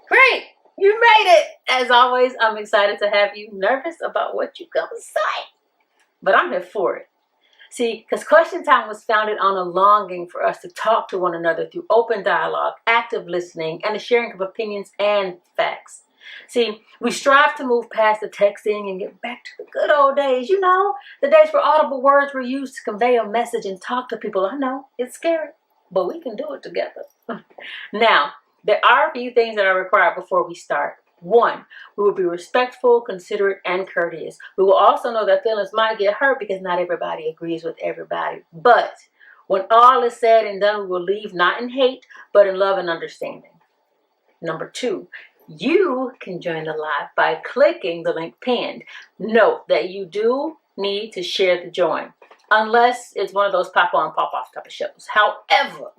Great. You made it. As always, I'm excited to have you. Nervous about what you're going to say, but I'm here for it. See, because Question Time was founded on a longing for us to talk to one another through open dialogue, active listening, and the sharing of opinions and facts. See, we strive to move past the texting and get back to the good old days. You know, the days where audible words were used to convey a message and talk to people. I know, it's scary, but we can do it together. Now, there are a few things that are required before we start. One, we will be respectful, considerate, and courteous. We will also know that feelings might get hurt because not everybody agrees with everybody. But when all is said and done, we will leave not in hate, but in love and understanding. Number two, you can join the live by clicking the link pinned. Note that you do need to share the join, unless it's one of those pop on, pop off type of shows. However,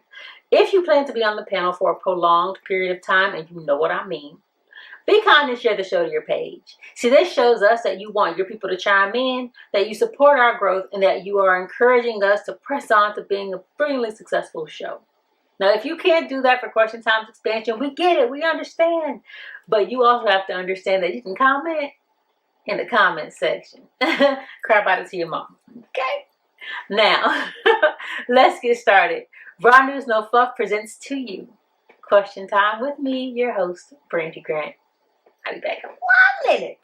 if you plan to be on the panel for a prolonged period of time, and you know what I mean, be kind and share the show to your page. See, this shows us that you want your people to chime in, that you support our growth, and that you are encouraging us to press on to being a brilliantly successful show. Now, if you can't do that for Question Time's expansion, we get it, we understand. But you also have to understand that you can comment in the comment section. Crap out it to your mom. Okay? Now, let's get started. Raw News No Fluff presents to you Question Time with me, your host, Brandy Grant. I'll be back in 1 minute.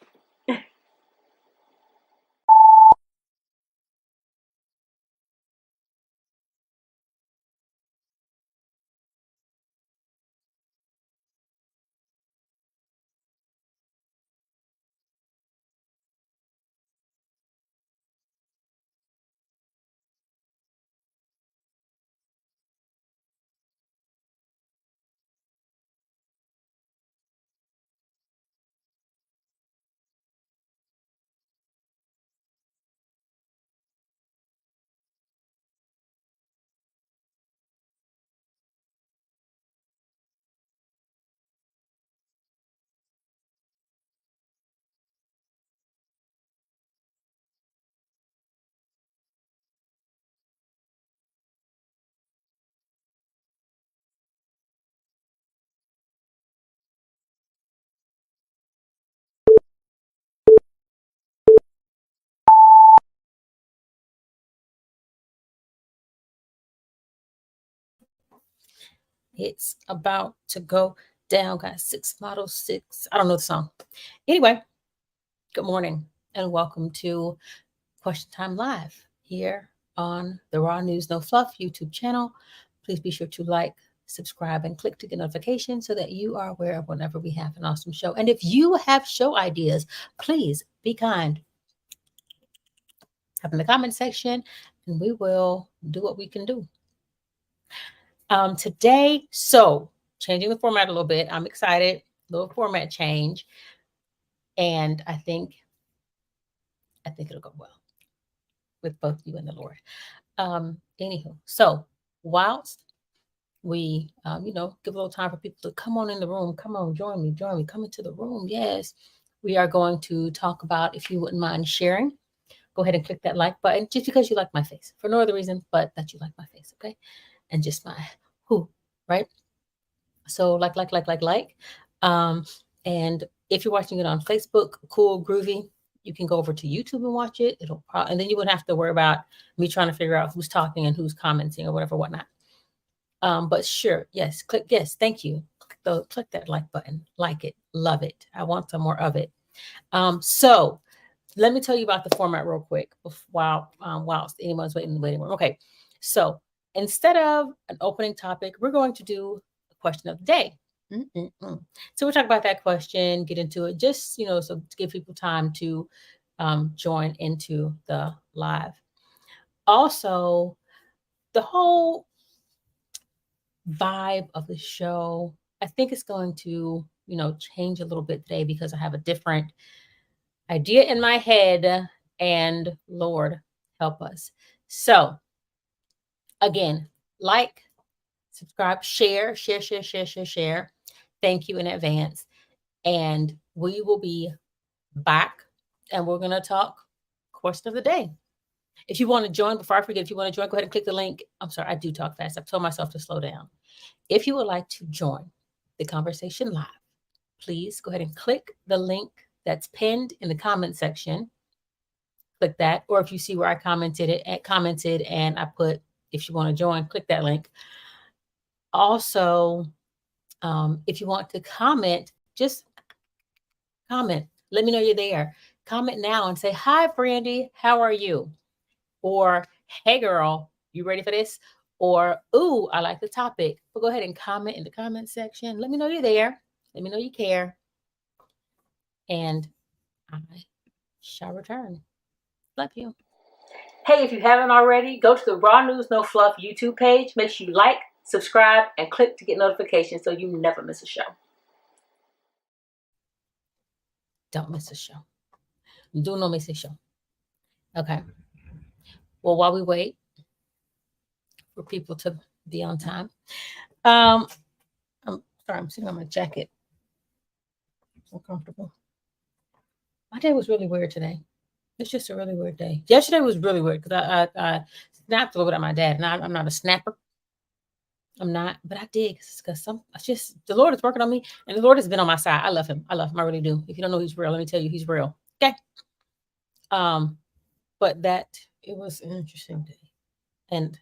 It's about to go down. Got 6 models, 6. I don't know the song. Anyway, good morning and welcome to Question Time Live here on the Raw News No Fluff YouTube channel. Please be sure to like, subscribe, and click to get notifications so that you are aware of whenever we have an awesome show. And if you have show ideas, please be kind. Have in the comment section and we will do what we can do. Today, so changing the format a little bit. I'm excited. Little format change. And I think it'll go well with both you and the Lord. Anywho, so whilst we, give a little time for people to come on in the room, come on, join me, come into the room. Yes, we are going to talk about, if you wouldn't mind sharing, go ahead and click that like button just because you like my face, for no other reason but that you like my face, okay? And just my right? So like. And if you're watching it on Facebook, cool, groovy, you can go over to YouTube and watch it. And then you wouldn't have to worry about me trying to figure out who's talking and who's commenting or whatnot. But sure, yes, click yes, thank you. Click that like button, like it, love it. I want some more of it. So let me tell you about the format real quick whilst anyone's waiting in the waiting room. Okay, so instead of an opening topic, we're going to do a question of the day. So we'll talk about that question, get into it, just, so to give people time to join into the live. Also, the whole vibe of the show, I think it's going to, change a little bit today because I have a different idea in my head, and Lord help us. So again, like, subscribe, share. Thank you in advance. And we will be back and we're going to talk question of the day. If you want to join, before I forget, if you want to join, go ahead and click the link. I'm sorry, I do talk fast. I've told myself to slow down. If you would like to join the conversation live, please go ahead and click the link that's pinned in the comment section. Click that, or if you see where I commented and I put, if you want to join, click that link. Also, if you want to comment, just comment. Let me know you're there. Comment now and say, hi, Brandy, how are you? Or, hey, girl, you ready for this? Or, ooh, I like the topic. But go ahead and comment in the comment section. Let me know you're there. Let me know you care. And I shall return. Love you. Hey, if you haven't already, go to the Raw News No Fluff YouTube page. Make sure you like, subscribe, and click to get notifications so you never miss a show. Don't miss a show. Do not miss a show. Okay. Well, while we wait for people to be on time, I'm sorry, I'm sitting on my jacket. So comfortable. My day was really weird today. It's just a really weird day. Yesterday was really weird because I snapped a little bit at my dad, and I'm not a snapper. I'm not, but I did because the Lord is working on me, and the Lord has been on my side. I love him. I love him. I really do. If you don't know he's real, let me tell you, he's real. Okay. But it was an interesting day, and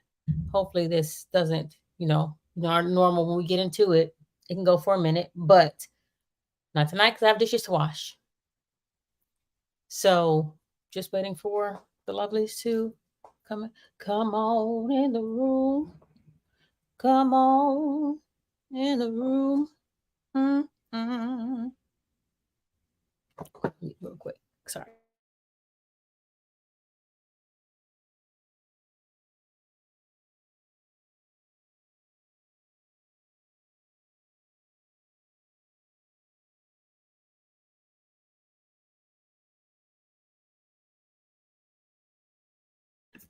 hopefully this doesn't, our normal when we get into it, it can go for a minute, but not tonight because I have dishes to wash. So just waiting for the lovelies to come on in the room. Come on in the room. Mm-hmm. Real quick. Sorry.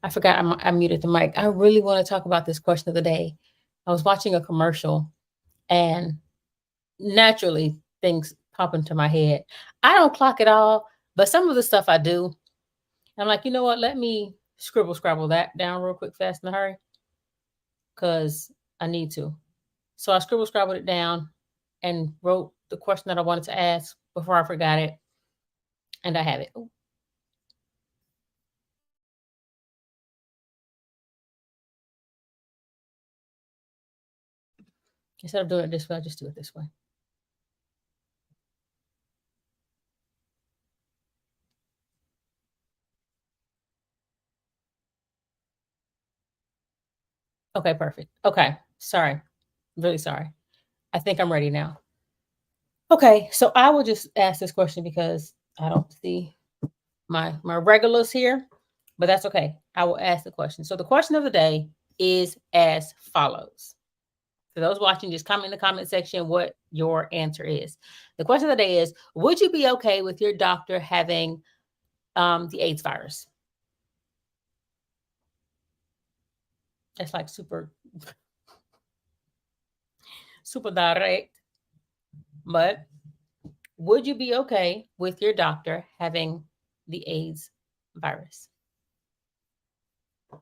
I forgot I muted the mic. I really want to talk about this question of the day. I was watching a commercial and naturally things pop into my head. I don't clock it all, but some of the stuff I do. I'm like, you know what? Let me scrabble that down real quick, fast in a hurry, because I need to. So I scrabbled it down and wrote the question that I wanted to ask before I forgot it. And I have it. Ooh. Instead of doing it this way, I just do it this way. Okay, perfect. Okay, sorry. Really sorry. I think I'm ready now. Okay, so I will just ask this question because I don't see my regulars here, but that's okay. I will ask the question. So the question of the day is as follows. For those watching, just comment in the comment section what your answer is. The question of the day is, would you be okay with your doctor having the AIDS virus? That's like super direct. But would you be okay with your doctor having the AIDS virus? I'm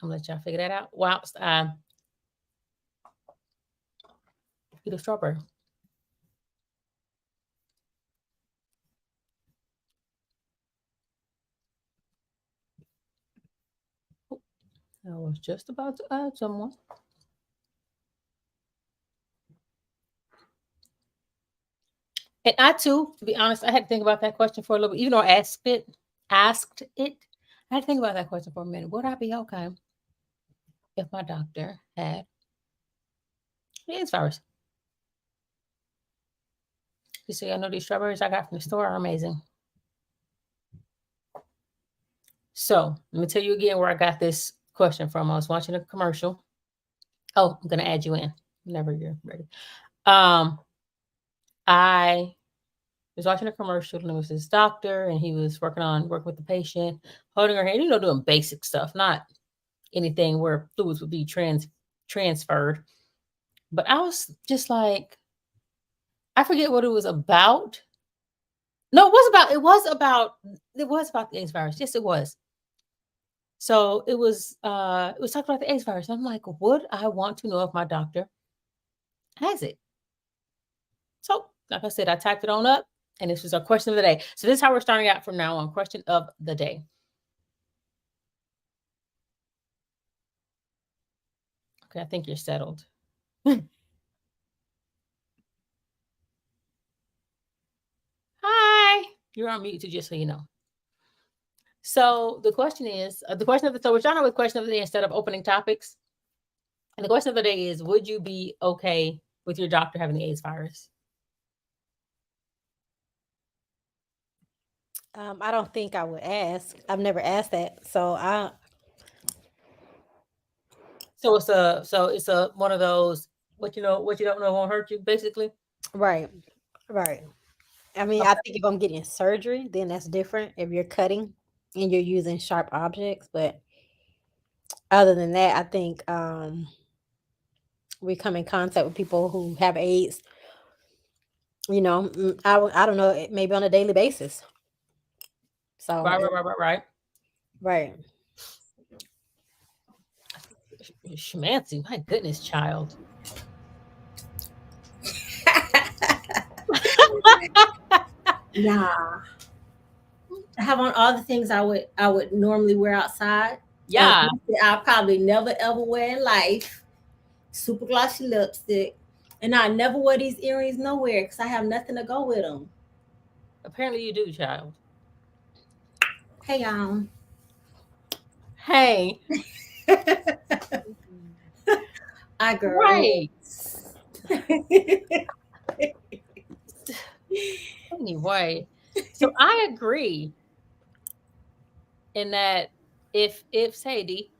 gonna let y'all figure that out. Whilst I eat a strawberry. I was just about to add someone. And I too, to be honest, I had to think about that question for a little bit. Even though I asked it, I had to think about that question for a minute. Would I be okay if my doctor had AIDS virus? You see, I know these strawberries I got from the store are amazing. So let me tell you again where I got this question from. I was watching a commercial. Oh, I'm gonna add you in whenever you're ready. I was watching a commercial and it was this doctor and he was working with the patient, holding her hand, doing basic stuff, not anything where fluids would be transferred. But I was just like, I forget what it was about. No, it was about the AIDS virus. Yes, it was. So it was talking about the AIDS virus. I'm like, would I want to know if my doctor has it? So, like I said, I typed it on up, and this is our question of the day. So this is how we're starting out from now on. Question of the day. Okay, I think you're settled. Hi. You're on mute too, just so you know. So the question is, so we're starting with question of the day instead of opening topics. And the question of the day is, would you be okay with your doctor having the AIDS virus? I don't think I would ask. I've never asked that, so I So it's a one of those what you don't know won't hurt you, basically. right, right. I mean, I think if I'm getting surgery, then that's different. If you're cutting and you're using sharp objects, but other than that, I think we come in contact with people who have AIDS. I don't know, maybe on a daily basis. So, Right. right. Schmancy, my goodness, child. Nah. I have on all the things I would normally wear outside. Yeah, I'll probably never ever wear in life. Super glossy lipstick. And I never wear these earrings nowhere because I have nothing to go with them. apparently you do, child. Hey, y'all. Hey, I girl. right. Anyway, so I agree in that if Sadie,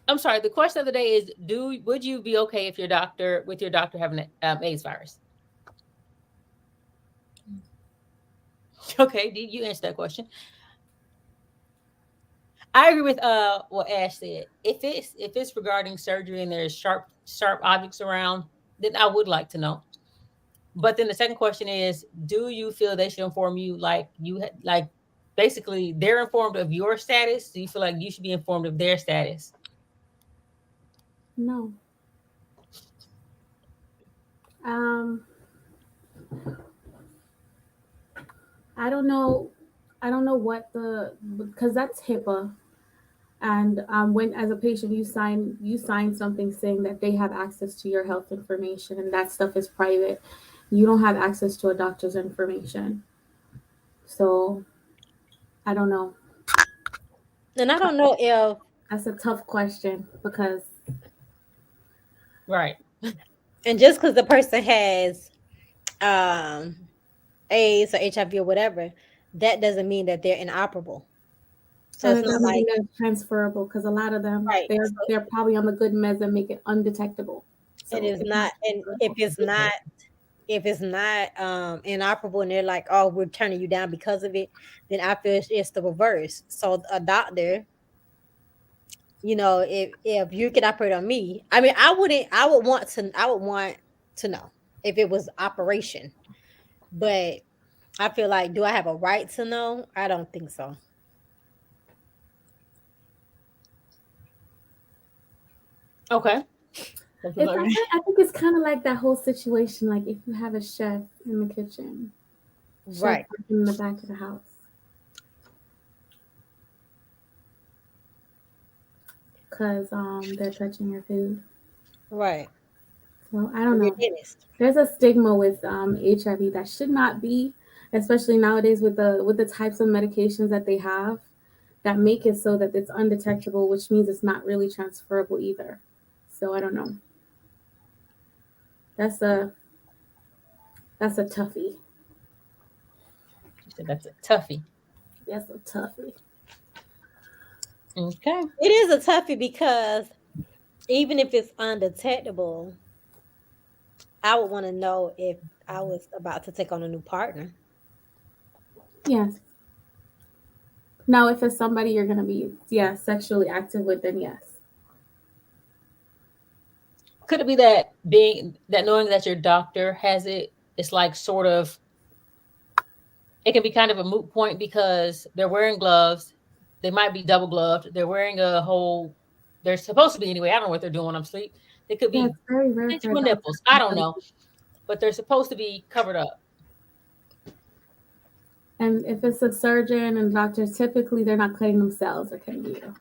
I'm sorry, the question of the day is, would you be okay if your doctor having AIDS virus? Okay, did you answer that question? I agree with what Ash said. If it's regarding surgery and there's sharp objects around, then I would like to know. But then the second question is, do you feel they should inform you like basically they're informed of your status? Do you feel like you should be informed of their status? No. Um, I don't know. I don't know what because that's HIPAA, and when as a patient you sign something saying that they have access to your health information, and that stuff is private. You don't have access to a doctor's information, so I don't know. And I don't know if That's a tough question because Right. and just because the person has um AIDS or HIV or whatever, that doesn't mean that they're inoperable. So and it's it not doesn't mean like that it's transferable because a lot of them right. they're probably on the good meds that make it undetectable, It so is it's not, not and transferable. if it's not inoperable and they're like, oh, we're turning you down because of it, then I feel it's the reverse. So a doctor, if you can operate on me, I mean, I would want to know if it was operation, but I feel like, do I have a right to know? I don't think so. Okay. It's I think it's kind of like that whole situation. Like if you have a chef in the kitchen, chef Right, working in the back of the house, because they're touching your food. right. So I don't Or your know. dentist. There's a stigma with HIV that should not be, especially nowadays with the types of medications that they have that make it so that it's undetectable, which means it's not really transferable either. So I don't know. That's a that's a toughie. She said that's a toughie. That's a toughie. Okay. It is a toughie because even if it's undetectable, I would want to know if I was about to take on a new partner. Yes. Now, if it's somebody you're gonna be, yeah, sexually active with, then yes. Could it be that knowing that your doctor has it, it's like sort of it can be kind of a moot point because they're wearing gloves. They might be double gloved. They're wearing a whole. They're supposed to be anyway. I don't know what they're doing when I'm asleep. They could Yeah, be it's very rare for a sensual doctor nipples. to I don't have know. but they're supposed to be covered up. And if it's a surgeon and doctors, typically they're not cutting themselves, they're cutting you.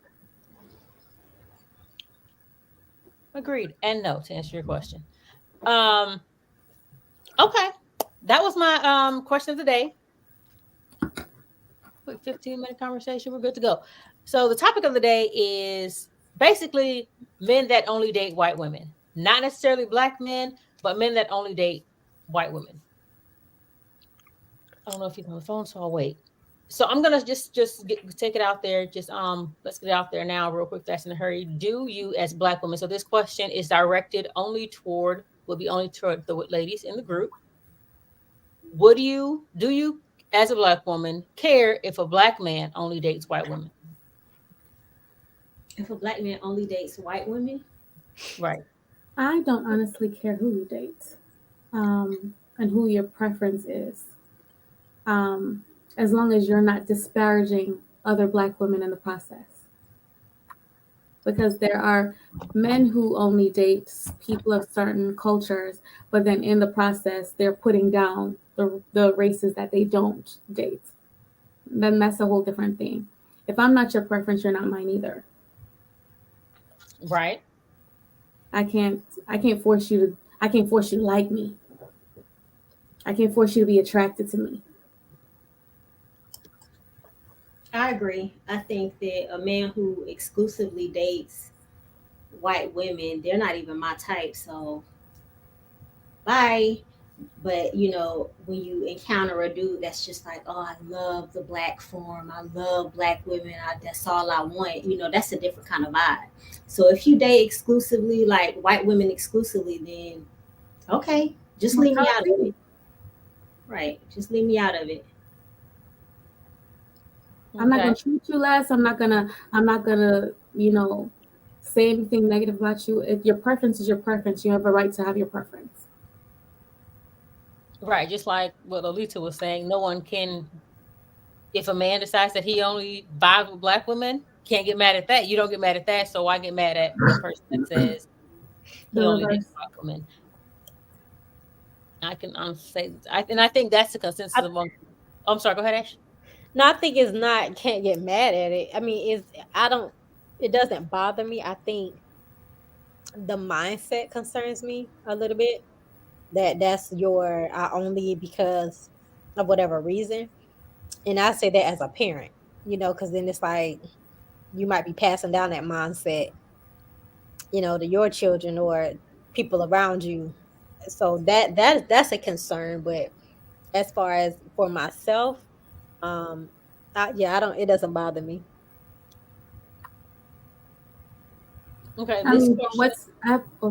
Agreed. And no, to answer your question. Okay. That was my question of the day. Quick 15-minute conversation. We're good to go. So the topic of the day is basically men that only date white women. Not necessarily black men, but men that only date white women. I don't know if he's on the phone, so I'll wait. So I'm gonna take it out there. Let's get it out there now, real quick, fast in a hurry. Do you, as black women? So this question is directed only toward the ladies in the group. Do you, as a black woman, care if a black man only dates white women? If a black man only dates white women, Right. I don't honestly care who you date, and who your preference is, as long as you're not disparaging other black women in the process. Because there are men who only date people of certain cultures, but then in the process, they're putting down the races that they don't date. Then that's a whole different thing. If I'm not your preference, you're not mine either. Right. I can't force you to like me. I can't force you to be attracted to me. I agree. I think that a man who exclusively dates white women, they're not even my type. So, bye. But when you encounter a dude that's just like, oh, I love the black form, I love black women, that's all I want. That's a different kind of vibe. So if you date exclusively, like white women exclusively, then okay, just leave me out of it. Right, just leave me out of it. I'm not gonna treat you less. I'm not gonna say anything negative about you. If your preference is your preference, you have a right to have your preference. Right. Just like what Lolita was saying, no one can, if a man decides that he only vibes with black women, can't get mad at that. You don't get mad at that. So I get mad at the person that says he only dates white women. I can say, and I think that's the consensus among. Oh, I'm sorry. Go ahead, Ash. No, I think it's not. Can't get mad at it. I mean, it doesn't bother me. I think the mindset concerns me a little bit. That's your only because of whatever reason, and I say that as a parent, because then it's like you might be passing down that mindset, to your children or people around you. So that's a concern. But as far as for myself, I don't. It doesn't bother me. Okay. I mean,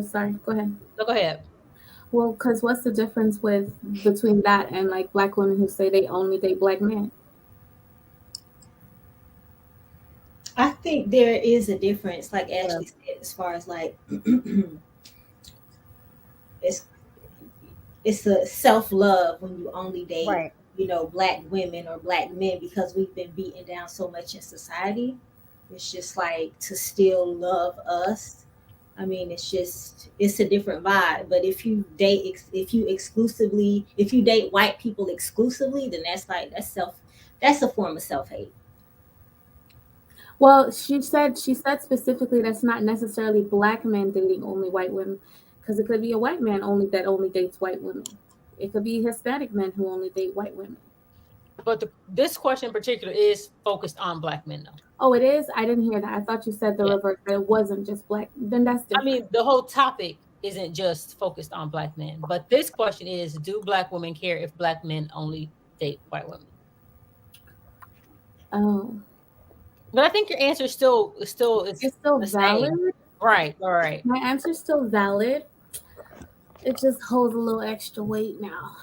sorry. Go ahead. No, go ahead. Well, because what's the difference between that and like black women who say they only date black men? I think there is a difference, like Ashley said, as far as like it's it's a self-love when you only date Right. black women or black men, because we've been beaten down so much in society. It's just like to still love us. I mean, it's a different vibe. But if you date white people exclusively, then that's a form of self-hate. Well, she said specifically that's not necessarily black men dating only white women, because it could be a white man only dates white women. It could be Hispanic men who only date white women. But this question in particular is focused on black men, though. Oh, it is? I didn't hear that. I thought you said the reverse, that it wasn't just black. Then that's different. I mean, the whole topic isn't just focused on black men, but this question is: do black women care if black men only date white women? Oh. But I think your answer is still valid. Same. Right. All right. My answer is still valid. It just holds a little extra weight now.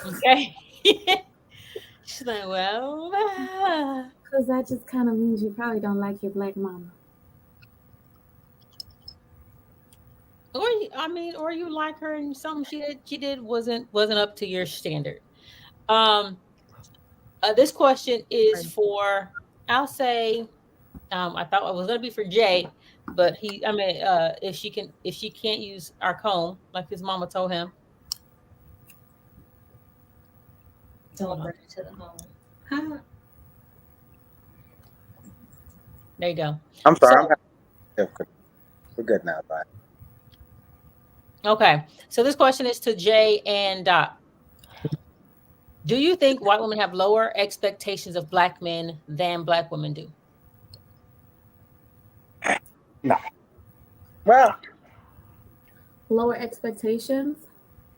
Okay. She's like, well, because that just kind of means you probably don't like your black mama. Or you like her and something she did wasn't up to your standard. This question is for, I'll say, I thought it was gonna be for Jay, but if she can't use our comb like his mama told him, Don't bring it to the home. Huh? There you go. I'm So, sorry. We're good now, bye. okay. So this question is to Jay and Doc. Do you think white women have lower expectations of black men than black women do? No. Well, Lower expectations.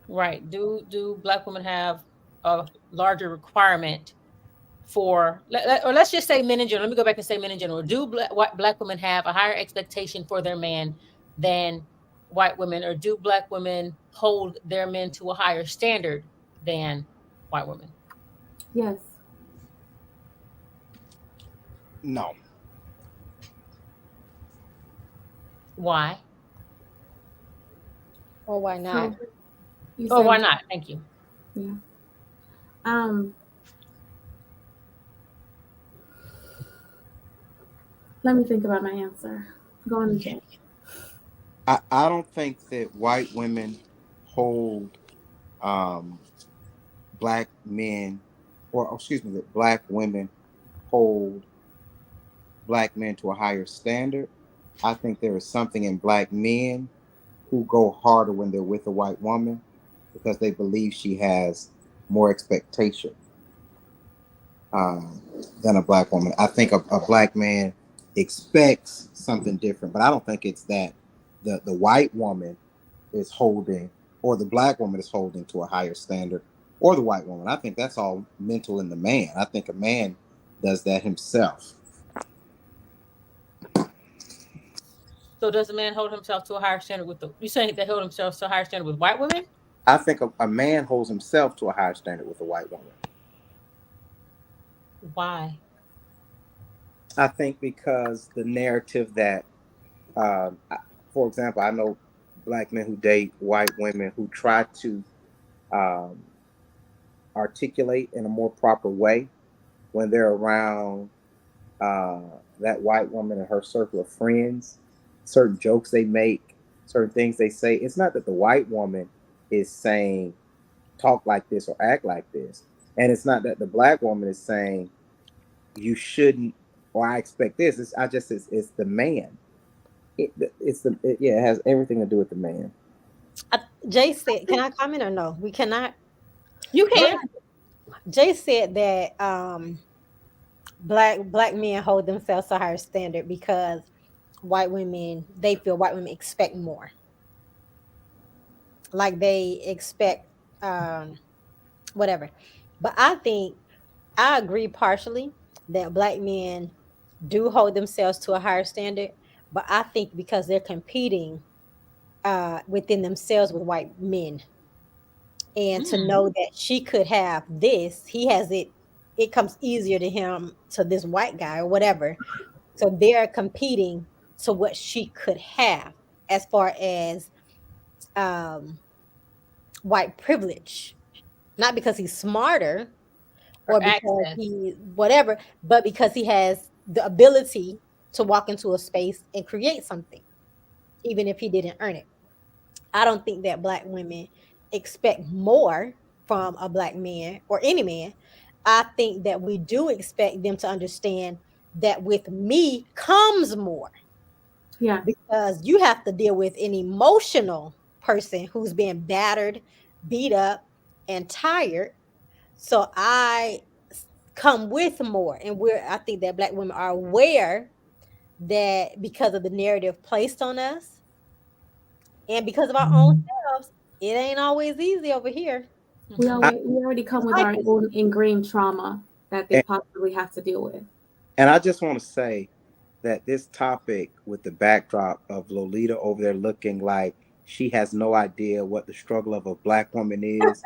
Right. Do black women have a larger requirement for, or let's just say men in general. Let me go back and say men in general. Do black women have a higher expectation for their man than white women, or do black women hold their men to a higher standard than white women? Yes. no. Why? Or why not? So you Or why said, not? Thank you. yeah. Um, Let me think about my answer. Go on, Jay. I don't think that white women hold um, black men, or excuse me, that black women hold black men to a higher standard. I think there is something in black men who go harder when they're with a white woman because they believe she has more expectation um, than a black woman. I think a black man expects something different, but I don't think it's that the white woman is holding or the black woman is holding to a higher standard or the white woman. I think that's all mental in the man. I think a man does that himself. So does a man hold himself to a higher standard with the? You saying they hold themselves to a higher standard with white women? I think a man holds himself to a higher standard with a white woman. Why? I think because the narrative that, um, for example, I know black men who date white women who try to um, articulate in a more proper way when they're around uh, that white woman and her circle of friends, certain jokes they make, certain things they say. It's not that the white woman is saying talk like this or act like this, and it's not that the black woman is saying you shouldn't or I expect this. It's the man. Yeah, it has everything to do with the man. Jay said, can I comment or no? We cannot. You can. Jay said that black men hold themselves to a higher standard because they feel white women expect more. Like they expect um whatever. But I agree partially that black men do hold themselves to a higher standard, but I think because they're competing within themselves with white men, and to Mm. know that she could have this, he has it. It comes easier to him, to this white guy or whatever. So they're competing to what she could have as far as um, white privilege, not because he's smarter Or or because access. he whatever, but because he has the ability to walk into a space and create something, even if he didn't earn it. I don't think that black women expect more from a black man or any man. I think that we do expect them to understand that with me comes more, Yes. because you have to deal with an emotional person who's being battered, beat up, and tired. So come with more. And I think that black women are aware that because of the narrative placed on us and because of our own selves, it ain't always easy over here. Mhm. We already come It's with like our own ingrained trauma that they And, possibly have to deal with. and I just want to say that this topic with the backdrop of Lolita over there looking like she has no idea what the struggle of a black woman is.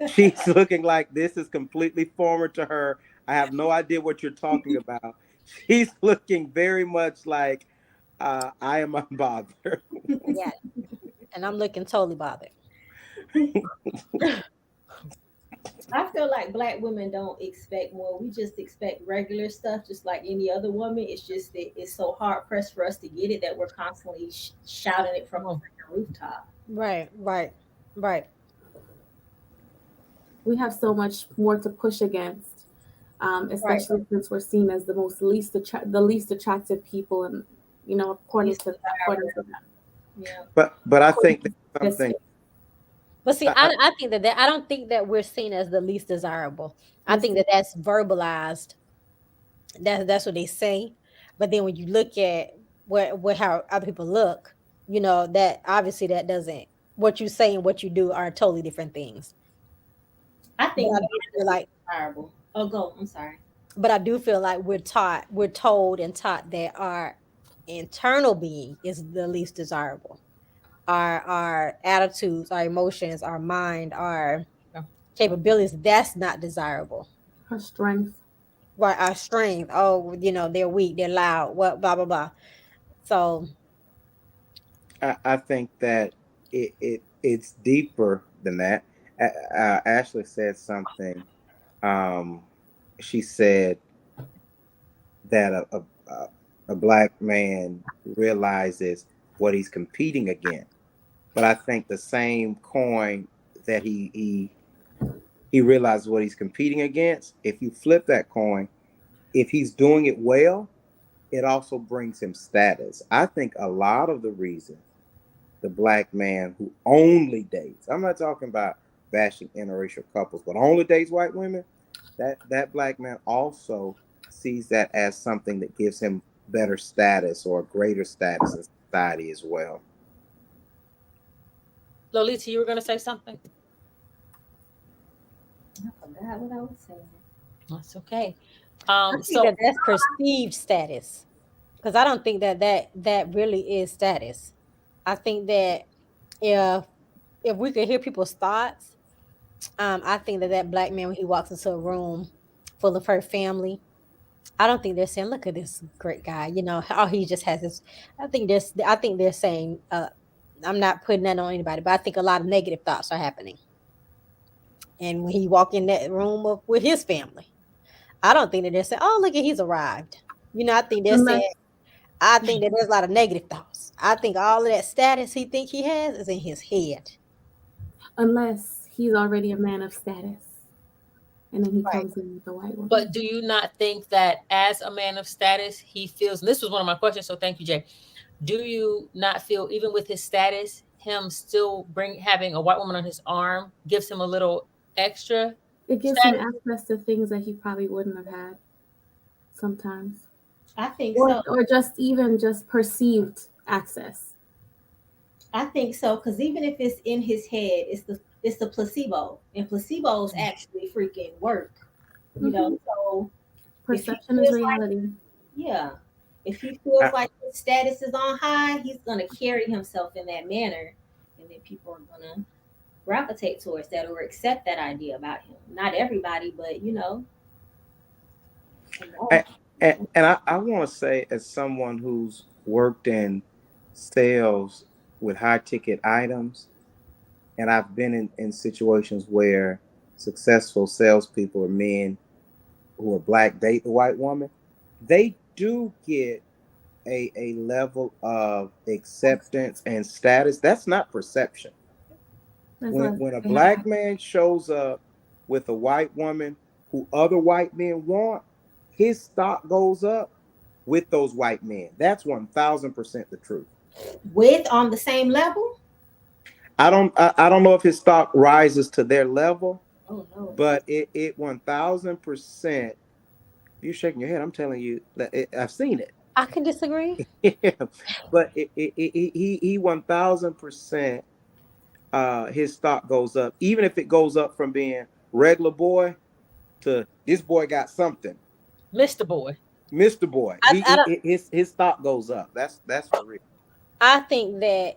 She's looking like this is completely foreign to her. I have no idea what you're talking about. She's looking very much like I am unbothered. yeah, and I'm looking totally bothered. I feel like black women don't expect more. We just expect regular stuff, just like any other woman. It's just that it's so hard pressed for us to get it that we're constantly shouting it from Come a on. freaking rooftop. Right, right, right. we have so much more to push against, Right. especially since we're seen as the least attractive people, and Least according to desirable. them, Yeah. but I according think to that's something. statistics. But see, I, I, I think that I don't think that we're seen as the least desirable. I think Listen, that that's verbalized. That's what they say. But then when you look at what how other people look, that obviously that doesn't what you say and what you do are totally different things. I But think I men do are feel least like desirable. Oh, go. I'm sorry. we're told and taught that our internal being is the least desirable. Our attitudes, our emotions, our mind, our capabilities, that's not desirable. her strength. Right, our strength. Oh, they're weak, they're loud, what blah blah blah. So I think that it's deeper than that. Ashley said something. Um, she said that a black man realizes what he's competing against. But I think the same coin that he realizes what he's competing against. If you flip that coin, if he's doing it well, it also brings him status. I think a lot of the reason the black man who only dates, I'm not talking about bashing interracial couples, but only dates white women, that black man also sees that as something that gives him better status or greater status in society as well. Lolita, you were going to say something? I forgot what I was saying. That's okay. I think So that that's perceived status, because I don't think that really is status. I think that if we could hear people's thoughts, I think that black man, when he walks into a room full of her family, I don't think they're saying, "Look at this great guy," how he just has this. I think they're saying, I'm not putting that on anybody, but I think a lot of negative thoughts are happening. And when he walk in that room up with his family, I don't think that they're saying, "Oh, look at he's arrived." I think they're Unless saying, I think that there's a lot of negative thoughts. I think all of that status he think he has is in his head. unless he's already a man of status, and then he Right. comes in with a white woman. but do you not think that as a man of status, he feels, and this was one of my questions, so thank you, Jay. Do you not feel, even with his status, him still having a white woman on his arm gives him a little extra It gives him status? access to things that he probably wouldn't have had sometimes, I think or so. just perceived access. I think so because even if it's in his head, it's the placebo, and placebos actually freaking work. You know, Hmm. so if he Perception is feels like, reality. yeah, if he feels I, like his status is on high, he's gonna carry himself in that manner, and then people are gonna gravitate towards that or accept that idea about him. Not everybody, but enough. I, and I want to say, as someone who's worked in sales with high ticket items, and I've been in situations where successful salespeople are men who are black date the white woman, they do get a level of acceptance and status. That's not perception. That's When what when a they have. black man shows up with a white woman who other white men want, his stock goes up with those white men. That's 1,000% the truth. With on the same level. I don't know if his stock rises to their level, Oh no. but it 1,000%. You're shaking your head. I'm telling you that I've seen it. I can disagree. Yeah, but he 1,000%, his stock goes up, even if it goes up from being regular boy to this boy got something, Mr. Boy. Mr. Boy. I don't. His stock goes up. That's for real. I think that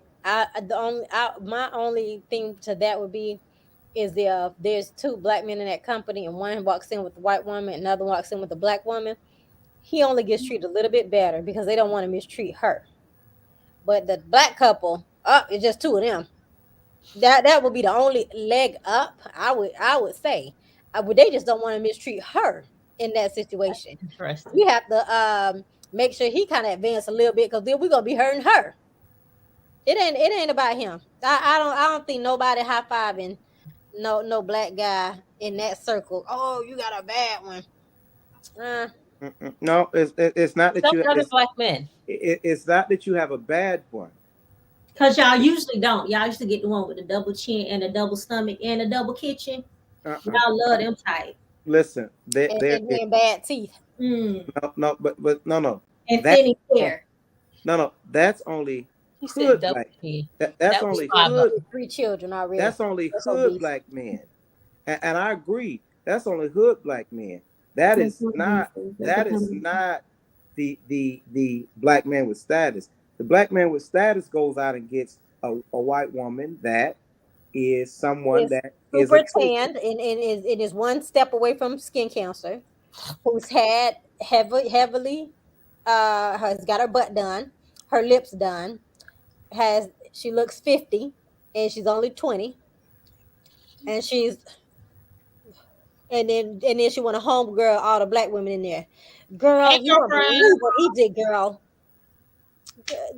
my only thing to that would be is if there's two black men in that company and one walks in with a white woman and another walks in with a black woman, he only gets treated a little bit better because they don't want to mistreat her. But the black couple, it's just two of them. That would be the only leg up. I would say, would they just don't want to mistreat her in that situation. Interesting. We have to make sure he kind of advance a little bit because then we're gonna be hurting her. It ain't about him. I don't think nobody high fiving no black guy in that circle. Oh, you got a bad one. No, it's not that Some you. other black men. It's not that you have a bad one. Cause y'all usually don't. Y'all used to get the one with the double chin and the double stomach and the double kitchen. Uh-uh. Y'all love them type. Listen, there And is then bad teeth. Mm. no, but no, And that thinning hair. no, that's only You said hood double black. P. That's That was only 5 up. hood. 3 children already. That's only That's hood obese. black men, and I agree. That's only hood black men. That They're is too not. abusive. They're That is dependent. not the black man with status. The black man with status goes out and gets a white woman that is someone Is that is super exclusive. tanned and is one step away from skin cancer. Who's had heavily has got her butt done, her lips done, she looks 50 and she's only 20, and then she want to home girl all the black women in there. Girl, Hey, you won't girlfriend. believe what he did, girl.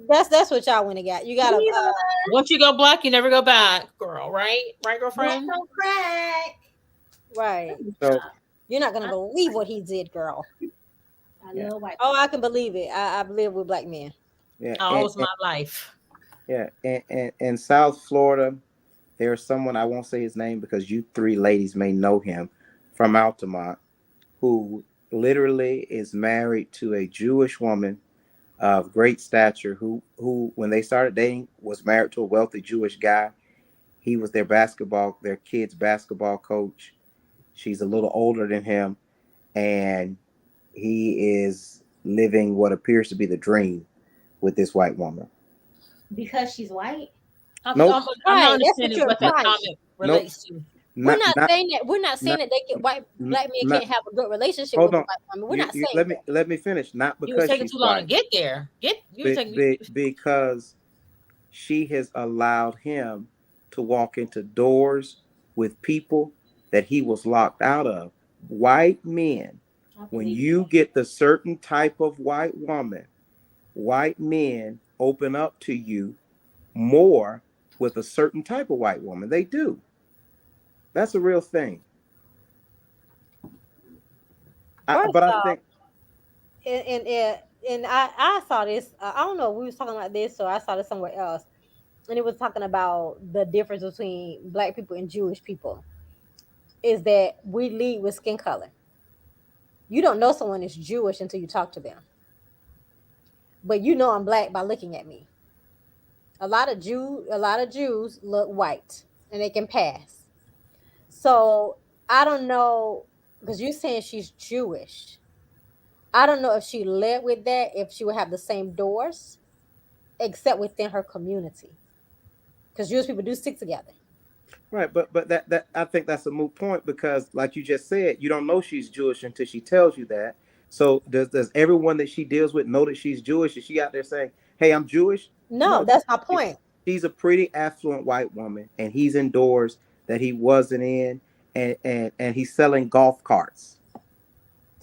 That's what y'all went and got. You got a Once you go black, you never go back, girl. Right? Right, Black girlfriend? don't crack. right. So You're not gonna believe what he did, girl. I yeah, love white. Oh, I can believe it. I've lived with black men. yeah, All was my life. yeah, and in South Florida, there's someone I won't say his name because you three ladies may know him from Altamont, who literally is married to a Jewish woman of great stature who when they started dating was married to a wealthy Jewish guy. He was their kids basketball coach. She's a little older than him, and he is living what appears to be the dream with this white woman. Because she's white. Nope, I'm not Right. That's what understanding you're what that implying. comment nope, relates to. We're not not not saying that. We're not saying not, that they get white black men not can't have a good relationship hold with a on. white woman. We're not saying that. Let me finish. Not You was because taking she's too long to white, get there. You were taking. because she has allowed him to walk into doors with people that he was locked out of. White men, I when believe you get the certain type of white woman, white men open up to you more with a certain type of white woman. They do. That's a real thing. First But I off, think and I saw this. I don't know. We was talking about this, so I saw this somewhere else, and it was talking about the difference between black people and Jewish people. Is that we lead with skin color. You don't know someone is Jewish until you talk to them, but you know I'm black by looking at me. A lot of Jews look white, and they can pass. So I don't know, because you're saying she's Jewish. I don't know if she led with that, if she would have the same doors, except within her community. Because Jewish people do stick together. right, but that I think that's a moot point because, like you just said, you don't know she's Jewish until she tells you that. So does everyone that she deals with know that she's Jewish? Is she out there saying, "Hey, I'm Jewish"? No, No, that's my point. she's a pretty affluent white woman, and he's in doors that he wasn't in, and he's selling golf carts.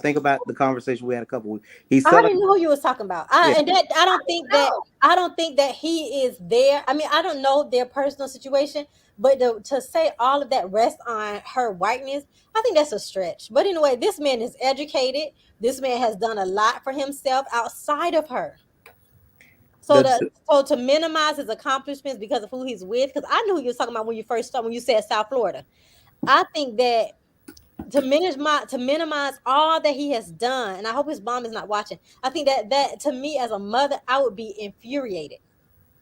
Think about the conversation we had a couple weeks. He's I selling, didn't know who you was talking about. yeah, And that no. I don't think that he is there. I mean, I don't know their personal situation, but to say all of that rests on her whiteness, I think that's a stretch. But anyway, this man is educated. This man has done a lot for himself outside of her. So the to minimize his accomplishments because of who he's with, because I knew who you was talking about when you first started, when you said South Florida. I think that to minimize all that he has done, and I hope his mom is not watching. I think that to me as a mother, I would be infuriated.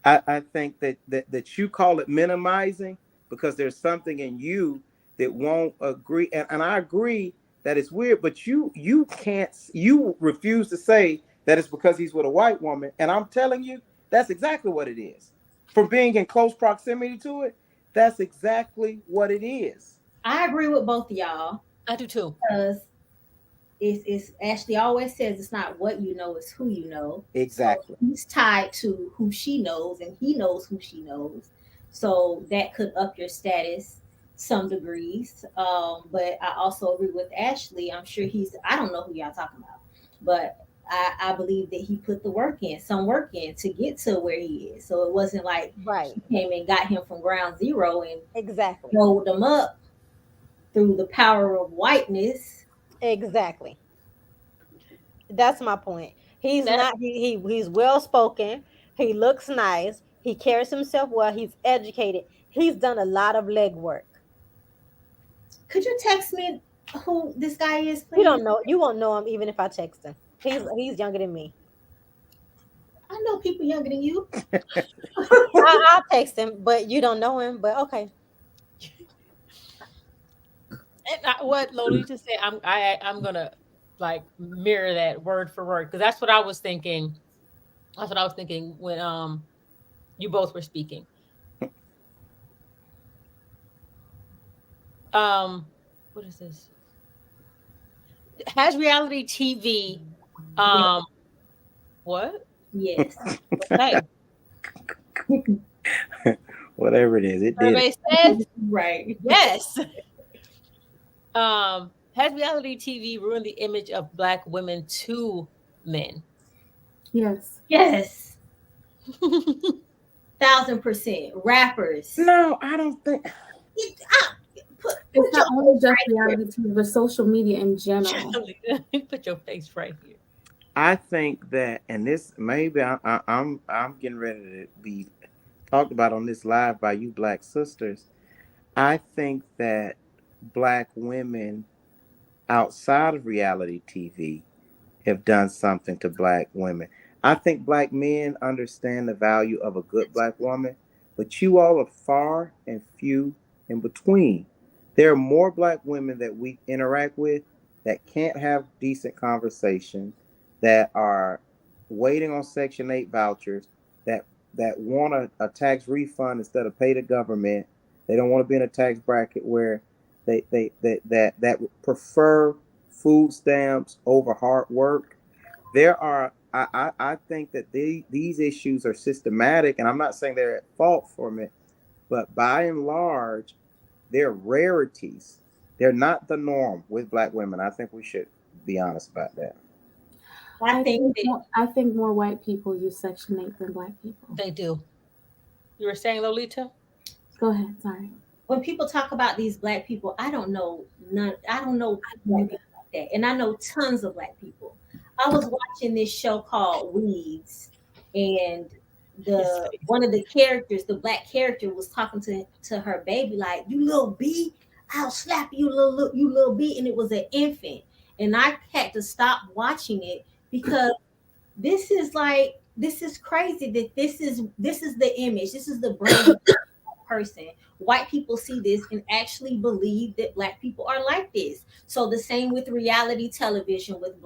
I think that you call it minimizing because there's something in you that won't agree, and I agree that it's weird, but you refuse to say that it's because he's with a white woman, and I'm telling you that's exactly what it is. From being in close proximity to it, that's exactly what it is. I agree with both of y'all I do too. because it's Ashley always says it's not what you know, it's who you know. So Exactly. he's tied to who she knows and he knows who she knows. So that could up your status some degrees. But I also agree with Ashley. I'm sure I don't know who y'all talking about, but I believe that he put the work in, some work in to get to where he is. So it wasn't like Right. he came and got him from ground zero and Exactly. rolled him up through the power of whiteness. Exactly. That's my point. He's That not he's well spoken. He looks nice. He carries himself well. He's educated. He's done a lot of legwork. Could you text me who this guy is, You please? don't know. You won't know him even if I text him. He's younger than me. I know people younger than you. I'll text him, but you don't know him. But okay. and what Lolita said, I'm gonna like mirror that word for word because that's what I was thinking. That's what I was thinking when you both were speaking. What is this? Has reality TV Yes. um what? Yes. Okay. Whatever it is, it did it. Survey says Right. yes. Has reality TV ruined the image of black women to men? Yes. Yes. 1000%. Rappers. No, I don't think. Put It's your not only face just right here. reality TV, but social media in general. Put your face right here. I think that, and this maybe I'm getting ready to be talked about on this live by you black sisters. I think that black women outside of reality TV have done something to black women. I think black men understand the value of a good black woman, but you all are far and few in between. There are more black women that we interact with that can't have decent conversation, that are waiting on Section 8 vouchers, that want a tax refund instead of pay the government. They don't want to be in a tax bracket where that prefer food stamps over hard work. There are I think that these issues are systematic, and I'm not saying they're at fault from it, but by and large, they're rarities. They're not the norm with black women. I think we should be honest about that. I think that I think more white people use Section 8 than black people. They do. You were saying Lolita? Go ahead. Sorry. when people talk about these black people, I don't know none. I don't know black Neither. people like that, and I know tons of black people. I was watching this show called Weeds, and His the face. one of the characters, the black character, was talking to her baby like, "You little B, I'll slap you, you little B," and it was an infant, and I had to stop watching it because this is crazy that this is the image, this is the brand person. White people see this and actually believe that black people are like this. So the same with reality television with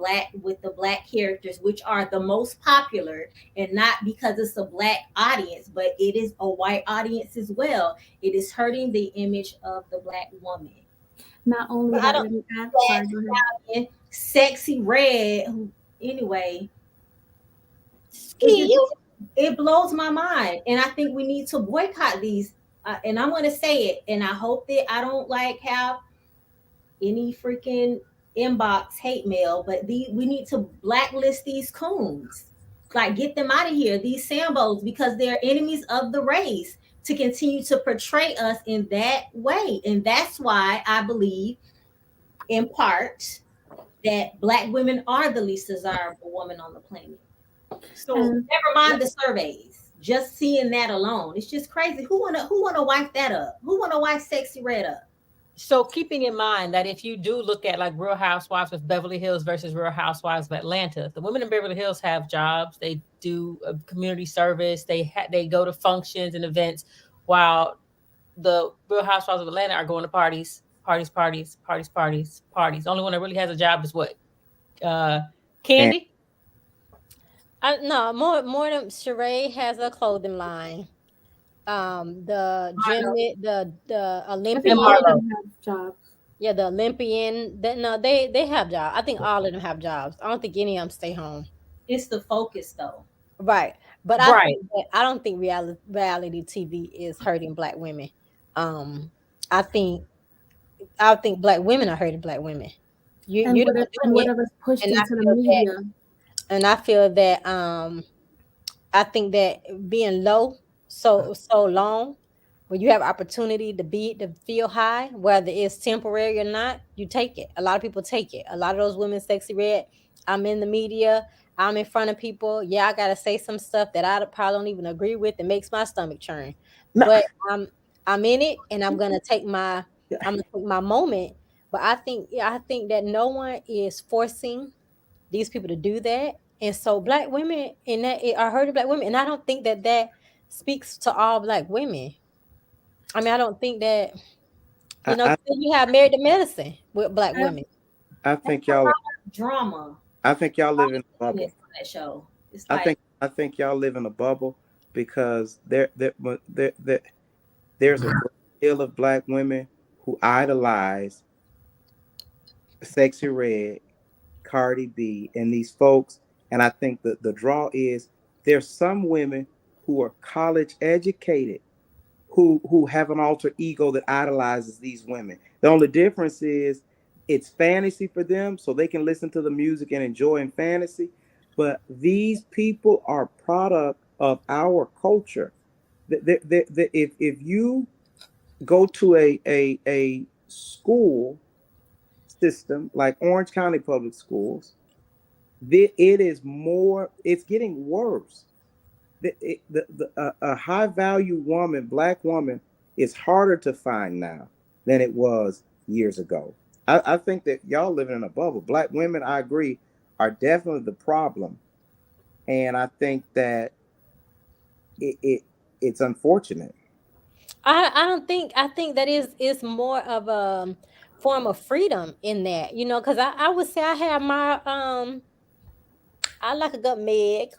the black characters, which are the most popular, and not because it's a black audience, but it is a white audience as well. It is hurting the image of the black woman. Not only But I that, don't let me add. black Sorry. Go ahead. stallion, sexy red. Anyway, it Ski just you. it blows my mind, and I think we need to boycott these. And I'm going to say it, and I hope that I don't like have any freaking inbox hate mail, but we need to blacklist these coons, like get them out of here, these Sambos, because they're enemies of the race to continue to portray us in that way. And that's why I believe, in part, that black women are the least desirable woman on the planet. So And never mind the surveys. Just seeing that alone, it's just crazy. Who wanna wipe that up? Who wanna wipe sexy red up? So keeping in mind that if you do look at like Real Housewives of Beverly Hills versus Real Housewives of Atlanta, the women in Beverly Hills have jobs. They do a community service. They go to functions and events, while the Real Housewives of Atlanta are going to parties, parties, parties, parties, parties, parties. The only one that really has a job is what? Uh, And Candy. No, more than Sheree has a clothing line. The the I think And all of Olympian, Marlo. them have jobs. yeah, the Olympian. No, they have jobs. I think all of them have jobs. I don't think any of them stay home. It's the focus though. Right, but Right. I don't think reality TV is hurting black women. Um, I think I think black women are hurting black women. You don't do it, Whatever's pushed and I into the feel that media. I feel that I think that being low so long when you have opportunity to feel high, whether it's temporary or not, you take it. A lot of people take it. A lot of those women, sexy red. I'm in the media. I'm in front of people. Yeah, I gotta say some stuff that I probably don't even agree with. It makes my stomach churn. No, But I'm in it, and I'm gonna take my moment. But I think that no one is forcing these people to do that. And so black women and that are hurting black women. And I don't think that that speaks to all black women. I mean, I don't think that, I, I, you have married to medicine with black women. I That's think a y'all. lot of drama I think y'all live in a bubble. on that show. It's I like think I think y'all live in a bubble because there's a great deal of black women who idolize Sexy Red, Cardi B, and these folks. And I think that the draw is there's some women who are college educated who have an alter ego that idolizes these women. The only difference is it's fantasy for them, so they can listen to the music and enjoy in fantasy. But these people are product of our culture. If you go to a school system like Orange County Public Schools, it is more. It's getting worse. A high value woman, black woman, is harder to find now than it was years ago. I think that y'all living in a bubble. Black women, I agree, are definitely the problem, and I think that it's unfortunate. I don't think I think that is more of a form of freedom in that, because I would say I have my I like a good Meg,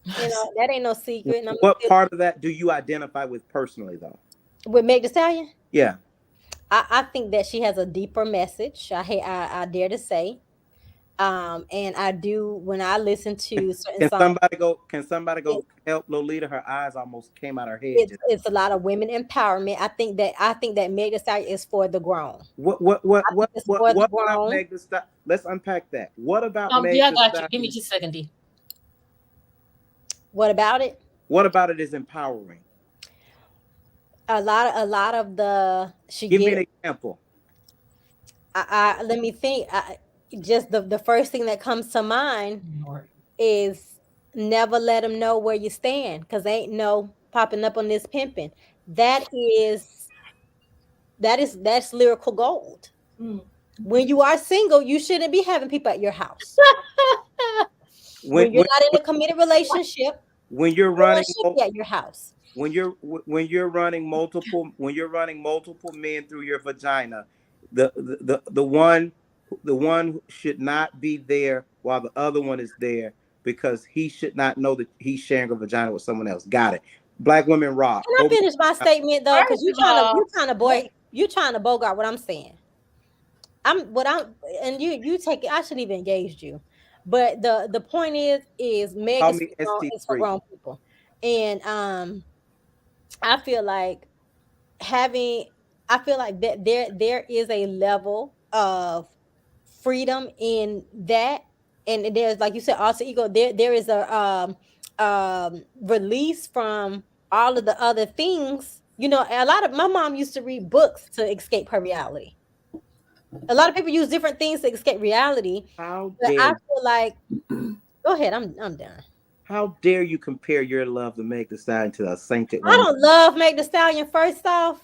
that ain't no secret. And I'm What still part of that do you identify with personally, though? with Meg Thee Stallion. Yeah. I think that she has a deeper message. I dare to say. And I do when I listen to certain Can songs. somebody go? Can somebody It, go help Lolita? Her eyes almost came out her head. it's Just it's a lot of women empowerment. I think that Meg Thee Stallion is for the grown. I think it's for the what about grown. Meg Thee Stallion? Let's unpack that. What about D, Meg I Thee got you. Give me Stallion? just a second, D. What about it? What about it is empowering? A lot of the she Give me get. an example. I let me think. Just the first thing that comes to mind Lord. is never let them know where you stand, because ain't no popping up on this pimping. That is that's lyrical gold. mm, When you are single, you shouldn't be having people at your house. When When you're when not in a committed relationship, when you're no one running should be at your house. when you're running multiple men through your vagina, the one should not be there while the other one is there because he should not know that he's sharing a vagina with someone else. Got it. Black women rock. Can I Over. finish my statement though? Because first of all, you trying to bogart what I'm saying. And you take it. I shouldn't even engaged you, but the point is Meg Call me is for ST3. grown people, and I feel like having I feel like that there is a level of freedom in that, and there's, like you said, also ego. There is a release from all of the other things. A lot of my mom used to read books to escape her reality. A lot of people use different things to escape reality, How but I dare feel like go ahead, I'm done. how dare you compare your love to Meg Thee Stallion to a sainted I woman? don't love Meg Thee Stallion. First off,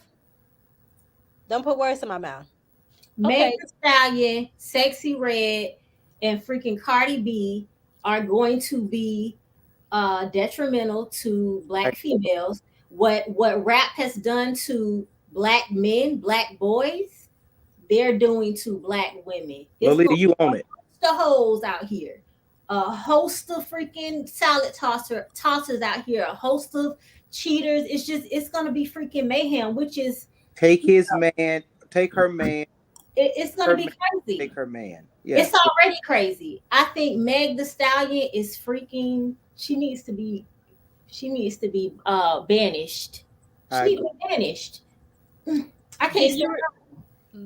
don't put words in my mouth. Meg Okay, Thee Stallion, Sexy Red, and freaking Cardi B are going to be detrimental to black females. What rap has done to black men, black boys, they're doing to black women. It's Lolita, gonna you be a own host it. of hoes out here, a host of freaking salad tossers out here, a host of cheaters. It's gonna be freaking mayhem, which is Take his man, take her man, it's gonna her be man, crazy. take her man. It's Yes, already crazy. I think Meg the Stallion is freaking. She needs to be banished. She I needs agree. to be banished. I D, can't stand you're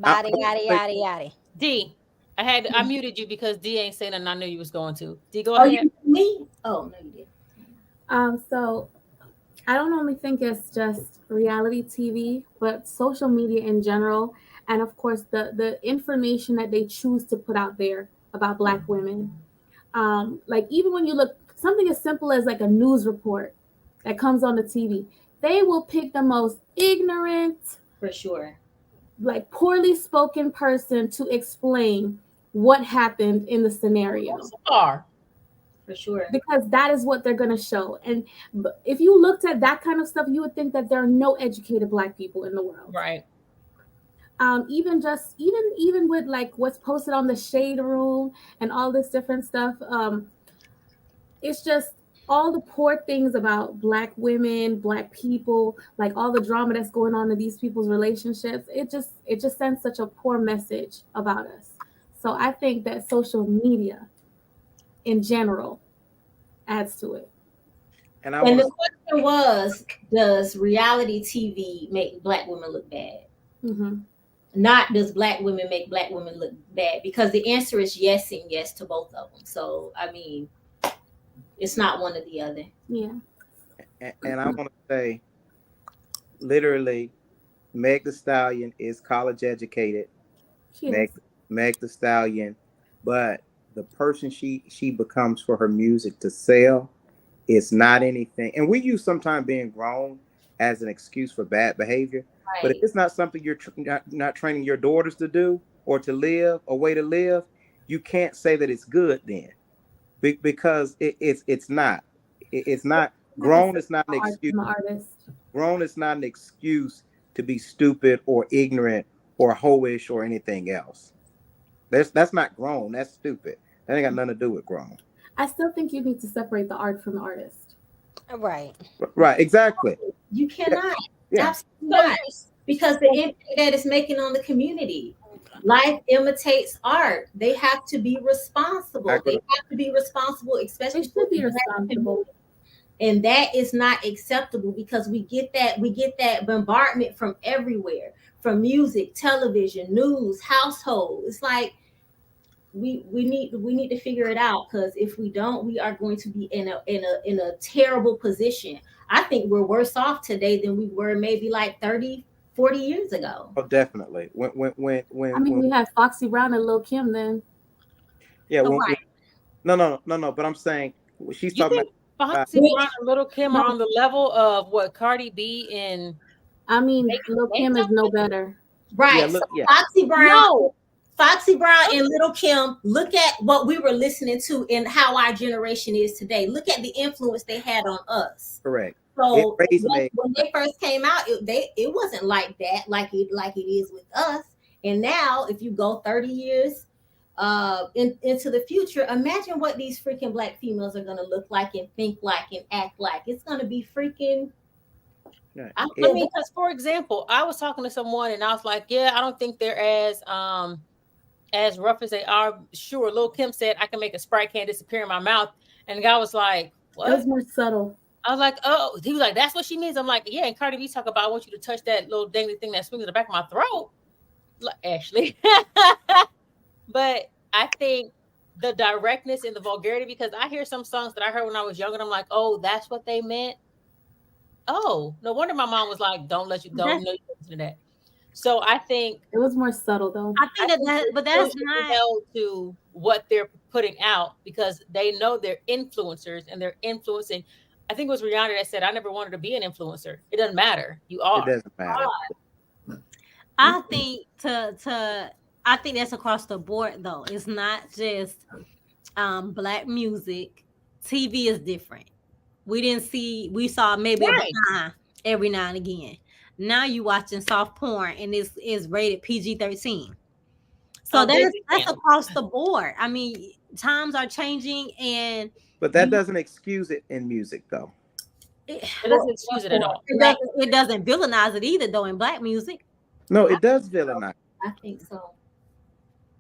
body Hold on yada a second. yada yada. D. I muted you because D ain't saying nothing. I knew you was going to. D, go Oh, ahead. you me? Oh no, you didn't. So I don't only think it's just reality TV, but social media in general, and of course the information that they choose to put out there about Black women. Like even when you look something as simple as like a news report that comes on the TV, they will pick the most ignorant, For sure. like poorly spoken person to explain what happened in the scenario, Are For sure. because that is what they're going to show. And if you looked at that kind of stuff, you would think that there are no educated Black people in the world. right. Even with like what's posted on the shade room and all this different stuff, it's just all the poor things about Black women, Black people, like all the drama that's going on in these people's relationships. It just sends such a poor message about us. So I think that social media in general adds to it. And I And want the question was, does reality TV make Black women look bad? Mm-hmm. Not does Black women make Black women look bad, because the answer is yes and yes to both of them. So I mean, it's not one or the other. Yeah. and I want to say, literally, Meg the Stallion is college educated. She Meg is. Meg the Stallion, but the person she becomes for her music to sell is not anything. And we use sometimes being grown as an excuse for bad behavior. But if Right. it's not something you're not training your daughters to do or to live, a way to live, you can't say that it's good then. Because it's not. It's not Like I grown. said, It's not an art excuse. from the artist. Grown is not an excuse to be stupid or ignorant or hoish or anything else. That's not grown. That's stupid. That ain't got nothing to do with grown. I still think you need to separate the art from the artist. Right. Right? Exactly. You Yeah. cannot. Yeah. Absolutely not. Because the impact that it's making on the community. Life imitates art. They have to be responsible. They have to be responsible, They especially for should be the Black responsible. community. And that is not acceptable, because we get that bombardment from everywhere, from music, television, news, household. It's like we need to figure it out, because if we don't, we are going to be in a terrible position. I think we're worse off today than we were maybe like 30, 40 years ago. Oh, definitely. I mean, When we had Foxy Brown and Lil Kim then. yeah, Right. no. But I'm saying she's You talking think about. Foxy Brown and Little Kim are No, on the level of what Cardi B and I mean, Megan Lil Thee Kim is Stallion? no better. Yeah, Right. So look, yeah, No. Foxy Brown and Little Kim, look at what we were listening to and how our generation is today. Look at the influence they had on us. correct. It So raised me. when they first came out, it wasn't like that, like it is with us. And now, if you go 30 years into the future, imagine what these freaking Black females are gonna look like and think like and act like. It's gonna be freaking. Yeah, I I feel mean, because for example, I was talking to someone and I was like, yeah, I don't think they're as rough as they are. Sure, Lil Kim said I can make a Sprite can disappear in my mouth. And the guy was like, It what? was more subtle. I was like, oh, he was like, that's what she means. I'm like, yeah, and Cardi B talk about I want you to touch that little dangly thing that swings in the back of my throat. Like, Ashley. But I think the directness and the vulgarity, because I hear some songs that I heard when I was younger, and I'm like, oh, that's what they meant. Oh, no wonder my mom was like, don't That's, you listen to that. So I think It was more subtle though. I think but that's still not. held to what they're putting out because they know they're influencers and they're influencing. I think it was Rihanna that said, I never wanted to be an influencer. It doesn't matter. You it are. doesn't matter. I think I think that's across the board though. It's not just Black music. TV is different. We saw maybe a Right. Behind every now and again. Now you watching soft porn and it's rated PG-13. So Oh, Disney that's Channel. across the board. I mean, times are changing and But that doesn't excuse it in music, though. it, It doesn't excuse it at all. it doesn't villainize it either though in Black music. No, it does villainize. I think so.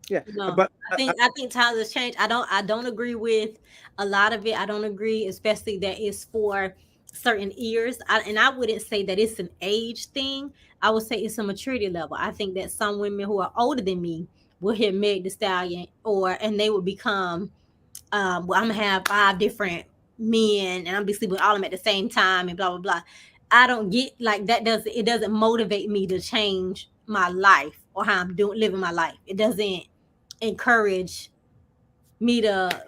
Yeah, No, but I think times has changed. I don't agree with a lot of it. I don't agree, especially that it's for certain ears. And I wouldn't say that it's an age thing. I would say it's a maturity level. I think that some women who are older than me will hear Meg the Stallion and they will become well, I'm gonna have 5 different men and I'm be sleeping with all of them at the same time and blah blah blah. I don't get like that. Doesn't motivate me to change my life or how I'm living my life. It doesn't encourage me to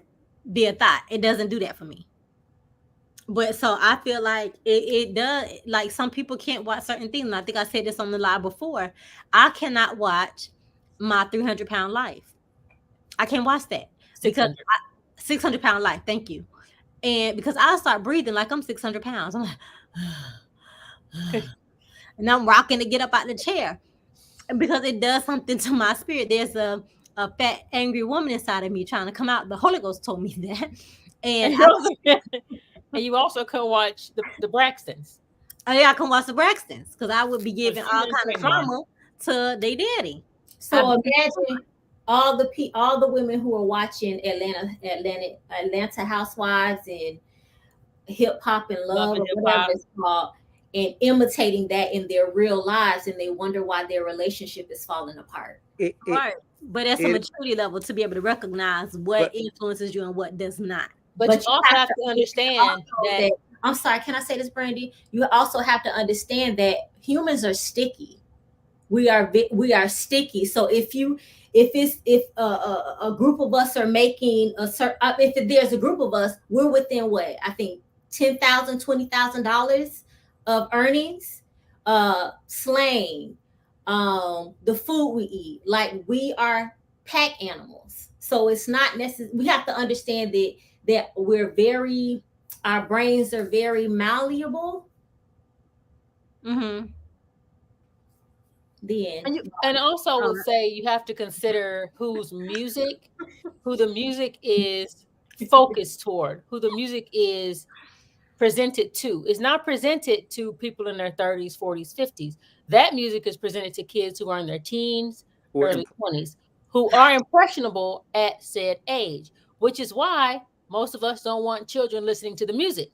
be a thought. It doesn't do that for me. But so I feel like it does. Like some people can't watch certain things. And I think I said this on the live before. I cannot watch My 300-Pound Life. I can't watch that because 600-pound life. Thank you. And because I start breathing like I'm 600 pounds, I'm like, and I'm rocking to get up out the chair, and because it does something to my spirit. There's a fat, angry woman inside of me trying to come out. The Holy Ghost told me that, and and you also can watch the Braxtons. Oh yeah, I can watch the Braxtons because I would be giving all female kind of trainer. trauma to their daddy. So imagine all the women who are watching Atlanta Housewives and Hip Hop and Love and or Hip whatever Hop. it's called, and imitating that in their real lives, and they wonder why their relationship is falling apart. Right. But that's a maturity level to be able to recognize what influences you and what does not. But you also have to understand that. I'm sorry, can I say this, Brandy? You also have to understand that humans are sticky. We are sticky. So if a group of us are making if there's a group of us, we're within what I think $10,000, $20,000 of earnings, slang, the food we eat. Like we are pack animals. So it's not necessary. We have to understand that our brains are very malleable. Mm-hmm. And also would say you have to consider who the music is focused toward, who the music is presented to. It's not presented to people in their 30s, 40s, 50s. That music is presented to kids who are in their teens, early 20s, who are impressionable at said age, which is why most of us don't want children listening to the music.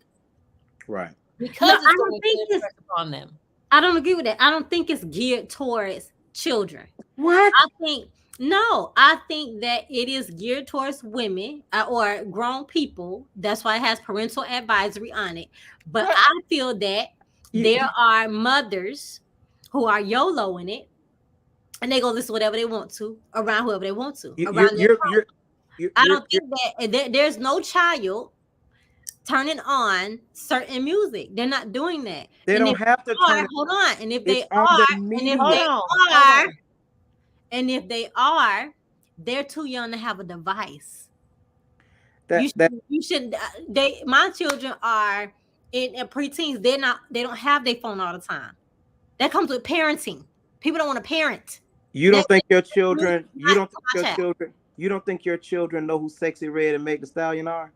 Right. Because it's going to impress upon them. I don't agree with that. I don't think it's geared towards children. What? I think that it is geared towards women or grown people. That's why it has parental advisory on it. But I feel that there are mothers who are YOLOing it, and they go listen to whatever they want to around whoever they want to. I don't think that there's no child turning on certain music. They're not doing that. They don't have to turn it. Hold on. And if they are, they're too young to have a device. You should. My children are in preteens. They don't have their phone all the time. That comes with parenting. People don't want to parent. You don't think your children? You don't think your children know who Sexy Red and Meg Thee Stallion are?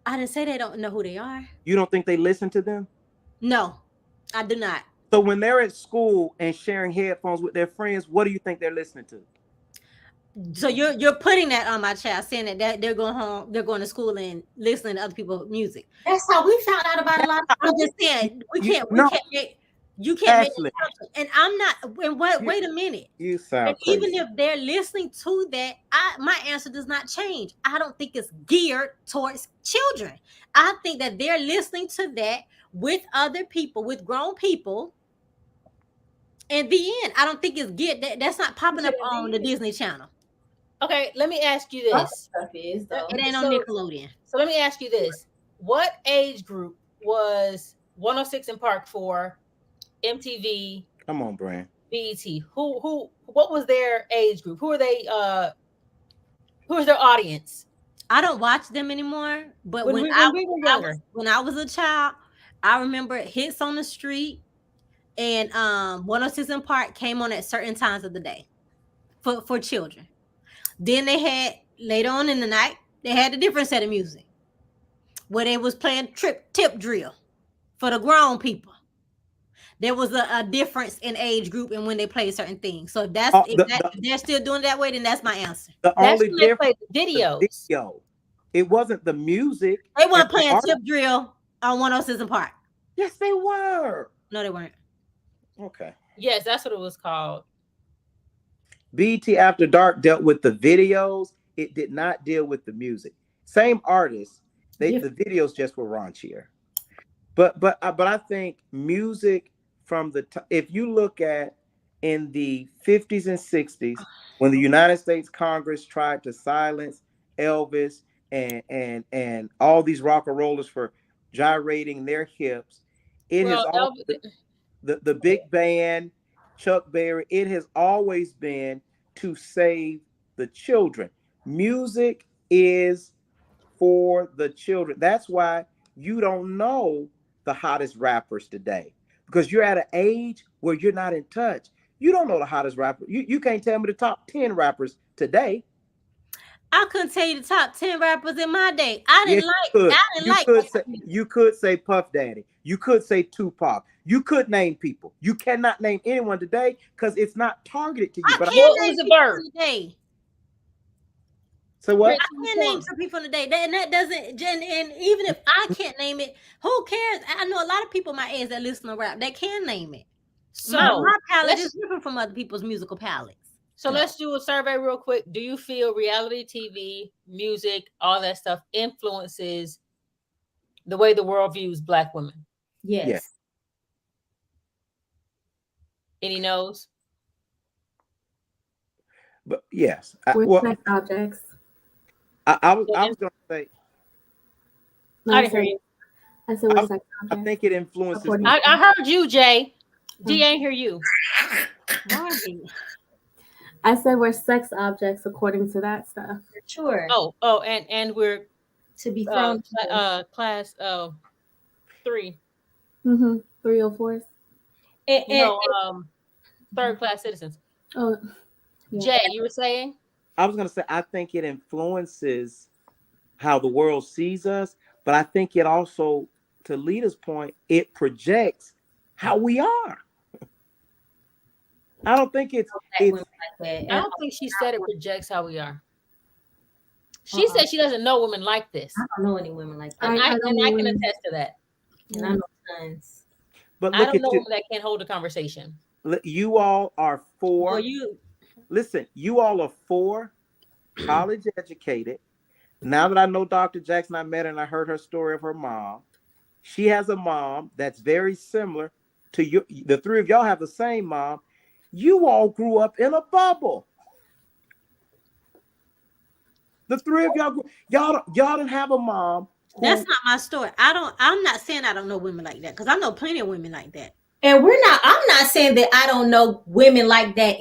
I didn't say they don't know who they are. You don't think they listen to them? No, I do not. So when they're at school and sharing headphones with their friends, what do you think they're listening to? So you're putting that on my child, saying that they're going home, they're going to school and listening to other people's music. That's how we found out about a lot of. I'm just saying you can't make it. And I'm not. And wait a minute. You sound crazy. Even if they're listening to that, my answer does not change. I don't think it's geared towards children. I think that they're listening to that with other people, with grown people. And the end. I don't think it's geared. That's not popping up on the Disney Channel. Okay, let me ask you this. It ain't on Nickelodeon. So let me ask you this. What age group was 106 in Park for? MTV. Come on, Brand. BET. What was their age group? Who are they? Who's their audience? I don't watch them anymore. But when I was a child, I remember Hits on the Street and 106 in Park came on at certain times of the day for children. Then they had later on in the night, they had a different set of music where they was playing tip drill for the grown people. There was a difference in age group and when they play certain things. So if they're still doing it that way, then that's my answer. The only difference, the video. It wasn't the music. They weren't playing tip drill on 106 in Park. Yes, they were. No, they weren't. Okay. Yes, that's what it was called. BET After Dark dealt with the videos. It did not deal with the music. Same artist, The videos just were raunchier. But I think music from if you look at in the 50s and 60s when the United States Congress tried to silence Elvis and all these rock and rollers for gyrating their hips, it has Well, all the big band, Chuck Berry, it has always been to save the children. Music is for the children. That's why you don't know the hottest rappers today, because you're at an age where you're not in touch. You don't know the hottest rapper. You can't tell me the top 10 rappers today. I couldn't tell you the top 10 rappers in my day. I Yes, didn't you could say Puff Daddy. You could say Tupac. You could name people. You cannot name anyone today because it's not targeted to you. I can't name people today. So what? I can't name some people today. And that doesn't, and even if I can't name it, who cares? I know a lot of people my age that listen to rap that can name it. So my palette is different from other people's musical palettes. So let's do a survey real quick. Do you feel reality TV, music, all that stuff influences the way the world views Black women? Yes. Any no's? But yes. We're sex objects. I was going to say. I didn't hear you. I said we're sex objects. I think it influences. I heard you, Jay. D ain't hear you. I said we're sex objects according to that stuff. Sure. Oh, and we're to be thrown class 3. 304s. Third class citizens. Oh, yeah. Jay, you were saying? I was going to say I think it influences how the world sees us, but I think it also, to Lita's point, it projects how we are. I don't think it's I don't think she said it projects how we are. She said she doesn't know women like this. I don't know any women like that. And I can attest to that. And I know tons. But I don't know women that can't hold a conversation. You all are listen, you all are 4 college educated. Now that I know Dr. Jackson, I met her and I heard her story of her mom. She has a mom that's very similar to you. The 3 of y'all have the same mom. You all grew up in a bubble. The 3 of y'all didn't have a mom. That's not my story. I'm not saying I don't know women like that, because I know plenty of women like that. And I'm not saying that I don't know women like that.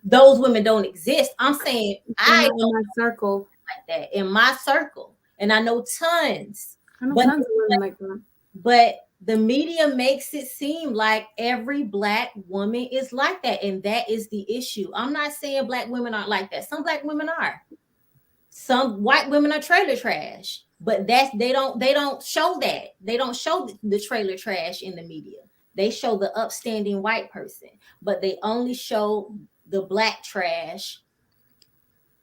Those women don't exist. I'm saying I know my circle like that in my circle. And I know tons. I know tons of women like that. But the media makes it seem like every Black woman is like that. And that is the issue. I'm not saying Black women aren't like that. Some Black women are. Some white women are trailer trash. But they don't show that. They don't show the trailer trash in the media. They show the upstanding white person. But they only show the Black trash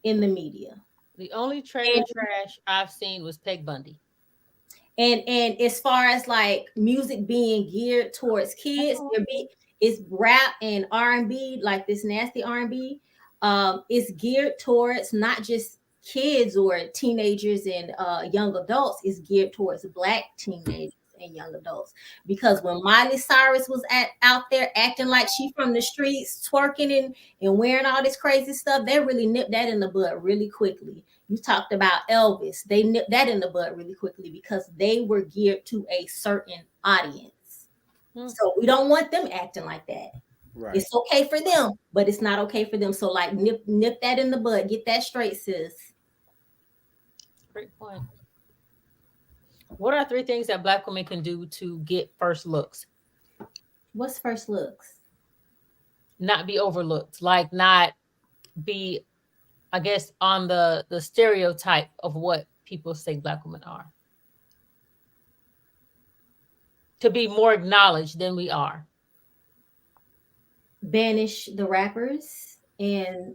in the media. The only trailer trash I've seen was Peg Bundy. And as far as like music being geared towards kids, it's rap and R&B, like this nasty R&B. It's geared towards not just kids or teenagers and young adults. It's geared towards Black teenagers and young adults. Because when Miley Cyrus was out there acting like she from the streets, twerking and wearing all this crazy stuff, they really nipped that in the bud really quickly. You talked about Elvis. They nipped that in the bud really quickly because they were geared to a certain audience. So we don't want them acting like that. Right. It's okay for them, but it's not okay for them. So like nip that in the bud. Get that straight, sis. Great point. What are 3 things that Black women can do to get first looks? What's first looks? Not be overlooked. Like not be, I guess, on the stereotype of what people say Black women are. To be more acknowledged than we are. Banish the rappers and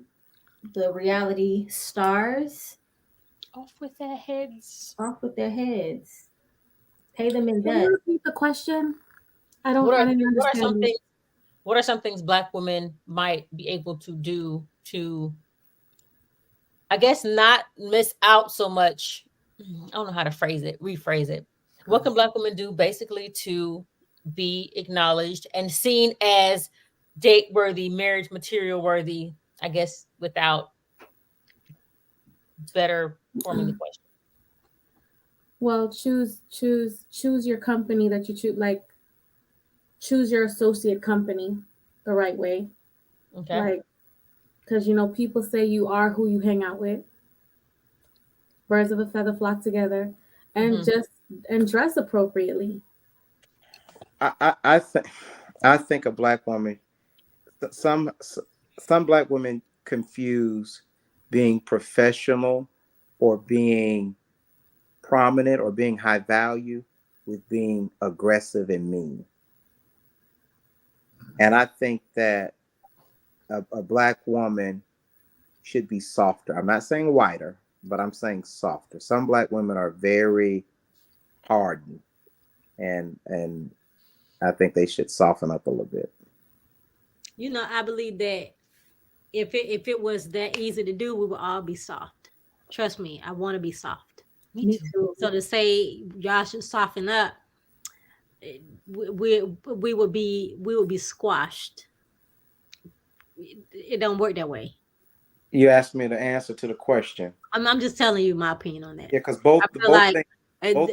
the reality stars. Off with their heads. Off with their heads. Pay them in debt. Can you repeat the question? I didn't understand. What are some things Black women might be able to do to, I guess, not miss out so much I don't know how to rephrase it. What can Black women do basically to be acknowledged and seen as date worthy, marriage material worthy, I guess, without better forming the question. Well, choose your company that you choose. Like, choose your associate company the right way. Okay. Like, because people say you are who you hang out with. Birds of a feather flock together, and Mhm. and dress appropriately. I think a black woman, some some black women confuse being professional or being prominent or being high value with being aggressive and mean. And I think that a black woman should be softer. I'm not saying whiter, but I'm saying softer. Some black women are very hardened, and I think they should soften up a little bit. I believe that if it was that easy to do, we would all be soft. Trust me, I want to be soft. Me Me too. too. So to say y'all should soften up, we would be squashed. It don't work that way. You asked me the answer to the question. I'm just telling you my opinion on that. Yeah, because I both feel like things uh, both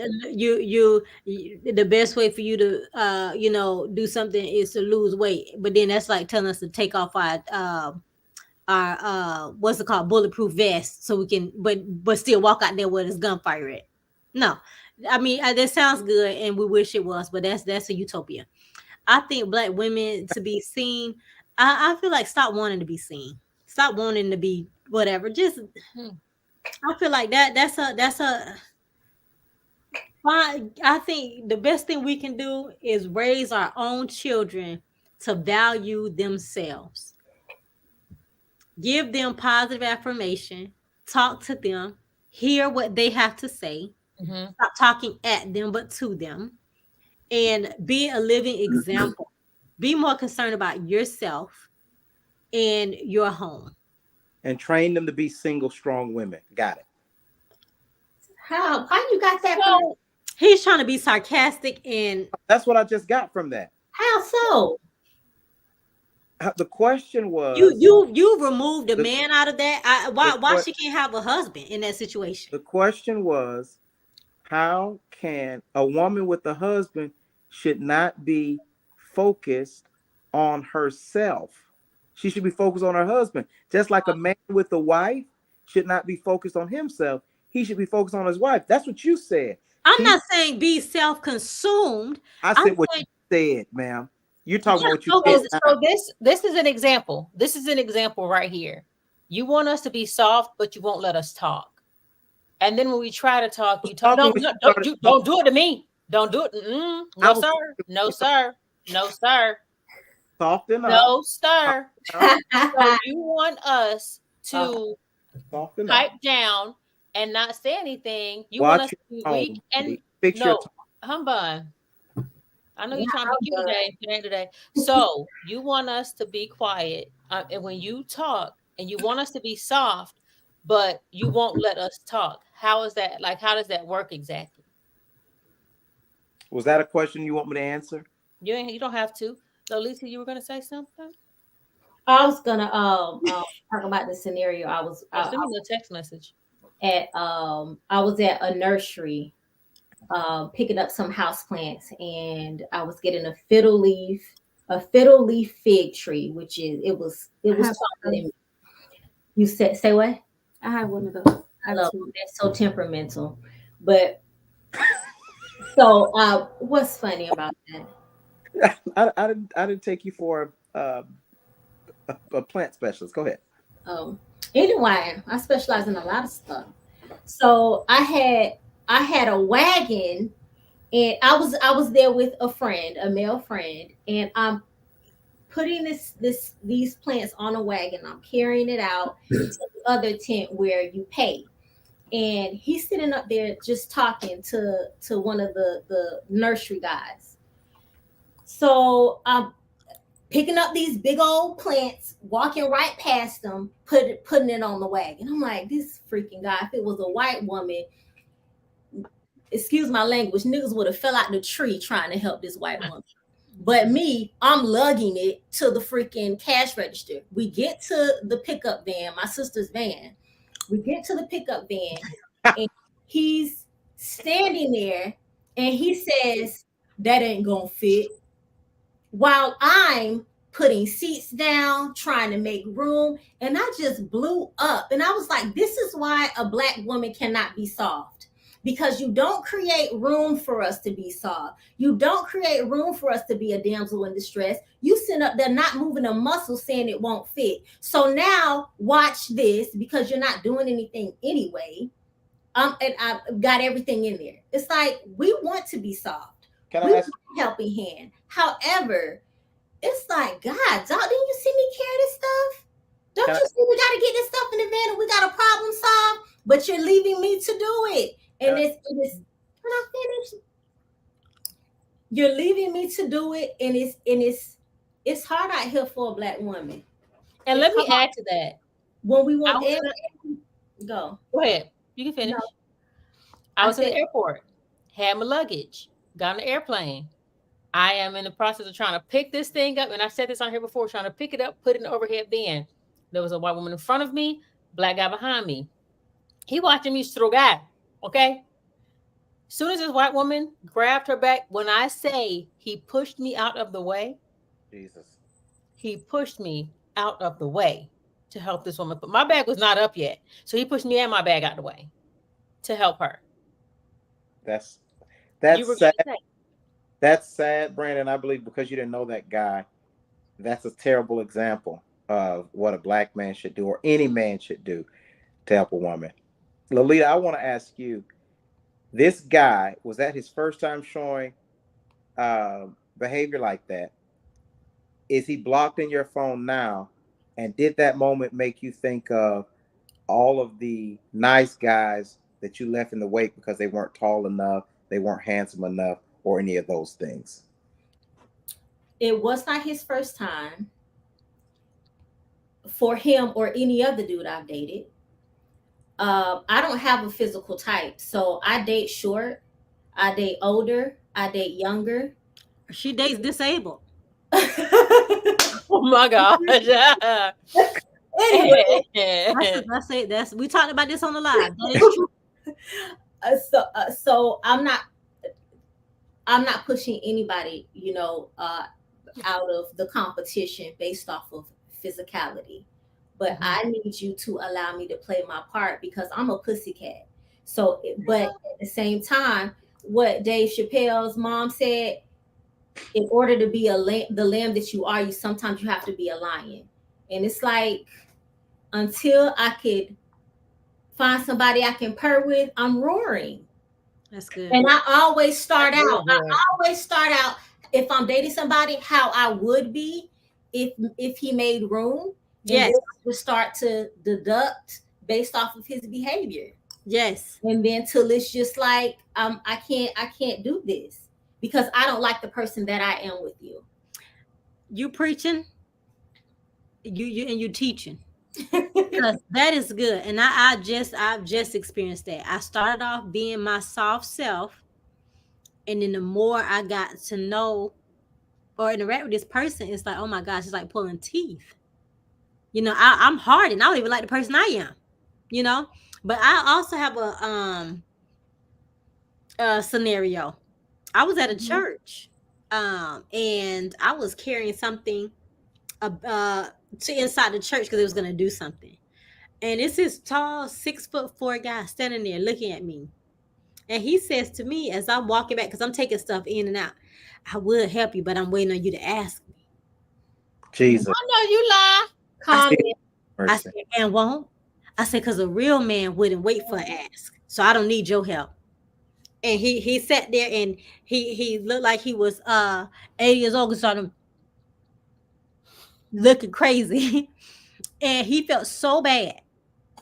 the best way for you to do something is to lose weight, but then that's like telling us to take off our what's it called, bulletproof vest, so we can but still walk out there where there's gunfire at. No, I mean, that sounds good and we wish it was, but that's a utopia. I think black women to be seen, I feel like stop wanting to be seen, stop wanting to be whatever, just Hmm. I feel like that's a I think the best thing we can do is raise our own children to value themselves. Give them positive affirmation, talk to them, hear what they have to say, Mhm. stop talking at them but to them, and be a living example. Be more concerned about yourself and your home. and train them to be single, strong women. Got it. How you got that from? So He's trying to be sarcastic and That's what I just got from that. How so? The question you was you you remove the the man out of that. the Why que- she can't have a husband in that situation? the question was how can a woman with a husband should not be focused on herself? She should be focused on her husband. Just like a man with a wife should not be focused on himself. He should be focused on his wife. That's what you said. I'm He not saying be self-consumed. I I'm said what saying, you said, ma'am. You're talking about what you yeah, said okay. now. this is an example. This is an example right here. You want us to be soft, but you won't let us talk. And then when we try to talk, I was you talk. talking No, when no, you started. No, don't do it to me. Don't do it. I No, was sir. No, sir. No, sir. soften up. No, sir. Now, So you want us to soften up. pipe down and not say anything. You want us Watch to be your weak tone, and lady. Fix your no, tone. humbug. I know Yeah, you're trying to be I'm cute done. today. It ain't today. So you want us to be quiet, and when you talk, and you want us to be soft, but you won't let us talk. How is that? Like, how does that work exactly? Was that a question you want me to answer? You don't have to. Lolita, you were gonna say something. I was gonna talk about the scenario. Oh, send me a text message. I was at a nursery picking up some house plants, and I was getting a fiddle leaf fig tree, which is it I was have taller than me. You said say what? I have one of those. I I have love two. that's so temperamental. But so what's funny about that? I didn't take you for a plant specialist. Go ahead. Um, anyway, I specialize in a lot of stuff. So I had a wagon, and I was there with a friend, a male friend, and I'm putting these plants on a wagon. I'm carrying it out to the other tent where you pay. And he's sitting up there just talking to one of the nursery guys. So I'm picking up these big old plants, walking right past them, putting it on the wagon. I'm like, this freaking guy. If it was a white woman, excuse my language, niggas would have fell out the tree trying to help this white woman. But me, I'm lugging it to the freaking cash register. We get to the pickup van, my sister's van. We get to the pickup van, and he's standing there, and he says, "That ain't gonna fit." While I'm putting seats down, trying to make room, and I just blew up. And I was like, this is why a black woman cannot be soft. Because you don't create room for us to be soft. You don't create room for us to be a damsel in distress. You sit up there not moving a muscle saying it won't fit. So now watch this because you're not doing anything anyway. And I've got everything in there. It's like we want to be soft. Can We I ask? want a helping hand. However, it's like, God, dog, didn't you see me carry this stuff? Don't Can I, you see we got to get this stuff in the van and we got a problem solved? But you're leaving me to do it. can And I, it's when I finish, you're leaving me to do it, and it's hard out here for a black woman. And let me add to that. When we I want was everything, go. Go ahead. You can finish. No, I I was in said, the airport, had my luggage, got on the airplane. I am in the process of trying to pick this thing up, and I said this on here before, trying to pick it up, put it in the overhead bin. There was a white woman in front of me, black guy behind me. He watching me strogar, okay? Soon as this white woman grabbed her back, when I say he pushed me out of the way, Jesus. he pushed me out of the way to help this woman. But my bag was not up yet. So he pushed me and my bag out of the way to help her. That's You were that's going sad. to say. That's sad, Brandon. I believe because you didn't know that guy, that's a terrible example of what a black man should do or any man should do to help a woman. Lolita, I want to ask you, this guy, was that his first time showing behavior like that? Is he blocked in your phone now? And did that moment make you think of all of the nice guys that you left in the wake because they weren't tall enough, they weren't handsome enough, or any of those things? it was not his first time for him or any other dude I've dated. I don't have a physical type, so I date short, I date older, I date younger. She dates disabled. Oh my gosh. Anyway, That's it. That's we talked about this on the live. That is true. so I'm not pushing anybody, out of the competition based off of physicality. But I need you to allow me to play my part because I'm a pussycat. So, but at the same time, what Dave Chappelle's mom said, in order to be the lamb that you are, you sometimes you have to be a lion. And it's like until I could find somebody I can purr with, I'm roaring. That's good. And I always start That's out. real I good. always start out if I'm dating somebody how I would be if he made room. Yes. And then I would start to deduct based off of his behavior. Yes. And then till it's just like I can't do this because I don't like the person that I am with you. You preaching, you teaching. Because that is good. And I've just experienced that. I started off being my soft self, and then the more I got to know or interact with this person, it's like, oh my gosh, it's like pulling teeth. I'm hard and I don't even like the person I am. But I also have a scenario. I was at a church, and I was carrying something to inside the church because it was gonna do something. And it's this tall 6'4" guy standing there looking at me. And he says to me as I'm walking back, because I'm taking stuff in and out, I would help you, but I'm waiting on you to ask me. Jesus. I know you lie. Comment. I said, and won't? I said, because a real man wouldn't wait for an ask. So I don't need your help. And he sat there and he looked like he was 80 years old and started looking crazy. And he felt so bad.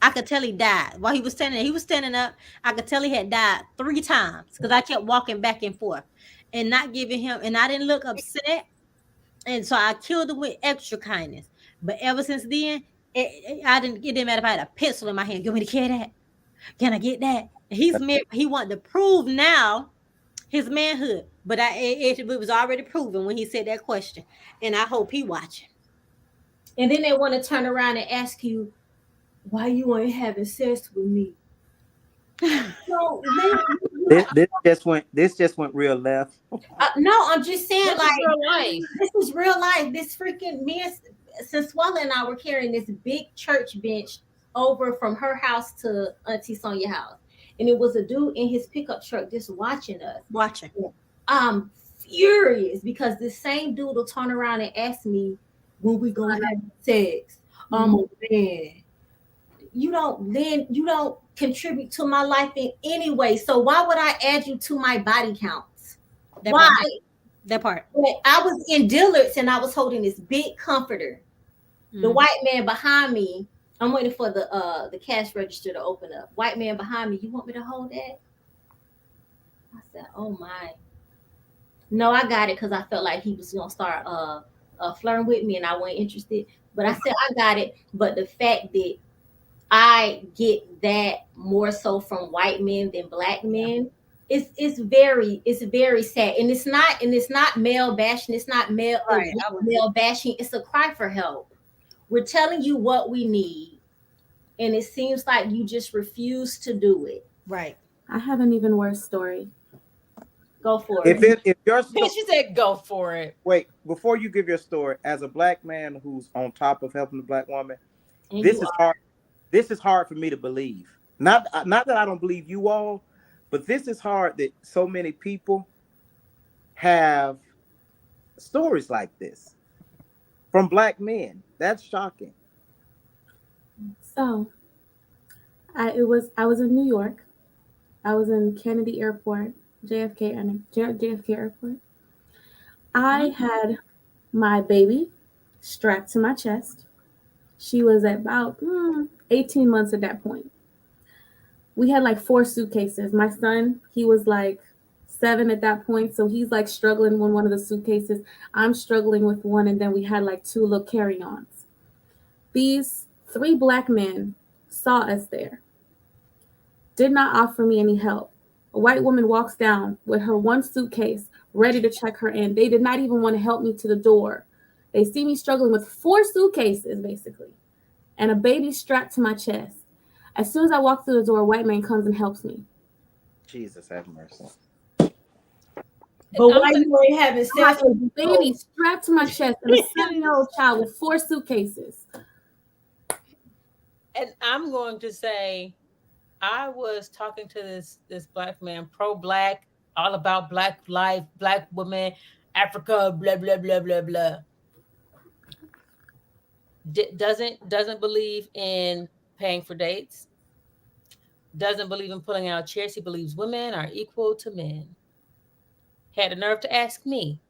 I could tell he died while he was standing there. He was standing up. I could tell he had died 3 times because I kept walking back and forth and not giving him. And I didn't look upset. And so I killed him with extra kindness. But ever since then, it didn't matter if I had a pencil in my hand. You want me to carry that? Can I get that? He's he wanted to prove now his manhood, but it was already proven when he said that question, and I hope he watching. And then they want to turn around and ask you, why you ain't having sex with me? No, This just went real left. no, I'm just saying, This like, is real life. this is real life. This freaking man, since Swella and I were carrying this big church bench over from her house to Auntie Sonia's house, and it was a dude in his pickup truck just watching us. Watching. I'm furious because this same dude will turn around and ask me when we gonna have sex. I'm a man. You don't contribute to my life in any way. So why would I add you to my body counts? That Why? part. That part. I was in Dillard's and I was holding this big comforter. The white man behind me, I'm waiting for the cash register to open up. White man behind me, you want me to hold that? I said, oh my. No, I got it because I felt like he was gonna start flirting with me and I wasn't interested. But I said I got it. But the fact that I get that more so from white men than black men, it's very sad. And it's not male bashing, it's not male bashing, it's a cry for help. We're telling you what we need, and it seems like you just refuse to do it. Right. I have an even worse story. Go for it. If your She said, "Go for it." wait, before you give your story, as a black man who's on top of helping the black woman, And this you is are. hard. This is hard for me to believe. Not that I don't believe you all, but this is hard that so many people have stories like this from black men. That's shocking. So, I was in New York. I was in Kennedy Airport, JFK Airport. I had my baby strapped to my chest. She was about 18 months at that point. We had like 4 suitcases. My son, he was like 7 at that point, so he's like struggling with one of the suitcases. I'm struggling with one, and then we had like 2 little carry-ons. These 3 black men saw us there, did not offer me any help. A white woman walks down with her 1 suitcase, ready to check her in. They did not even want to help me to the door. They see me struggling with 4 suitcases, basically, and a baby strapped to my chest. As soon as I walk through the door, a white man comes and helps me. Jesus have mercy. But why you ain't having sex with a baby strapped to my chest and a 7-year-old child with 4 suitcases? And I'm going to say, I was talking to this black man, pro-black, all about black life, black women, Africa, blah blah blah blah blah. Doesn't believe in paying for dates. Doesn't believe in pulling out chairs. He believes women are equal to men. Had the nerve to ask me,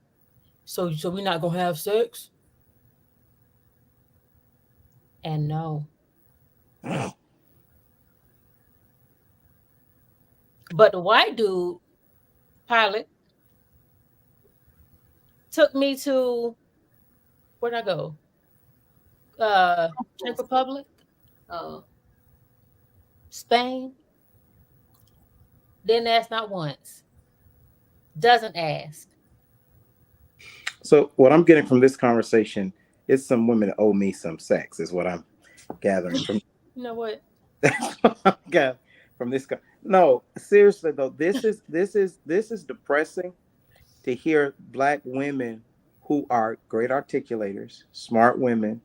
so we're not gonna have sex? And no. But the white dude, pilot, took me to, where'd I go? Czech Republic, Spain. Didn't ask not once. Doesn't ask. So what I'm getting from this conversation is some women owe me some sex, is what I'm gathering from. You know what? From this. No, seriously though, this is depressing to hear black women who are great articulators, smart women,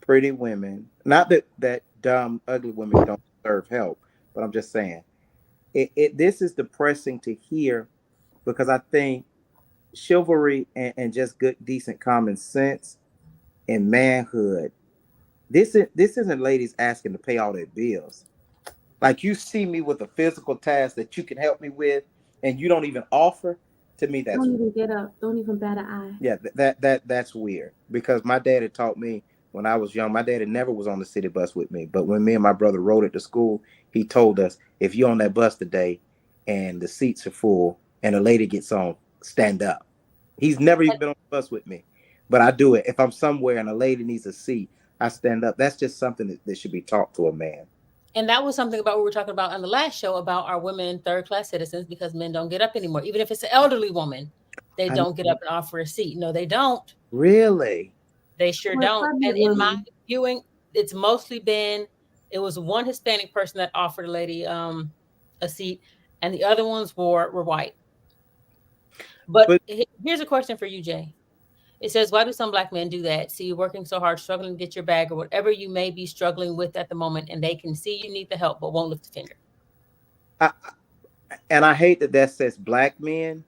pretty women. Not that dumb, ugly women don't deserve help, but I'm just saying this is depressing to hear because I think chivalry and just good, decent common sense and manhood. This isn't ladies asking to pay all their bills. Like you see me with a physical task that you can help me with, and you don't even offer. To me, that's don't even get up. Don't even bat an eye. Yeah, that's weird because my daddy taught me when I was young. My daddy never was on the city bus with me, but when me and my brother rode it to school, he told us if you're on that bus today and the seats are full and a lady gets on, stand up. He's never even been on the bus with me, but I do it. If I'm somewhere and a lady needs a seat, I stand up. That's just something that should be taught to a man. And that was something about what we were talking about on the last show about our women third-class citizens, because men don't get up anymore. Even if it's an elderly woman, they I don't get up and offer a seat. No, they don't. really. They sure Or don't. And pregnant in my women. viewing, it's mostly been, it was one Hispanic person that offered a lady a seat, and the other ones were white. But But here's a question for you, Jay. It says, why do some black men do that? See you working so hard, struggling to get your bag or whatever you may be struggling with at the moment, and they can see you need the help but won't lift a finger. I, and I hate that that says black men,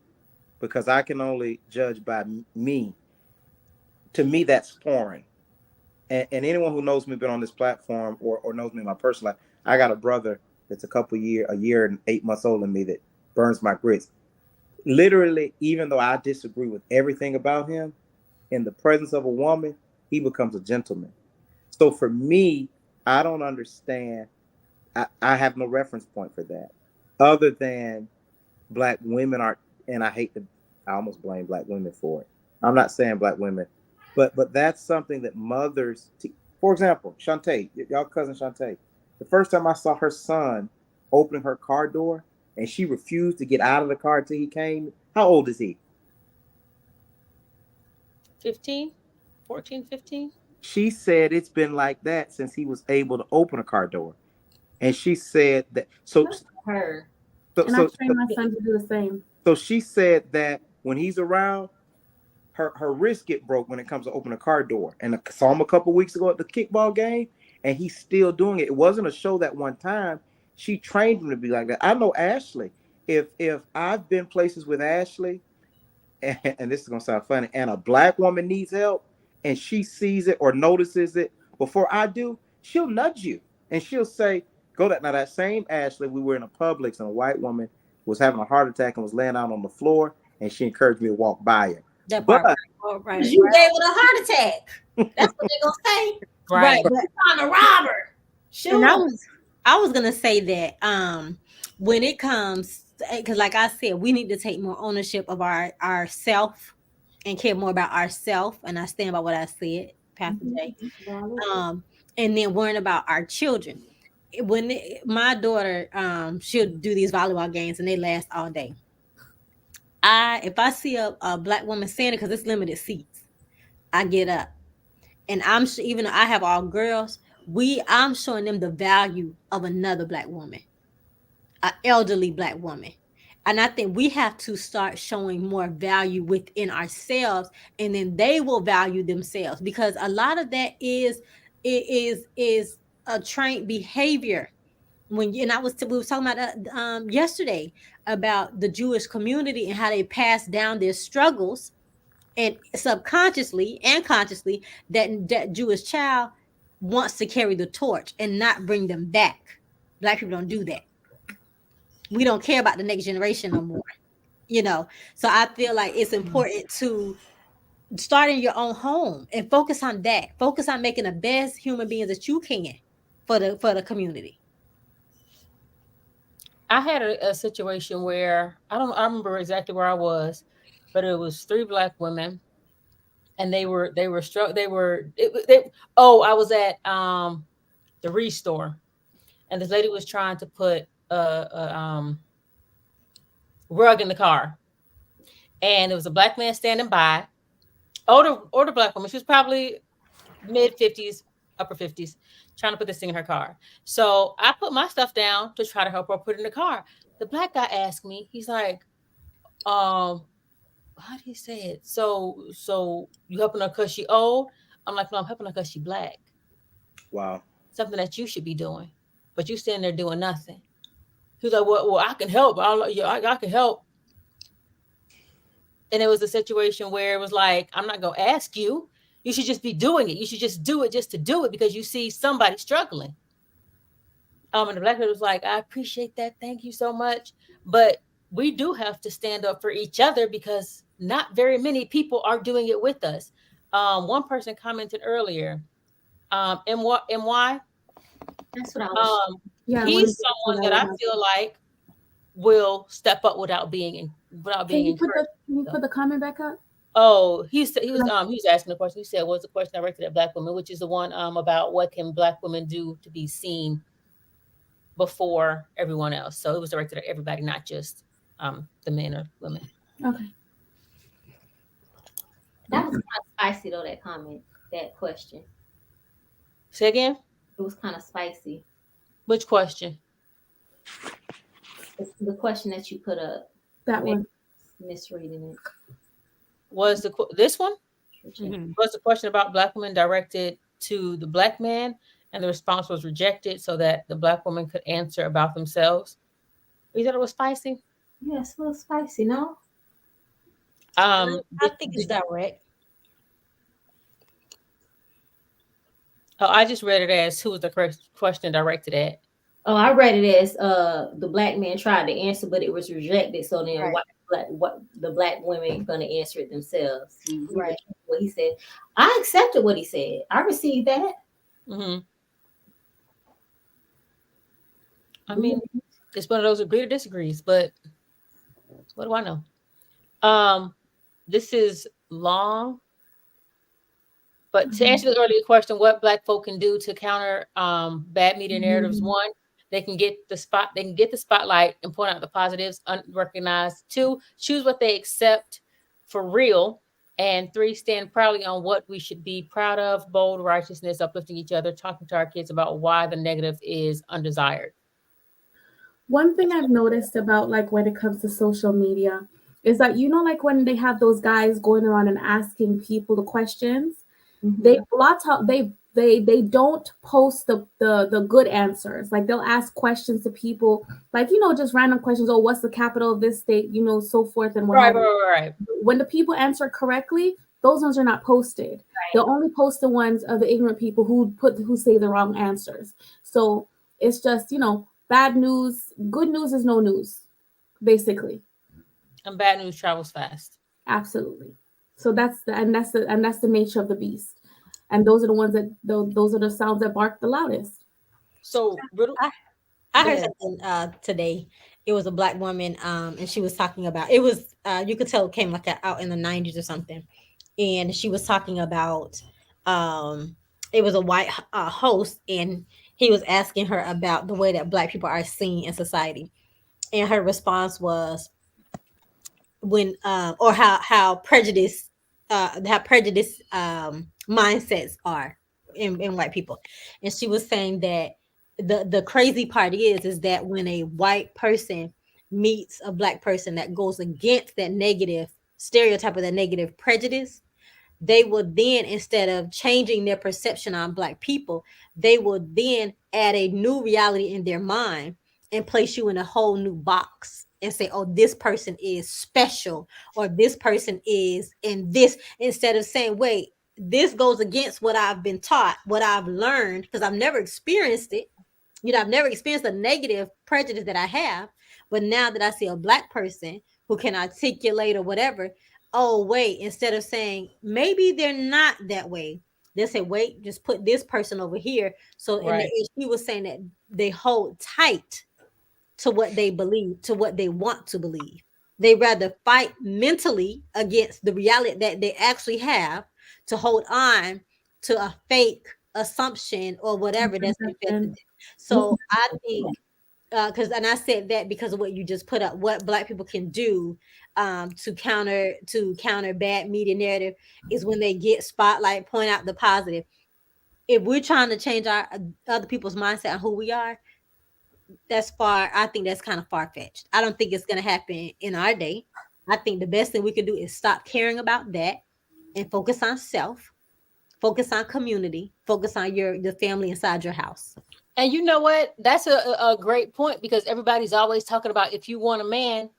because I can only judge by me. To me, that's foreign. And anyone who knows me, been on this platform, or knows me in my personal life, I got a brother that's a year and 8 months older than me, that burns my grits. Literally, even though I disagree with everything about him, in the presence of a woman, he becomes a gentleman. So for me, I don't understand. I have no reference point for that, other than black women are, and I hate to, I almost blame black women for it. I'm not saying black women, but that's something that mothers, for example, Shantae, y'all cousin Shantae, the first time I saw her son opening her car door, and she refused to get out of the car until he came. How old is he? 15, 14, 15. She said it's been like that since he was able to open a car door. And she said that, so That's her. so And I so train my son to do the same. so she said that when he's around, her wrist get broke when it comes to open a car door. And I saw him a couple weeks ago at the kickball game, and he's still doing it. It wasn't a show that one time. She trained him to be like that. I know Ashley. If I've been places with Ashley, and this is gonna sound funny, and a black woman needs help, and she sees it or notices it before I do, she'll nudge you and she'll say, "Go that." Now that same Ashley, we were in a Publix and a white woman was having a heart attack and was laying out on the floor, and she encouraged me to walk by her. That But part, right, You gave it a heart attack. That's what they gonna say. Right. but Trying to rob her. Shoot. and I was gonna say that when it comes, because like I said, we need to take more ownership of our self and care more about ourself. And I stand by what I said, Pastor J. And then worrying about our children. My daughter, she'll do these volleyball games and they last all day. If I see a black woman standing, because it's limited seats, I get up. And even though I have all girls, I'm showing them the value of another black woman, an elderly black woman. And I think we have to start showing more value within ourselves, and then they will value themselves, because a lot of that is a trained behavior. We were talking about yesterday about the Jewish community and how they pass down their struggles, and subconsciously and consciously that Jewish child wants to carry the torch and not bring them back. Black people don't do that. We don't care about the next generation no more. So I feel like it's important to start in your own home and focus on that. Focus on making the best human beings that you can for the community. I had a situation where I remember exactly where I was, but it was three black women, and they were I was at the Restore, and this lady was trying to put a rug in the car, and there was a black man standing by, older black woman. She was probably mid-50s, upper 50s, trying to put this thing in her car. So I put my stuff down to try to help her put it in the car. The black guy asked me, he's like, how do you say it? So you helping her because she old? I'm like, no, I'm helping her because she black. wow. Something that you should be doing, but you standing there doing nothing. He was like, well, I can help. I can help. And it was a situation where it was like, I'm not going to ask you. You should just be doing it. You should just do it just to do it because you see somebody struggling. And the black lady was like, I appreciate that. Thank you so much. But we do have to stand up for each other because not very many people are doing it with us. One person commented earlier, MY, That's what I was. he's someone that I feel like will step up without being encouraged. Can you put the comment back up? Oh, he was asking the question. He said, "Was the question directed at black women?" Which is the one about what can black women do to be seen before everyone else. So it was directed at everybody, not just the men or women. Okay. That was kind of spicy though. That comment, that question. Say again? It was kind of spicy. Which question? The question that you put up, That one. misreading it. Was this one? Mhm. Was the question about black women directed to the black man, and the response was rejected so that the black woman could answer about themselves? You thought it was spicy? Yes, a little spicy, no? I think it's direct. Oh, I just read it as who was the correct question directed at. Oh, I read it as the black man tried to answer, but it was rejected. So then Right. what the black women gonna answer it themselves. He Right. rejected what he said. I accepted what he said. I received that. Mm-hmm. I mean, it's one of those agree or disagrees, but what do I know? This is long, but to answer the earlier question, what black folk can do to counter bad media narratives? One, they can get the spotlight and point out the positives, unrecognized. Two, choose what they accept for real. And three, stand proudly on what we should be proud of, bold righteousness, uplifting each other, talking to our kids about why the negative is undesired. One thing I've noticed about like when it comes to social media is that like when they have those guys going around and asking people the questions, they blot out they don't post the good answers. Like they'll ask questions to people like just random questions. Oh, what's the capital of this state? So forth and what have you. Right. When the people answer correctly, those ones are not posted. Right. They'll only post the ones of the ignorant people who say the wrong answers. So it's just bad news. Good news is no news, basically. And bad news travels fast. Absolutely. So that's the nature of the beast. And those are the ones that those are the sounds that bark the loudest. So I heard something today. It was a black woman, and she was talking about it was you could tell it came like out in the 90s or something, and she was talking about it was a white host, and he was asking her about the way that black people are seen in society, and her response was when or how prejudice mindsets are in white people, and she was saying that the crazy part is that when a white person meets a black person that goes against that negative stereotype or that negative prejudice, they will then, instead of changing their perception on black people, they will then add a new reality in their mind and place you in a whole new box and say, oh, this person is special, or this person is in this, instead of saying, wait, this goes against what I've been taught, what I've learned, because I've never experienced it. I've never experienced the negative prejudice that I have. But now that I see a black person who can articulate or whatever, oh, wait, instead of saying maybe they're not that way, they say, wait, just put this person over here. So she was saying that they hold tight to what they believe, to what they want to believe. They rather fight mentally against the reality that they actually have to hold on to a fake assumption or whatever that's been fed to them. So I think and I said that because of what you just put up, what black people can do to counter bad media narrative is when they get spotlight, point out the positive. If we're trying to change our other people's mindset on who we are, I think that's kind of far-fetched. I don't think it's going to happen in our day. I think the best thing we can do is stop caring about that and focus on self, focus on community, focus on the family inside your house. And you know what? That's a great point, because everybody's always talking about if you want a man,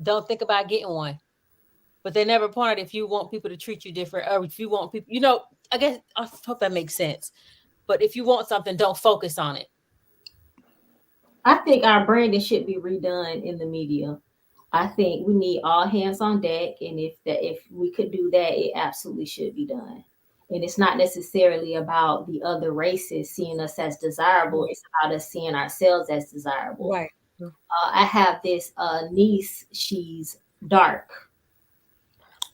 don't think about getting one. But they never point out if you want people to treat you different, or if you want people, I guess I hope that makes sense. But if you want something, don't focus on it. I think our branding should be redone in the media. I think we need all hands on deck, and if we could do that, it absolutely should be done. And it's not necessarily about the other races seeing us as desirable. It's about us seeing ourselves as desirable. Right. I have this niece. She's dark,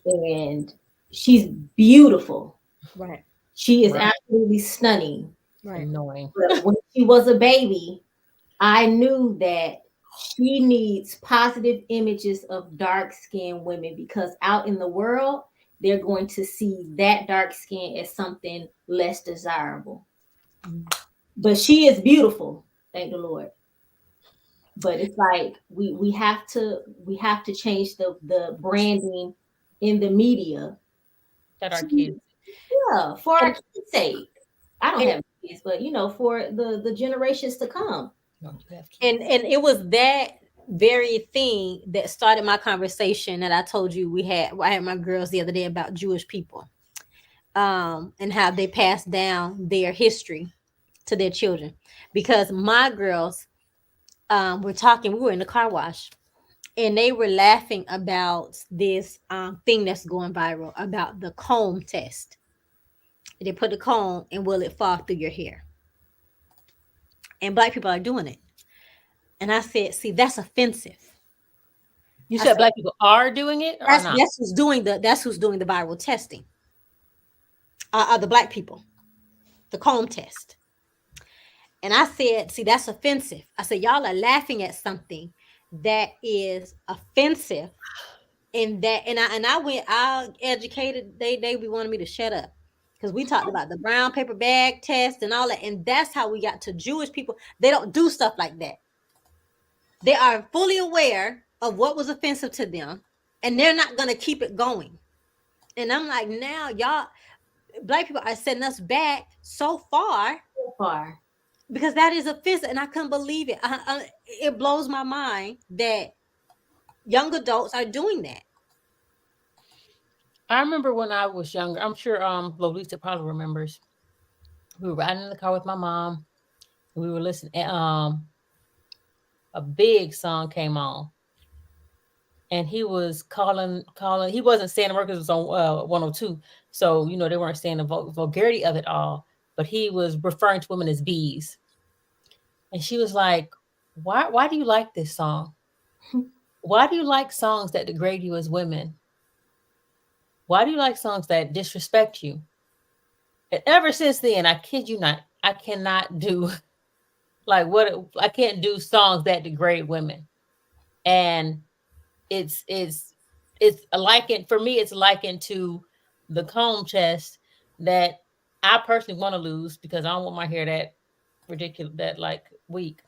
and she's beautiful. Right. She is absolutely stunning. Right. Annoying. But when she was a baby, I knew that she needs positive images of dark skinned women because out in the world, they're going to see that dark skin as something less desirable. But she is beautiful, thank the Lord. But it's like we have to change the branding in the media. That our kids. Yeah, for our And, kids' sake. I don't and have kids, but for the generations to come. No, you have and kids. and it was that very thing that started my conversation that I told you I had my girls the other day about Jewish people, and how they pass down their history to their children. Because my girls, were talking, we were in the car wash, and they were laughing about this thing that's going viral about the comb test. They put the comb and will it fall through your hair? And black people are doing it. And I said, see, that's offensive. You I said said, black people are doing it or not? that's who's doing the viral testing. Are the black people, the comb test. And I said, see, that's offensive. I said, y'all are laughing at something that is offensive. And I went out educated. They be wanting me to shut up. Because we talked about the brown paper bag test and all that. And that's how we got to Jewish people. They don't do stuff like that. They are fully aware of what was offensive to them, and they're not gonna keep it going. And I'm like, now y'all black people are setting us back so far So far. because that is offensive, and I couldn't believe it. It blows my mind that young adults are doing that. I remember when I was younger. I'm sure Lolita probably remembers. We were riding in the car with my mom. We were listening. A big song came on, and he was calling. He wasn't saying the word because it was on 102, so they weren't saying the vulgarity of it all. But he was referring to women as bees, and she was like, "Why do you like this song? Why do you like songs that degrade you as women? Why do you like songs that disrespect you?" And ever since then, I kid you not, I cannot do like I can't do songs that degrade women. And it's likened for me, it's likened to the comb test that I personally want to lose because I don't want my hair that ridiculous, that like weak.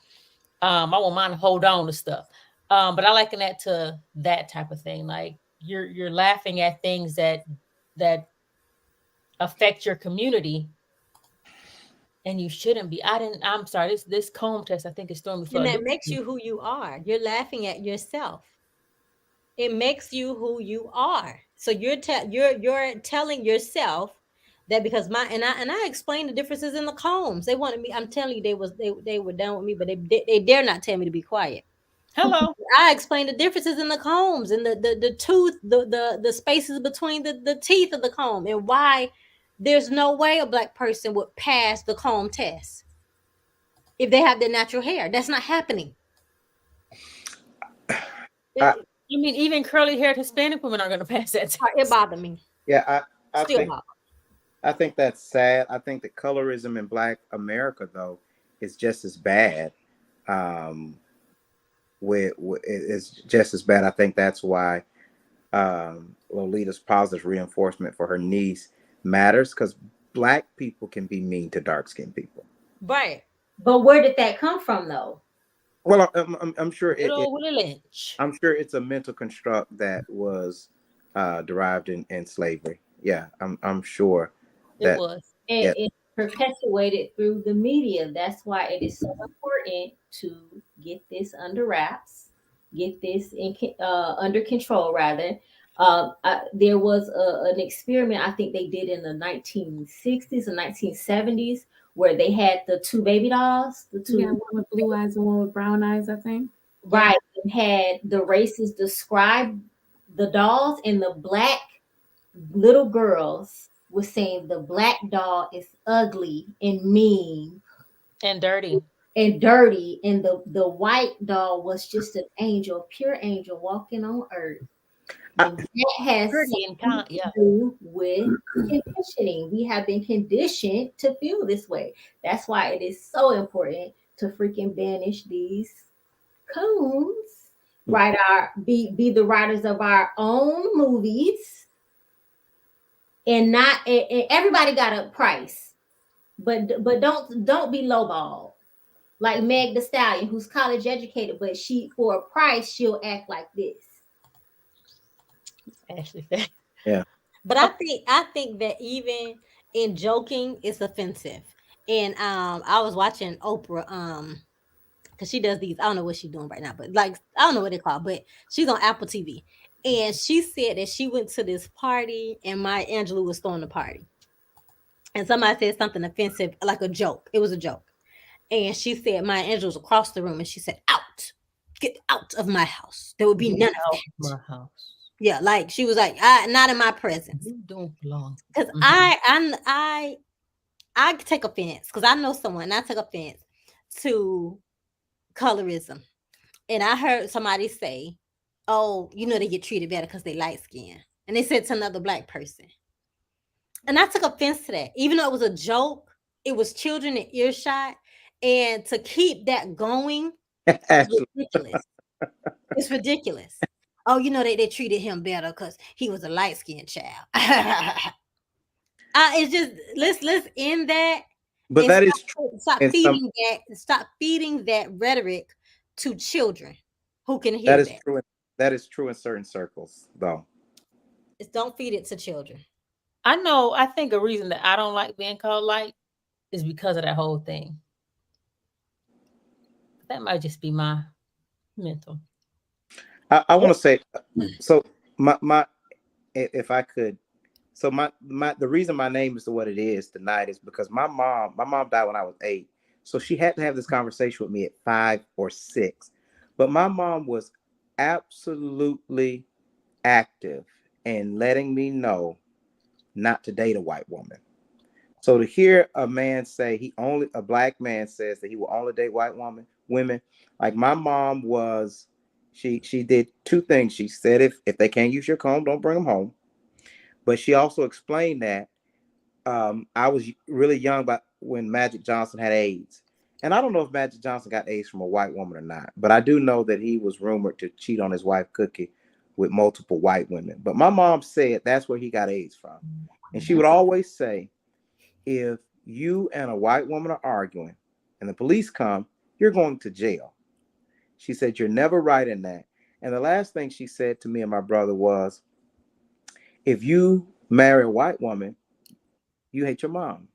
I want mine to hold on to stuff. But I liken that to that type of thing. Like you're laughing at things that affect your community, and you shouldn't be. I'm sorry, this comb test I think is throwing me for And a that loop. makes you who you are. You're laughing at yourself. It makes you who you are. So you're telling yourself that because I explained the differences in the combs. They wanted me. I'm telling you, they were done with me, but they dare not tell me to be quiet. Hello. I explained the differences in the combs and the tooth, the spaces between the teeth of the comb, and why there's no way a black person would pass the comb test if they have their natural hair. That's not happening. I, I mean, even curly haired Hispanic women are going to pass that It test. bothered me. yeah, I Still think bothered. I think that's sad. I think the colorism in Black America though is just as bad. Um, it's just as bad. I think that's why Lolita's positive reinforcement for her niece matters because Black people can be mean to dark skinned people. Right. But where did that come from though? Well, I'm sure Good old Willie Lynch. I'm sure it's a mental construct that was derived in slavery. Yeah, I'm sure It that. was. Yeah, It's perpetuated through the media. That's why it is so important to get this under wraps, get this under control, rather. There was an experiment I think they did in the 1960s or 1970s where they had the two baby dolls, the two Yeah, one with blue eyes and one with brown eyes, I think. right, and had the races describe the dolls, and the black little girls was saying the black doll is ugly and mean And dirty. and dirty, and the white doll was just an angel, a pure angel walking on earth. I, And that has Pretty and something kind. to Yeah. do with conditioning. We have been conditioned to feel this way. That's why it is so important to freaking banish these coons, be the writers of our own movies, and not and everybody got a price, but don't be lowball. Like Meg the Stallion, who's college educated, but she for a price she'll act like this. Ashley. Yeah. But I think that even in joking, it's offensive. And I was watching Oprah because she does these. I don't know what she's doing right now, but like I don't know what they call, but she's on Apple TV, and she said that she went to this party and Maya Angelou was throwing the party, and somebody said something offensive, like a joke. It was a joke, and she said Maya Angelou was across the room, and she said, "Out, get out of my house. There will be none of Out that." my house. Yeah, like she was like, "Not in my presence," You don't belong. because Mhm. I take offense because I know someone. I took offense to colorism. And I heard somebody say, "Oh, you know they get treated better because they light skin." And they said to another black person. And I took offense to that. Even though it was a joke, it was children in earshot. And to keep that going is Ashley. ridiculous. It's ridiculous. Oh, you know they treated him better because he was a light skinned child. It's just let's end that But and that is true stop in some. feeding that rhetoric to children who can hear That is that. true. That is true in certain circles, though. Just don't feed it to children. I know. I think a reason that I don't like being called light is because of that whole thing. That might just be my mental. I want to say, so my if I could, so my the reason my name is what it is tonight is because my mom died when I was 8, so she had to have this conversation with me at 5 or 6, but my mom was absolutely active in letting me know not to date a white woman. So to hear a man say a black man says that he will only date women, like my mom was, she did two things. She said if they can't use your comb, don't bring them home. But she also explained that I was really young, but when Magic Johnson had AIDS, and I don't know if Magic Johnson got AIDS from a white woman or not, but I do know that he was rumored to cheat on his wife Cookie with multiple white women. But my mom said that's where he got AIDS from, and she would always say, if you and a white woman are arguing and the police come, you're going to jail. She said, you're never right in that. And the last thing she said to me and my brother was, if you marry a white woman, you hate your mom.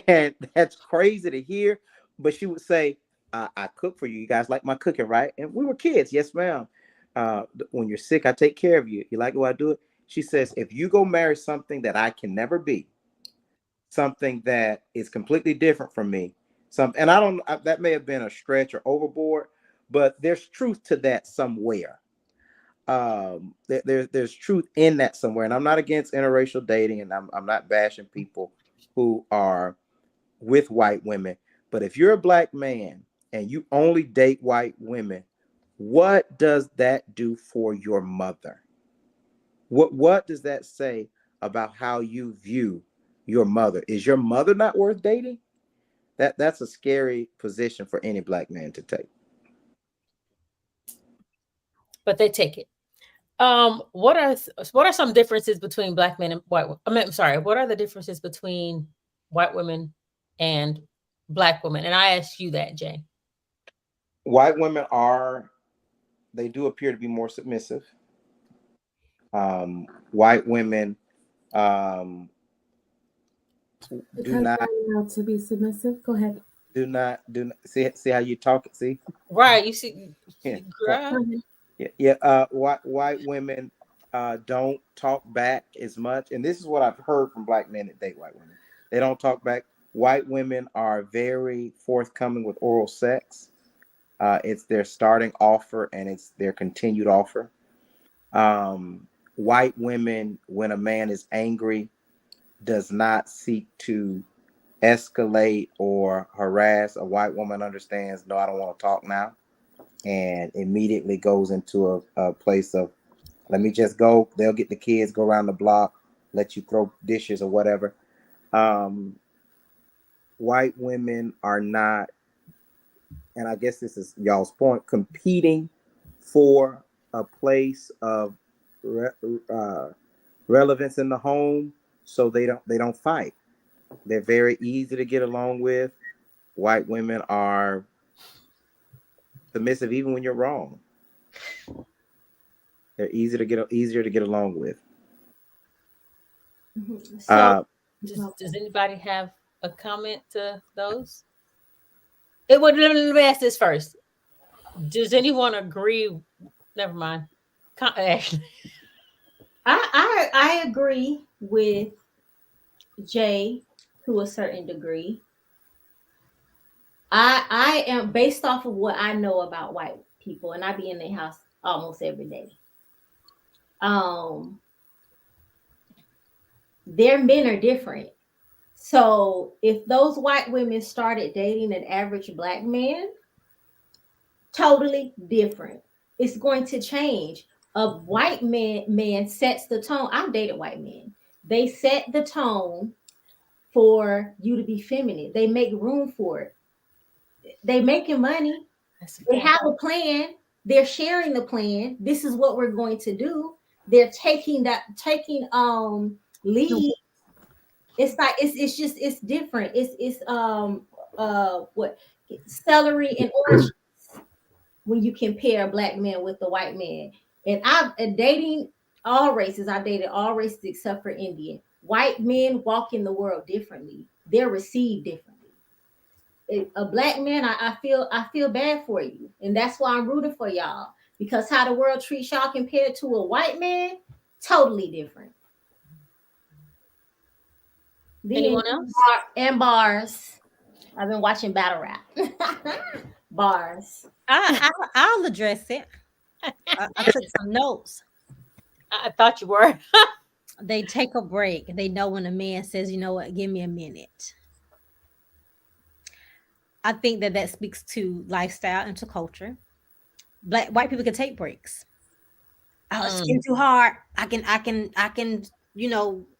And that's crazy to hear. But she would say, I cook for you. You guys like my cooking, right? And we were kids. Yes, ma'am. When you're sick, I take care of you. You like the way I do it? She says, if you go marry something that I can never be, something that is completely different from me. And I don't, that may have been a stretch or overboard, but there's truth to that somewhere. There's truth in that somewhere. And I'm not against interracial dating, and I'm not bashing people who are with white women. But if you're a black man and you only date white women, what does that do for your mother? What does that say about how you view your mother? Is your mother not worth dating? That's a scary position for any black man to take. But they take it. What are some differences between black men and white? I mean, I'm sorry. What are the differences between white women and black women? And I asked you that, Jay. White women they do appear to be more submissive. White women do Because not they're allowed to be submissive. Go ahead. do not see how you talk. See, Right. You see, yeah, girl. Go ahead. yeah. White women don't talk back as much, and this is what I've heard from black men that date white women. They don't talk back. White women are very forthcoming with oral sex. It's their starting offer and it's their continued offer. White women, when a man is angry, does not seek to escalate or harass. A white woman understands, no, I don't want to talk now, and immediately goes into a place of, let me just go. They'll get the kids, go around the block, let you throw dishes or whatever. White women are not and I guess this is y'all's point, competing for a place of re- uh, relevance in the home, so they don't fight. They're very easy to get along with. White women are submissive even when you're wrong. They're easier to get along with. So, Uh, Does anybody have a comment to those? It would let me ask this first. Does anyone agree? Never mind. Ashley. I agree with Jay to a certain degree. I am based off of what I know about white people, and I be in their house almost every day. Um, their men are different. So if those white women started dating an average black man, totally different. It's going to change. A white man sets the tone. I've dated white men. They set the tone for you to be feminine. They make room for it. They making money. That's a They fact. have a plan. They're sharing the plan. This is what we're going to do. They're taking lead. It's like it's different. It's what celery and orange when you compare a black man with a white man. And I've dating all races. I've dated all races except for Indian. White men walk in the world differently. They're received differently. A black man, I feel bad for you, and that's why I'm rooting for y'all because how the world treats y'all compared to a white man, totally different. Then Anyone else? and bars. I've been watching battle rap. Bars. I'll address it. I took some notes. I thought you were. They take a break. They know when a man says, "You know what? Give me a minute." I think that that speaks to lifestyle and to culture. Black white people can take breaks. Oh, it's getting too hard. I can,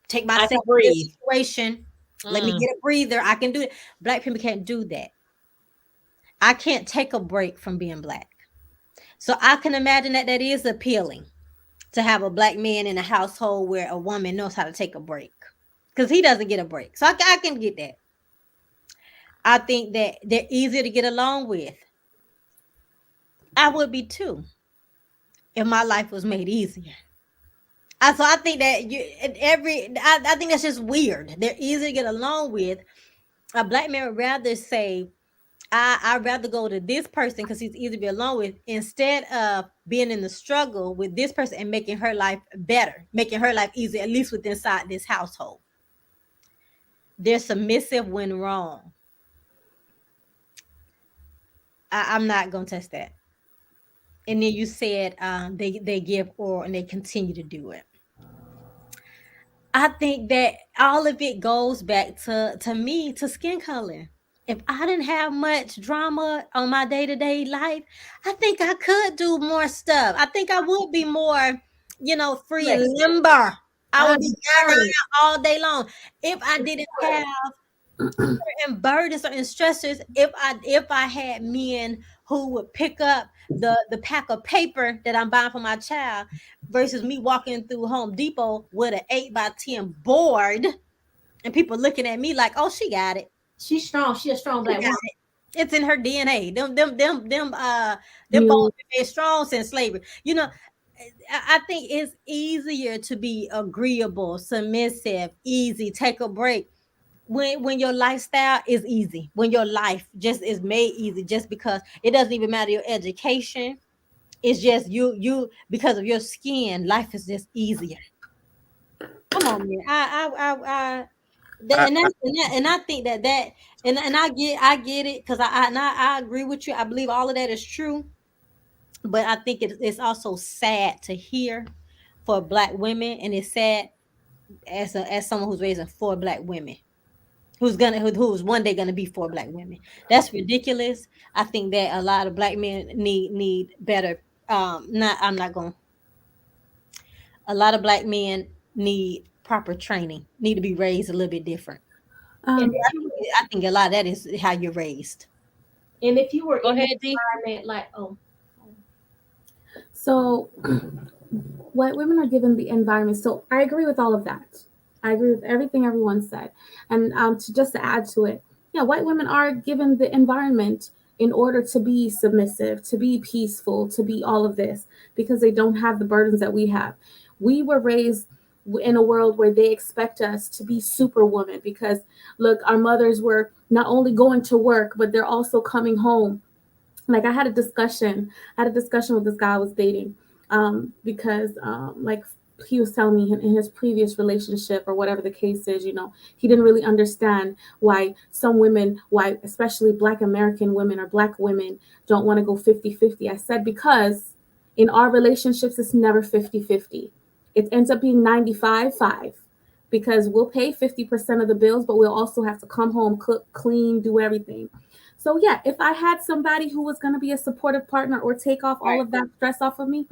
take I can myself in this breathe. situation. Let me Mm. get a breather. I can do it. Black people can't do that. I can't take a break from being black. So I can imagine that that is appealing to have a black man in a household where a woman knows how to take a break because he doesn't get a break. So I can get that. I think that they're easier to get along with. I would be too if my life was made easier. So I think that I think that's just weird. They're easy to get along with. A black man would rather say, I'd rather go to this person because he's easy to be along with instead of being in the struggle with this person and making her life better, making her life easier, at least with inside this household. They're submissive when wrong. I'm not gonna test that. And then you said they give oral and they continue to do it. I think that all of it goes back to me to skin color. If I didn't have much drama on my day-to-day life, I think I could do more stuff. I think I would be more, free and Flexible. limber. I I would be running agree. around all day long. If I didn't have certain burdens, certain stressors, if I had men who would pick up the pack of paper that I'm buying for my child versus me walking through Home Depot with an 8x10 board and people looking at me like, oh, she got it. She's strong. She's a strong She black got woman. it. It's in her DNA. Them bones You been made strong since slavery. I think it's easier to be agreeable, submissive, easy, take a break when your lifestyle is easy, when your life just is made easy, just because it doesn't even matter your education. It's just you because of your skin, life is just easier. Come on, man. I, And I think that and I get it because I agree with you. I believe all of that is true, but I think it's also sad to hear for black women, and it's sad as someone who's raising four black women who's one day gonna be for black women. That's ridiculous. I think that a lot of black men need better. Not I'm not going. A lot of black men need proper training. Need to be raised a little bit different. And um I think a lot of that is how you're raised. And if you were Go in the ahead, D. environment, like, oh, So white women are given the environment. So I agree with all of that. I agree with everything everyone said. And to add to it, yeah, white women are given the environment in order to be submissive, to be peaceful, to be all of this, because they don't have the burdens that we have. We were raised in a world where they expect us to be superwoman because look, our mothers were not only going to work, but they're also coming home. Like I had a discussion with this guy I was dating, because like he was telling me in his previous relationship or whatever the case is, he didn't really understand why some women, why especially black American women or black women don't want to go 50-50. I said, because in our relationships it's never 50-50. It ends up being 95-5, because we'll pay 50% of the bills, but we'll also have to come home, cook, clean, do everything. So yeah, if I had somebody who was going to be a supportive partner or take off all Right. of that stress off of me,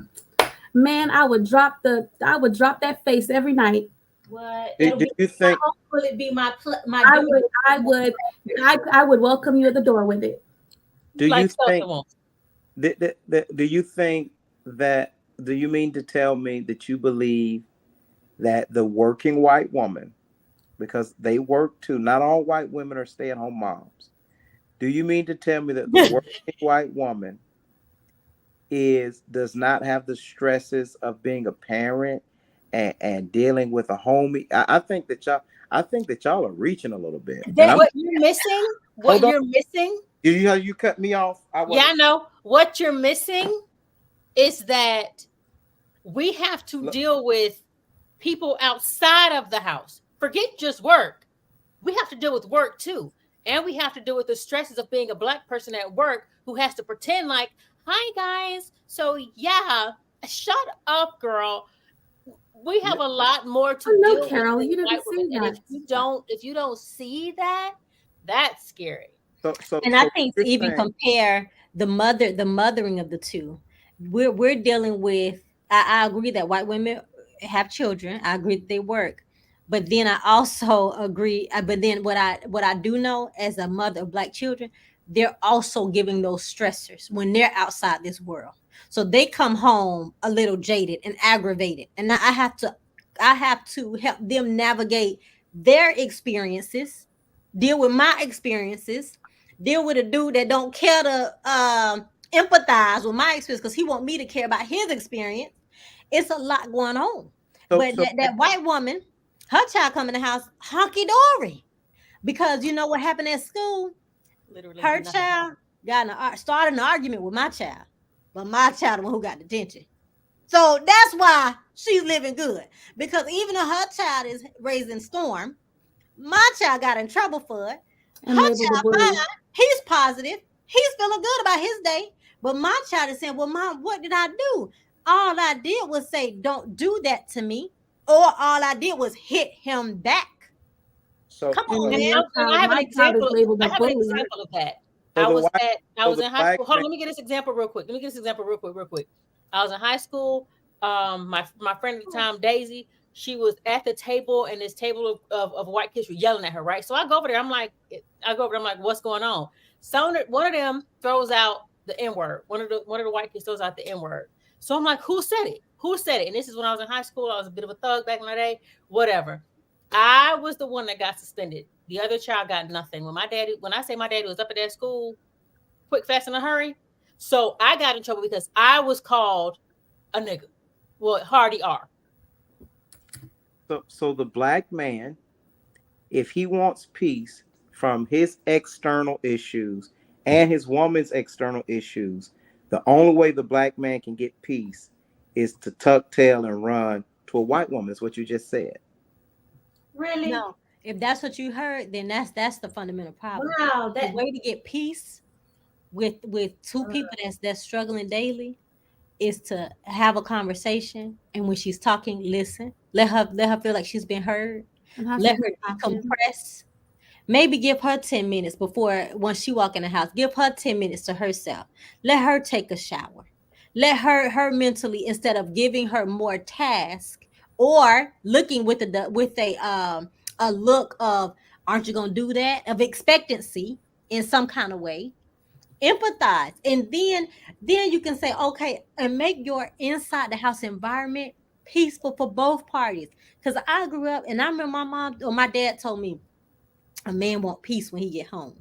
man, I would drop that face every night. what? Do, It'll do be you my think home. Will it be my I door? would I would I would welcome you at the door with it. do Like you Shelton think wants. do you think that do you mean to tell me that you believe that the working white woman, because they work too, not all white women are stay-at-home moms. Do you mean to tell me that the working white woman does not have the stresses of being a parent and dealing with a homie? I think that y'all are reaching a little bit. And That I'm What you're missing, hold what on. you're missing, You cut me off. I yeah, wasn't I know. What you're missing is that we have to look, deal with people outside of the house. Forget just work. We have to deal with work too. And we have to deal with the stresses of being a black person at work who has to pretend like, hi guys. So yeah, shut up, girl. We have a lot more Oh to no, deal with Carol, than you white didn't women. say And that. if you don't see that, that's scary. And I so think to you're even saying compare the mothering of the two, we're dealing with. I agree that white women have children. I agree that they work, but then I also agree. But then what I do know as a mother of black children, they're also giving those stressors when they're outside this world. So they come home a little jaded and aggravated, and now I have to help them navigate their experiences, deal with my experiences, deal with a dude that don't care to empathize with my experience because he want me to care about his experience. It's a lot going on. so But so that white woman, her child come in the house honky dory because you know what happened at school. Literally Her nothing. child started an argument with my child, but my child the one who got detention. So that's why she's living good, because even though her child is raising storm, my child got in trouble for it. Her And labeled a child fine. bully. He's positive. He's feeling good about his day. But my child is saying, well, mom, what did I do? All I did was say, don't do that to me. Or all I did was hit him back. so Come on, And man. And I have an my child is example. labeled I a have an bully. example of that. so the white I so was the in high black school. Hold man on, let me get this example real quick. Let me get this example real quick. I was in high school. My friend at the time, Daisy, she was at the table, and this table of white kids were yelling at her. Right, so I go over there. I'm like, what's going on? So one of them throws out the N word. One of the white kids throws out the N word. So I'm like, who said it? Who said it? And this is when I was in high school. I was a bit of a thug back in the day. Whatever. I was the one that got suspended. The other child got nothing. When I say my daddy was up at that school, quick, fast, in a hurry. So I got in trouble because I was called a nigga. Well, Hardy R. so the black man, if he wants peace from his external issues and his woman's external issues, the only way the black man can get peace is to tuck tail and run to a white woman. Is what you just said. Really? No, if that's what you heard, then that's the fundamental problem. Wow. The That. way to get peace with two people that's struggling daily is to have a conversation, and when she's talking, listen. Let her feel like she's been heard. And have Let some her compassion. decompress. Maybe give her 10 minutes before once she walk in the house. Give her 10 minutes to herself. Let her take a shower. Let her mentally, instead of giving her more task or looking with a look of, aren't you gonna do that? Of expectancy in some kind of way. Empathize. And then you can say, okay, and make your inside the house environment peaceful for both parties. Because I grew up and I remember my mom or my dad told me a man want peace when he get home.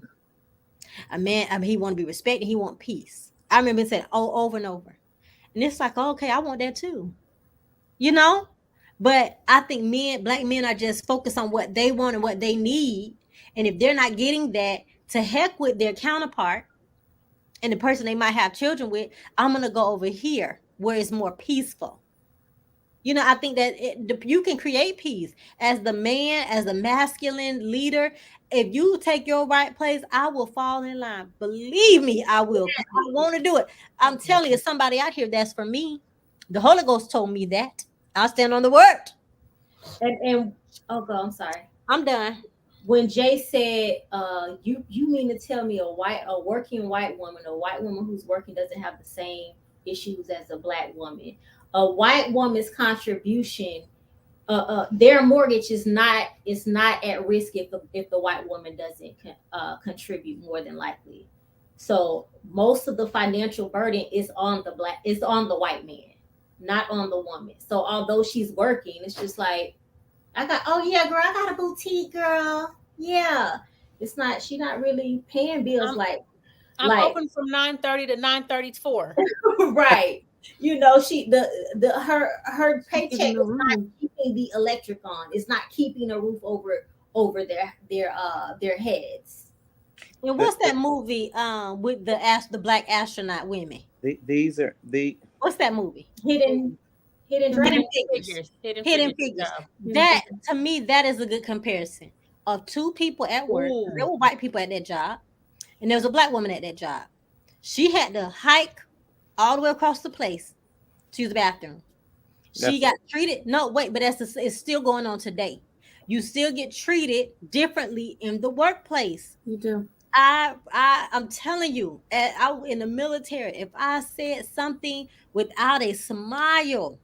A man, I mean, he want to be respected, he want peace. I remember saying over and over. And it's like, okay, I want that too. You know? But I think black men are just focused on what they want and what they need. And if they're not getting that, to heck with their counterpart and the person they might have children with, I'm going to go over here where it's more peaceful. I think that you can create peace as the man, as the masculine leader. If you take your right place, I will fall in line. Believe me, I will, because I want to do it. I'm telling you, somebody out here that's for me. The Holy Ghost told me that. I'll stand on the word. And oh, go. I'm sorry. I'm done. When Jay said, you mean to tell me a working white woman, a white woman who's working doesn't have the same issues as a black woman? A white woman's contribution, their mortgage is not at risk if the white woman doesn't contribute more than likely. So most of the financial burden is on the white man, not on the woman. So although she's working, it's just like, oh yeah, girl, I got a boutique, girl. Yeah. She not really paying bills I'm open from 9:30 to 9:34. right. She her paycheck is not keeping the electric on. It's not keeping a roof over their heads. And what's that movie with the black astronaut women? These are the What's that movie? Hidden Hidden Figures. Hidden Figures. That, to me, that is a good comparison of two people at work. Ooh. There were white people at that job, and there was a black woman at that job. She had to hike all the way across the place to use the bathroom. She got treated. No, wait, but it's still going on today. You still get treated differently in the workplace. You do. I'm telling you, in the military, if I said something without a smile,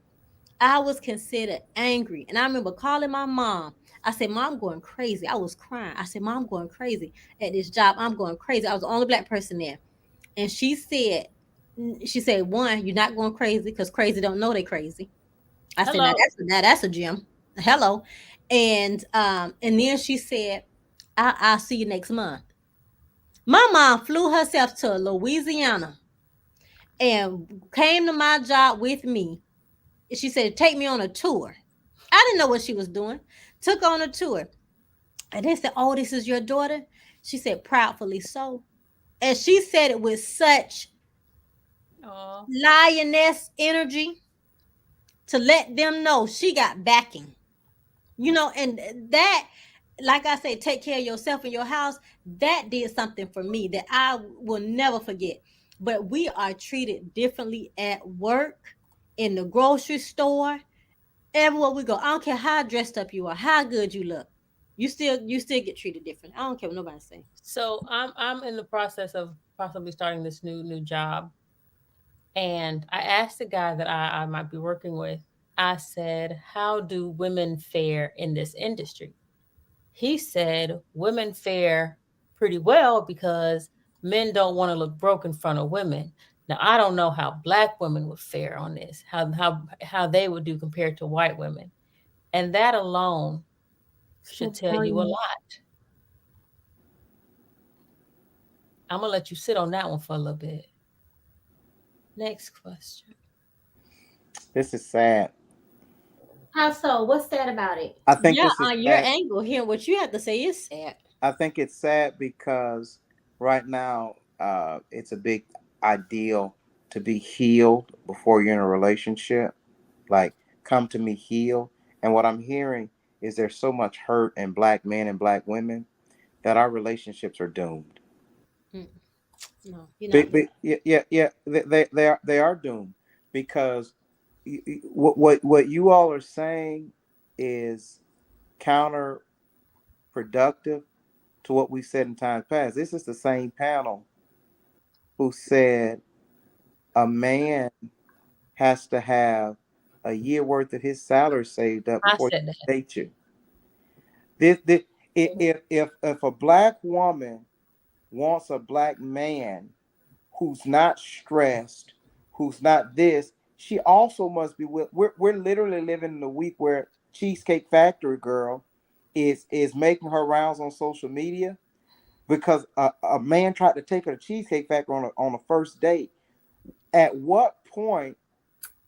I was considered angry. And I remember calling my mom. I said, Mom, I'm going crazy. I was crying. I said, Mom, I'm going crazy at this job. I'm going crazy. I was the only black person there. And she said, one, you're not going crazy because crazy don't know they crazy. I said, now that's a gem. Hello. And then she said, I'll see you next month. My mom flew herself to Louisiana and came to my job with me. She said, take me on a tour. I didn't know what she was doing. Took on a tour. And they said, oh, this is your daughter? She said, proudly so. And she said it with such lioness energy to let them know she got backing. And that, like I said, take care of yourself and your house. That did something for me that I will never forget. But we are treated differently at work, in the grocery store, everywhere we go. I don't care how dressed up you are, how good you look. You still get treated different. I don't care what nobody's saying. So I'm in the process of possibly starting this new job. And I asked the guy that I might be working with, I said, how do women fare in this industry? He said women fare pretty well because men don't want to look broke in front of women. Now I don't know how black women would fare on this, how they would do compared to white women. And that alone should tell you a lot. I'm gonna let you sit on that one for a little bit. Next question. This is sad. How so? What's sad about it? I think this is on your angle here, what you have to say is sad. I think it's sad because right now it's a big ideal to be healed before you're in a relationship. Like, come to me healed. And what I'm hearing is there's so much hurt in black men and black women that our relationships are doomed. No, you're not. Yeah, they are doomed because what you all are saying is counterproductive to what we said in times past. This is the same panel who said a man has to have a year worth of his salary saved up before he dates you. If a black woman wants a black man who's not stressed, who's not this, she also must be with. We're literally living in a week where Cheesecake Factory girl is making her rounds on social media because a man tried to take her to Cheesecake Factory on a first date. At what point,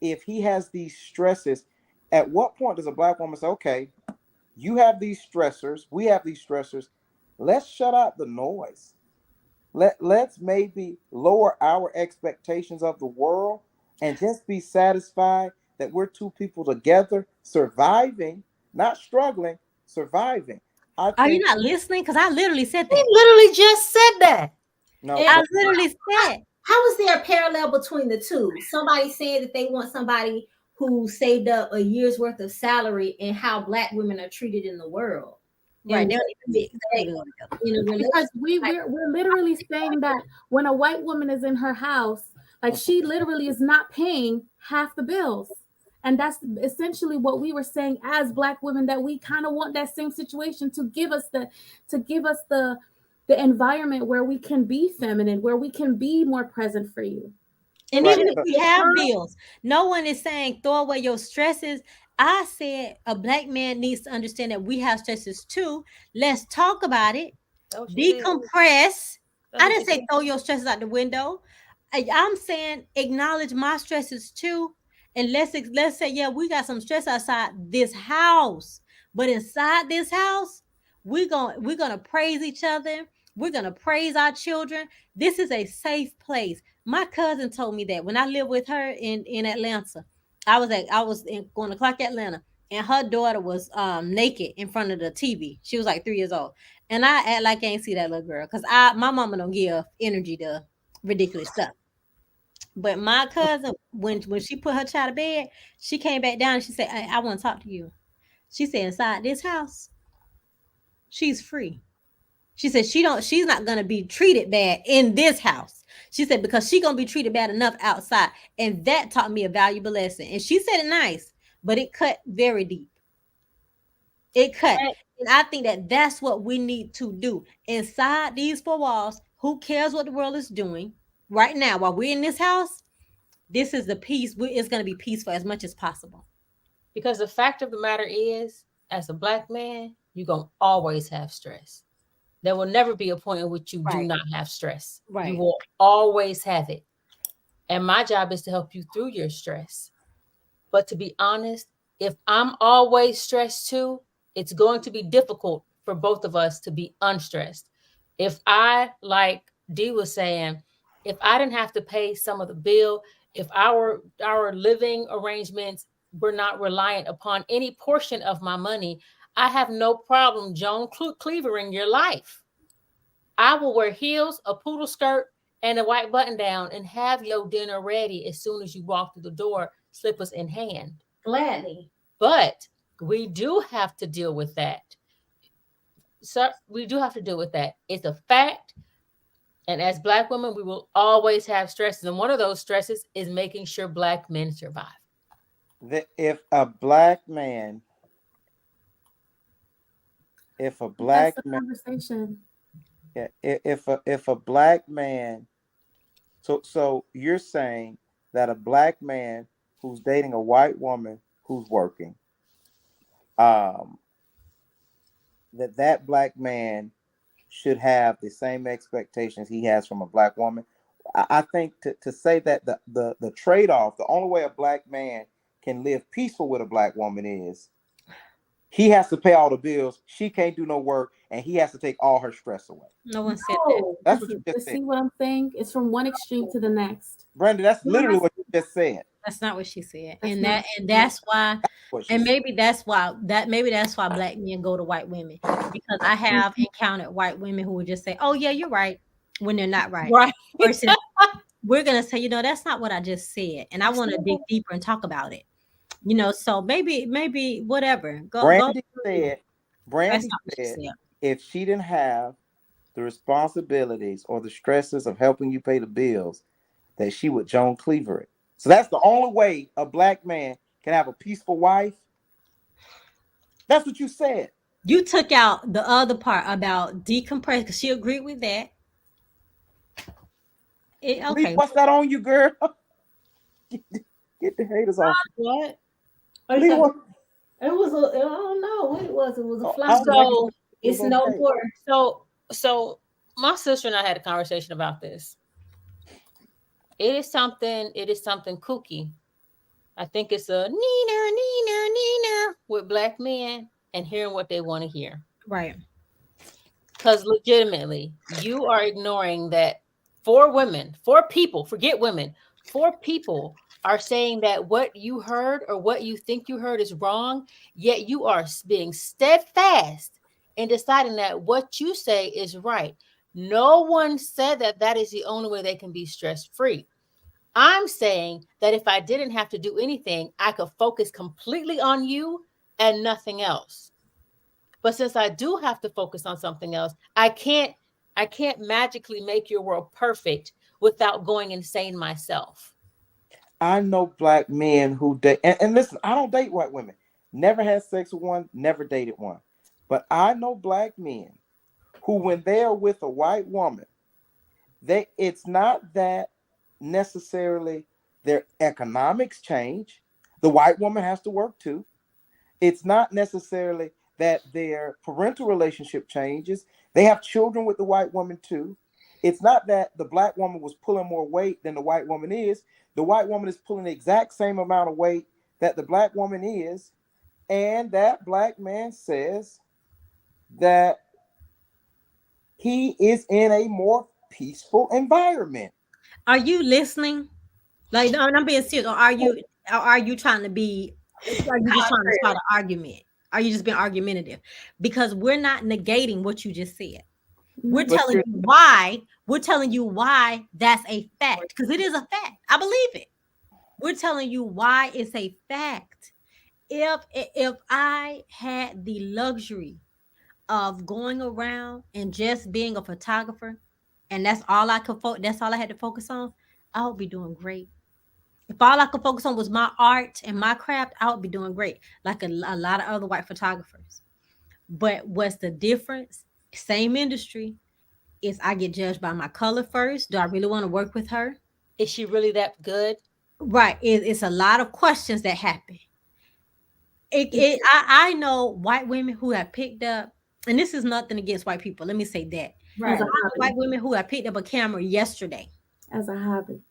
if he has these stresses, at what point does a black woman say, okay, you have these stressors, we have these stressors, let's shut out the noise. Let's maybe lower our expectations of the world and just be satisfied that we're two people together surviving, not struggling, surviving. I Are you think not listening? Because I literally said He that. literally just said that. no, And I literally said. how is there a parallel between the two? Somebody saying that they want somebody who saved up a year's worth of salary and how black women are treated in the world. Right. And They what don't you even expect together. in a relationship. Because we're literally saying that when a white woman is in her house, like she literally is not paying half the bills. And that's essentially what we were saying as black women, that we kind of want that same situation to give us the environment where we can be feminine, where we can be more present for you. And right. even if So, we have bills, no one is saying throw away your stresses. I said a black man needs to understand that we have stresses too. Let's talk about it. That's what she said. Decompress. That's I what didn't she say said. throw your stresses out the window. I'm saying acknowledge my stresses too. And let's say, yeah, we got some stress outside this house. But inside this house, we're gonna praise each other. We're gonna praise our children. This is a safe place. My cousin told me that when I lived with her in Atlanta. Going to Clark, Atlanta, and her daughter was naked in front of the TV. She was like 3 years old. And I act like I ain't see that little girl because my mama don't give energy to ridiculous stuff. But my cousin, when she put her child to bed, she came back down and she said, I want to talk to you. She said, inside this house, she's free. She said she's not gonna be treated bad in this house. She said because she gonna be treated bad enough outside. And that taught me a valuable lesson. And she said it nice, but it cut very deep. It cut. And I think that that's what we need to do inside these four walls. Who cares what the world is doing right now while we're in this house? This is the peace. It's going to be peaceful as much as possible. Because the fact of the matter is, as a black man, you're going to always have stress. There will never be a point in which you do Right. not have stress. Right. You will always have it. And my job is to help you through your stress. But to be honest, if I'm always stressed too, it's going to be difficult for both of us to be unstressed. If I, like Dee was saying, if I didn't have to pay some of the bill, if our living arrangements were not reliant upon any portion of my money, I have no problem Joan Cleavering your life. I will wear heels, a poodle skirt, and a white button down and have your dinner ready as soon as you walk through the door, slippers in hand. Gladly. But we do have to deal with that. So we do have to deal with that. It's a fact. And as black women, we will always have stresses. And one of those stresses is making sure black men survive. if a black man, if a black That's the man, conversation. yeah, if a black man, so you're saying that a black man who's dating a white woman who's working, um, that black man should have the same expectations he has from a black woman. I think to say that the trade-off, the only way a black man can live peaceful with a black woman is he has to pay all the bills, she can't do no work, and he has to take all her stress away. No one said that. That's what you just said. See what I'm saying? It's from one extreme to the next. Brandon, that's literally what you just said. That's not what she said. That's And not- that's why What she and said. maybe that's why black men go to white women. Because I have encountered white women who would just say, oh yeah, you're right, when they're not right. Right. Versus we're gonna say, that's not what I just said. And I want to dig deeper and talk about it. So maybe whatever. Brandy through said, it. That's Brandy not what she said, said. if she didn't have the responsibilities or the stresses of helping you pay the bills, that she would Joan Cleaver it. So that's the only way a black man can have a peaceful wife. That's what you said. You took out the other part about decompress because she agreed with that. Lee, Okay. what's that on you, girl? Get the haters off. What? Or Lee, what? it was a, I don't know what it was. It was a Oh, fly. I was making So sure it It's was no okay. more. so my sister and I had a conversation about this. It is something kooky. I think it's a neener with black men and hearing what they want to hear. Right. Because legitimately, you are ignoring that four women, four people, forget women, four people are saying that what you heard or what you think you heard is wrong, yet you are being steadfast in deciding that what you say is right. No one said that that is the only way they can be stress free. I'm saying that if I didn't have to do anything, I could focus completely on you and nothing else. But since I do have to focus on something else, I can't magically make your world perfect without going insane myself. I know black men who date, and listen, I don't date white women. Never had sex with one, never dated one. But I know black men who, when they are with a white woman, it's not that necessarily their economics change. The white woman has to work too. It's not necessarily that their parental relationship changes. They have children with the white woman too. It's not that the black woman was pulling more weight than the white woman is. The white woman is pulling the exact same amount of weight that the black woman is. And that black man says that he is in a more peaceful environment. Are you listening? Like, no, I'm being serious. Or are you trying to be? Are you just trying to start an argument? Are you just being argumentative? Because we're not negating what you just said. We're No. But telling you're, you why. We're telling you why that's a fact. Because it is a fact. I believe it. We're telling you why it's a fact. If I had the luxury of going around and just being a photographer, and that's all I could that's all I had to focus on, I would be doing great. If all I could focus on was my art and my craft, I would be doing great, like a lot of other white photographers. But what's the difference? Same industry. Is I get judged by my color first. Do I really want to work with her? Is she really that good? Right. It's a lot of questions that happen. I know white women who have picked up, and this is nothing against white people. Let me say that. As Right. a I know white hobby. women who have picked up a camera yesterday. As a hobby.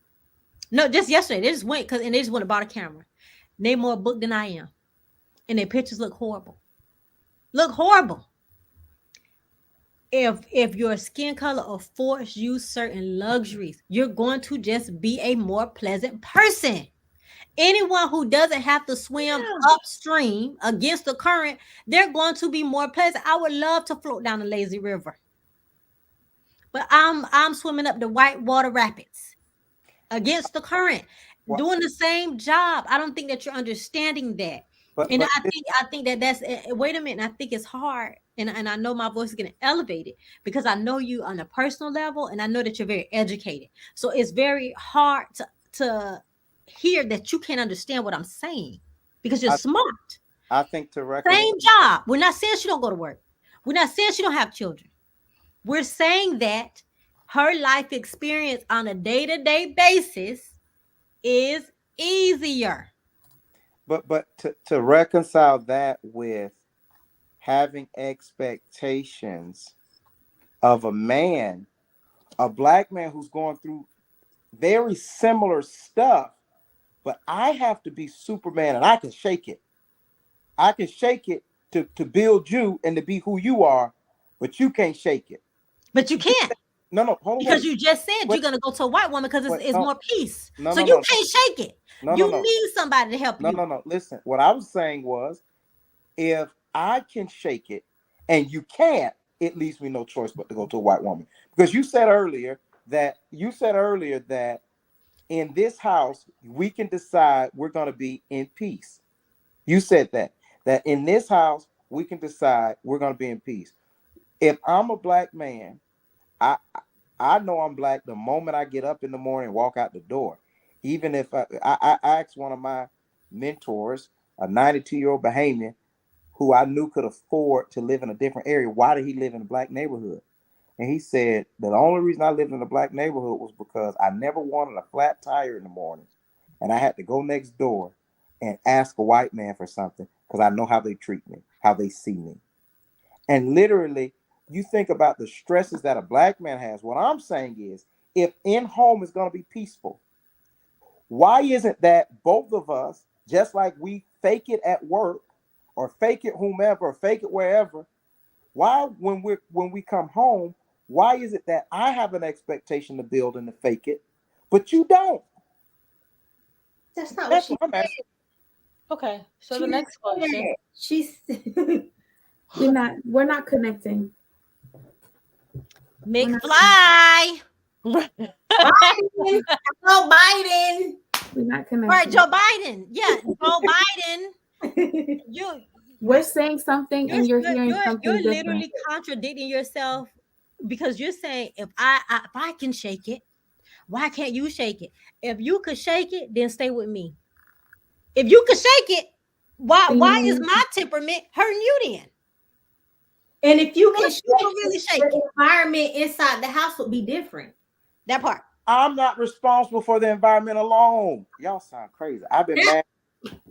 No, just yesterday. They just went and they just went and bought a camera. They more booked than I am. And their pictures look horrible. Look horrible. If your skin color affords you certain luxuries, you're going to just be a more pleasant person. Anyone who doesn't have to swim Yeah. upstream against the current, they're going to be more pleasant. I would love to float down the lazy river, but I'm swimming up the white water rapids against the current, what? doing the same job. I don't think that you're understanding that. And But I think that that's wait a minute. I think it's hard, and I know my voice is getting elevated because I know you on a personal level, and I know that you're very educated. So it's very hard to hear that you can't understand what I'm saying because you're I, smart. I think to reconcile, Same job. We're not saying she don't go to work. We're not saying she don't have children. We're saying that her life experience on a day-to-day basis is easier. but to reconcile that with having expectations of a black man who's going through very similar stuff, but I have to be Superman and I can shake it. I can shake it to build you and to be who you are, but you can't shake it. But you can't No, no, hold on, because wait, you just said wait, you're gonna go to a white woman because wait, it's no, more peace. no, So no, you no, can't shake it. no, no, You no, need somebody to help no, you. no, no. Listen, what I was saying was if I can shake it and you can't, it leaves me no choice but to go to a white woman. Because you said earlier that in this house we can decide we're going to be in peace. You said that in this house we can decide we're going to be in peace. If I'm a black man, I I know I'm black the moment I get up in the morning and walk out the door. Even if I asked one of my mentors, a 92-year-old Bahamian, who I knew could afford to live in a different area. Why did he live in a black neighborhood? And he said the only reason I lived in a black neighborhood was because I never wanted a flat tire in the morning. And I had to go next door and ask a white man for something because I know how they treat me, how they see me. And literally, you think about the stresses that a black man has. What I'm saying is, if in home is going to be peaceful, why isn't that both of us, just like we fake it at work or fake it whomever, or fake it wherever, why when we come home, why is it that I have an expectation to build and to fake it, but you don't? That's not what That's she what I'm said. asking. Okay, so She the didn't next say question. that. She's We're not connecting. McFly. Biden. Hello, Biden. We're not All right, connecting. Joe Biden. Yeah, Joe Biden. You We're saying something and you're hearing something you're different. literally contradicting yourself because you're saying if I can shake it, why can't you shake it? If you could shake it, then stay with me. If you could shake it, why is my temperament hurting you then? And if you can Let's shake really it, shake it. the environment inside the house would be different. That part. I'm not responsible for the environment alone. Y'all sound crazy. I've been married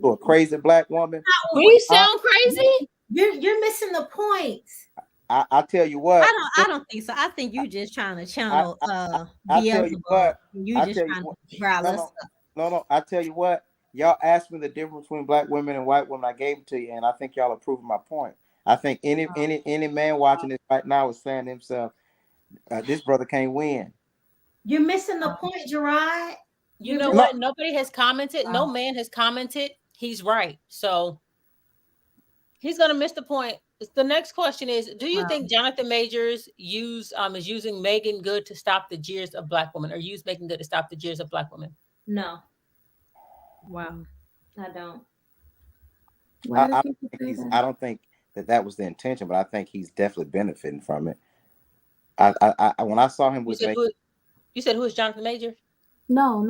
to a crazy black woman. We sound crazy. You're missing the points. I tell you what. I don't think so. I think you just trying to channel I tell you what. You I just tell trying you what. to rile us No, up. no. I tell you what. Y'all asked me the difference between black women and white women. I gave it to you, and I think y'all are proving my point. I think any man watching this right now is saying to himself, "This brother can't win." You're missing the point, Gerard. You know No, what? Nobody has commented. No man has commented. He's right. So he's gonna miss the point. The next question is: do you think Jonathan Majors is using Megan Good to stop the jeers of black women, or use Megan Good to stop the jeers of black women? No, Wow. I don't. Why do people say that? I don't think that was the intention, but I think he's definitely benefiting from it. When I saw him with Megan, You said who is Jonathan Majors? No.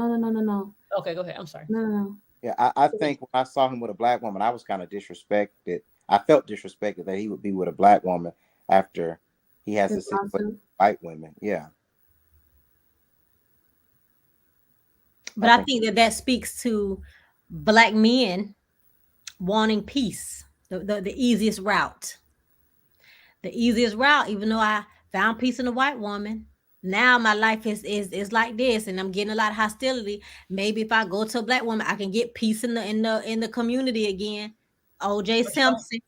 Okay, go ahead. I'm sorry. No. yeah, I think when I saw him with a black woman, I was kind of disrespected. I felt disrespected that he would be with a black woman after he has This a situation with lawsuit. white women. Yeah. But I think that speaks to black men wanting peace. The easiest route. The easiest route, even though I found peace in a white woman. Now my life is like this, and I'm getting a lot of hostility. Maybe if I go to a black woman, I can get peace in the community again. OJ Simpson.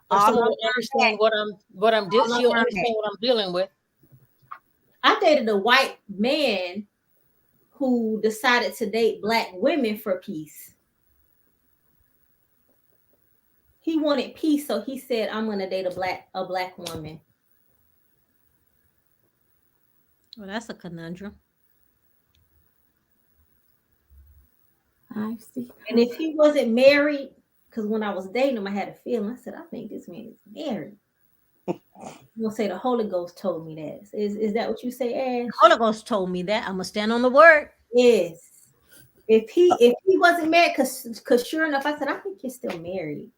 Or All someone around will understand that. she'll understand what I'm dealing with. I dated a white man who decided to date black women for peace. He wanted peace, so he said, "I'm going to date a black woman." Well, that's a conundrum. I see. And if he wasn't married, because when I was dating him, I had a feeling. I said, "I think this man is married." I'm gonna say the Holy Ghost told me that. Is that what you say, Ash? The Holy Ghost told me that. I'm gonna stand on the word. Yes. If he wasn't married, because sure enough, I said, "I think he's still married."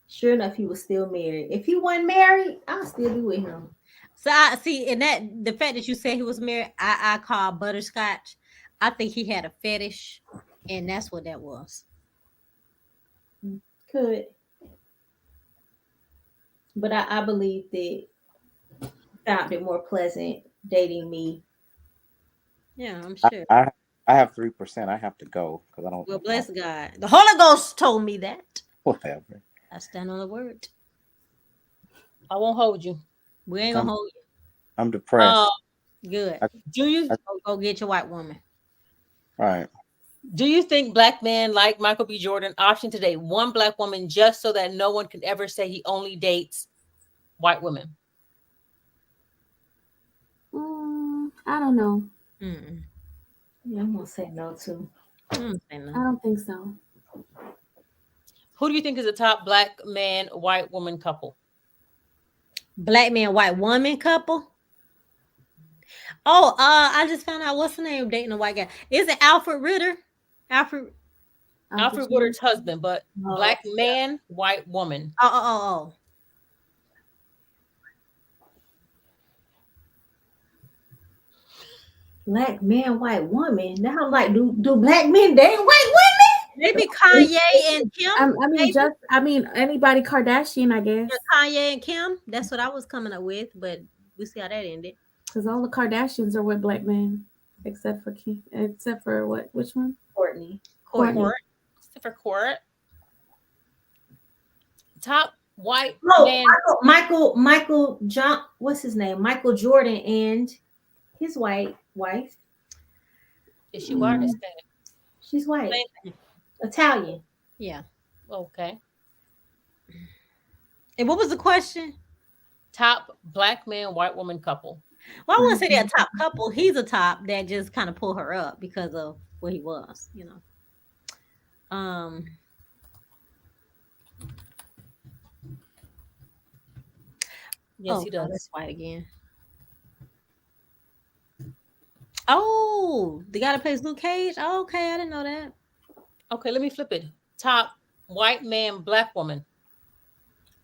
Sure enough, he was still married. If he wasn't married, I'll still be with him. So I see, and that the fact that you said he was married, I call butterscotch. I think he had a fetish, and that's what that was. Could. But I believe that he found it more pleasant dating me. Yeah, I'm sure. I have 3%. I have to go because I don't. Well, bless God. The Holy Ghost told me that. Whatever. I stand on the word. I won't hold you. We ain't gonna hold you. I'm depressed. Good. Do you go get your white woman? All right. Do you think black men like Michael B. Jordan option to date one black woman just so that no one can ever say he only dates white women? I don't know. Mm-mm. Yeah, I'm gonna say no too. I don't think so. Who do you think is the top black man, white woman couple? Black man, white woman couple? Oh, I just found out what's the name of dating a white guy. Is it Alfred Ritter? Alfred Ritter's husband, but black man, white woman. Oh. Black man, white woman. Now I'm like, do black men date white women? Maybe Kanye and Kim. I mean anybody Kardashian, I guess. Kanye and Kim. That's what I was coming up with, but we see how that ended. Because all the Kardashians are with black men, except for Kim. Except for what? Which one? Courtney. Court. Except for Court. Top white No, man. Michael John. What's his name? Michael Jordan and his white wife. Is she white or Hispanic? She's white. Italian. Yeah. Okay. And what was the question? Top black man, white woman couple. Well, I wouldn't say they're a top couple. He's a top that just kind of pulled her up because of what he was, you know. Yes, he does. That's white again. Oh, the guy that plays Luke Cage? Oh, okay, I didn't know that. Okay, let me flip it. Top white man, black woman.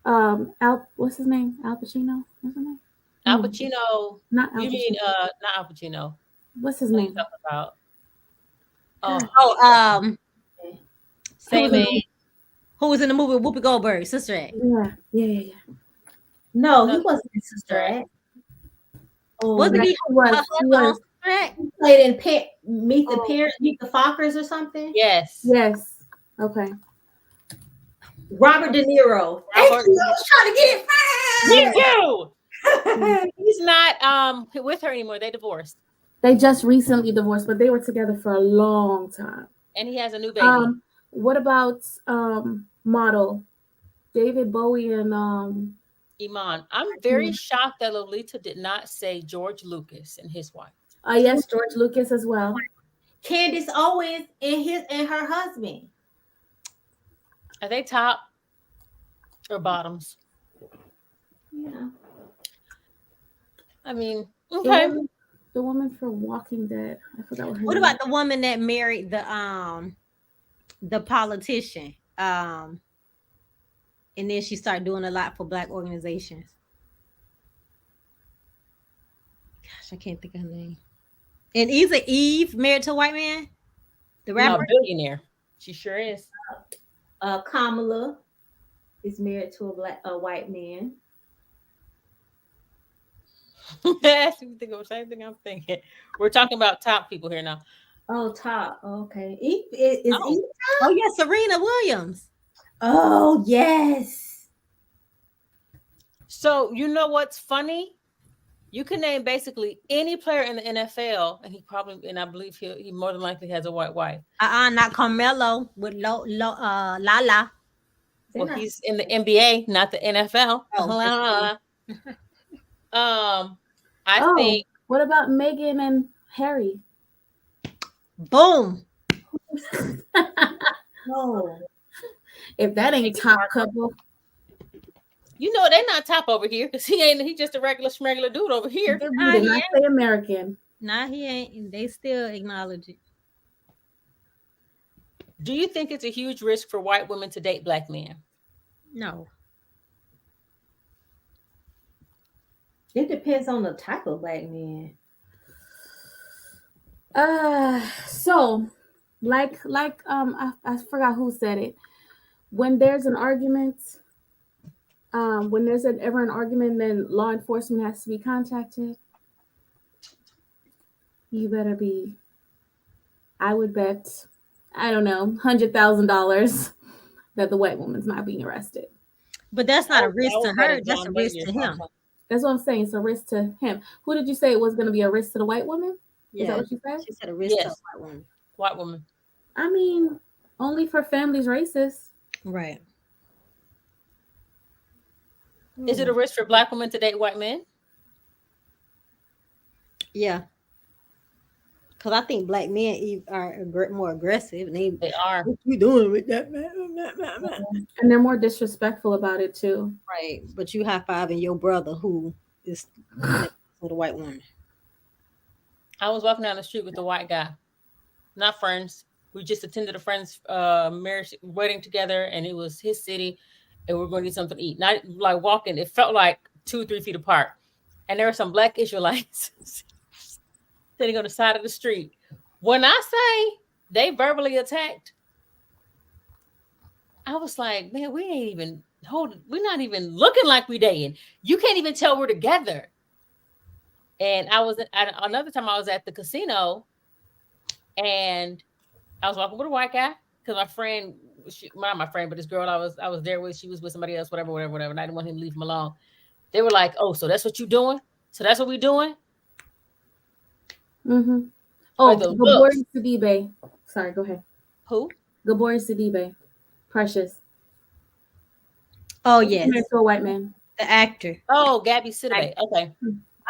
What's his name? Al Pacino? What's his name? Al Pacino. Not Al You Pacino. mean not Al Pacino. What's his What are you name? talking about? Same age. Who was in the movie with Whoopi Goldberg? Sister Act. Yeah. No, he wasn't in Sister Act. Oh, wasn't he? He was. He played in Meet the Fockers or something. Yes. Okay. Robert De Niro. I was trying to get it. Me too. He's not with her anymore. They divorced. They just recently divorced, but they were together for a long time. And he has a new baby. What about model David Bowie and Iman? I'm very shocked that Lolita did not say George Lucas and his wife. Yes, George Lucas as well. Candace Owens and her husband. Are they top or bottoms? Yeah. I mean, okay. The woman for Walking Dead. I forgot what her What name about the woman that married the politician? And then she started doing a lot for black organizations. Gosh, I can't think of her name. And is it Eve married to a white man? The rapper? No, billionaire. She sure is. Kamala is married to a white man. You think of the same thing I'm thinking. We're talking about top people here now. Oh, top. Okay. Eve is Eve top? Oh, yeah, Serena Williams. Oh, yes. So, you know what's funny? You can name basically any player in the NFL, and I believe he more than likely has a white wife. Not Carmelo with Lala. Well, he's in the NBA, not the NFL. I think. What about Meghan and Harry? Boom. Oh. If that ain't top couple. You know they're not top over here because he's just a regular dude over here. They did not say American. Nah, he ain't. They still acknowledge it. Do you think it's a huge risk for white women to date black men? No. It depends on the type of black man. So like I forgot who said it. When there's an argument, when there's ever an argument, then law enforcement has to be contacted. You better be, I would bet, I don't know, $100,000 that the white woman's not being arrested. But that's not a risk to her. That's a risk to him. That's what I'm saying. It's a risk to him. Who did you say it was going to be a risk to the white woman? Yeah. Is that what you said? She said a risk to a white woman. White woman. I mean, only for families racist. Right. Is it a risk for black women to date white men? Yeah. Because I think black men are more aggressive. And they are. What you doing with that man? And they're more disrespectful about it too. Right. But you high-fiving your brother who is with a white woman. I was walking down the street with a white guy. Not friends. We just attended a friend's marriage wedding together, and it was his city, and we were going to get something to eat. Not like walking. It felt like 2-3 feet apart. And there were some black Israelites sitting on the side of the street. When I say they verbally attacked, I was like, man, we ain't even we're not even looking like we dating. You can't even tell we're together. And another time I was at the casino and I was walking with a white guy because my friend, not my friend, but this girl I was there with, she was with somebody else, whatever, and I didn't want him to leave him alone. They were like, "Oh, so that's what you doing? So that's what we doing?" Mm-hmm. Oh, the Gabor looks. Sidibe. Sorry, go ahead. Who? Gabor Sidibe. Precious. Oh He's yes, married to a white man. the actor. Oh, Gabby Sidibe. Okay,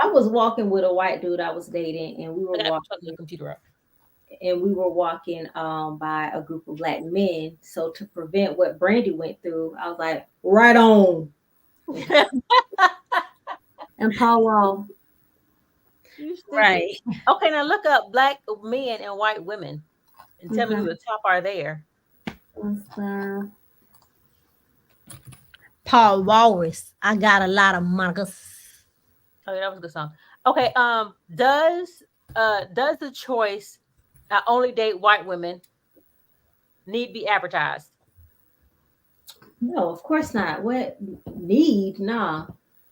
I was walking with a white dude I was dating, and we were I got to walking. plug the computer up. And we were walking by a group of black men. So to prevent what Brandy went through, I was like, right on. And Paul Wall. You stupid. Right. Okay, now look up black men and white women and tell me who the top are there. Paul Walrus. I got a lot of monikers. Oh, yeah, that was a good song. Okay, does the choice I only date white women need be advertised? No, of course not. What need? Nah.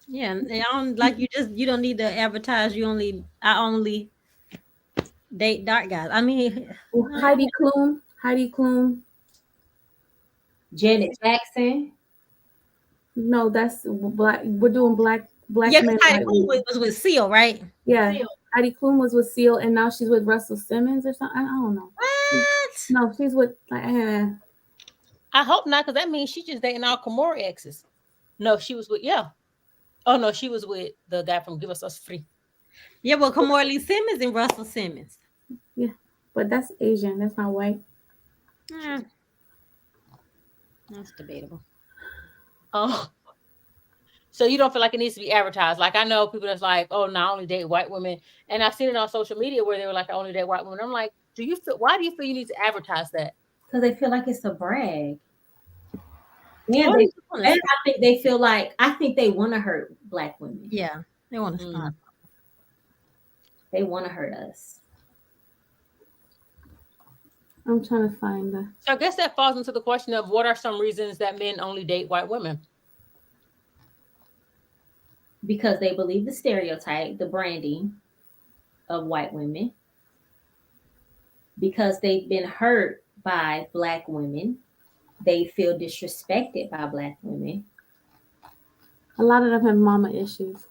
Yeah, and I don't like you don't need to advertise. I only date dark guys. I mean, Heidi Klum. Janet Jackson. No, that's black. We're doing black yeah, men. Heidi Klum was with Seal, right? Yeah, Seal. Heidi Klum was with Seal, and now she's with Russell Simmons or something. I don't know. What? No, she's with. I hope not, because that means she's just dating all Kimura exes. No, she was with Oh no, she was with the guy from Give Us Free. Yeah, well, Kimora Simmons and Russell Simmons. Yeah, but that's Asian. That's not white. That's debatable. Oh, so you don't feel like it needs to be advertised? Like I know people that's like, oh, no, I only date white women, and I've seen it on social media where they were like, I only date white women. I'm like, why do you feel you need to advertise that? Because they feel like it's a brag. Yeah, and I think they feel like I think they want to hurt black women. Yeah, they want to stop. They want to hurt us. I'm trying to find the. So I guess that falls into the question of what are some reasons that men only date white women? Because they believe the stereotype, the branding of white women. Because they've been hurt by black women. They feel disrespected by black women. A lot of them have mama issues.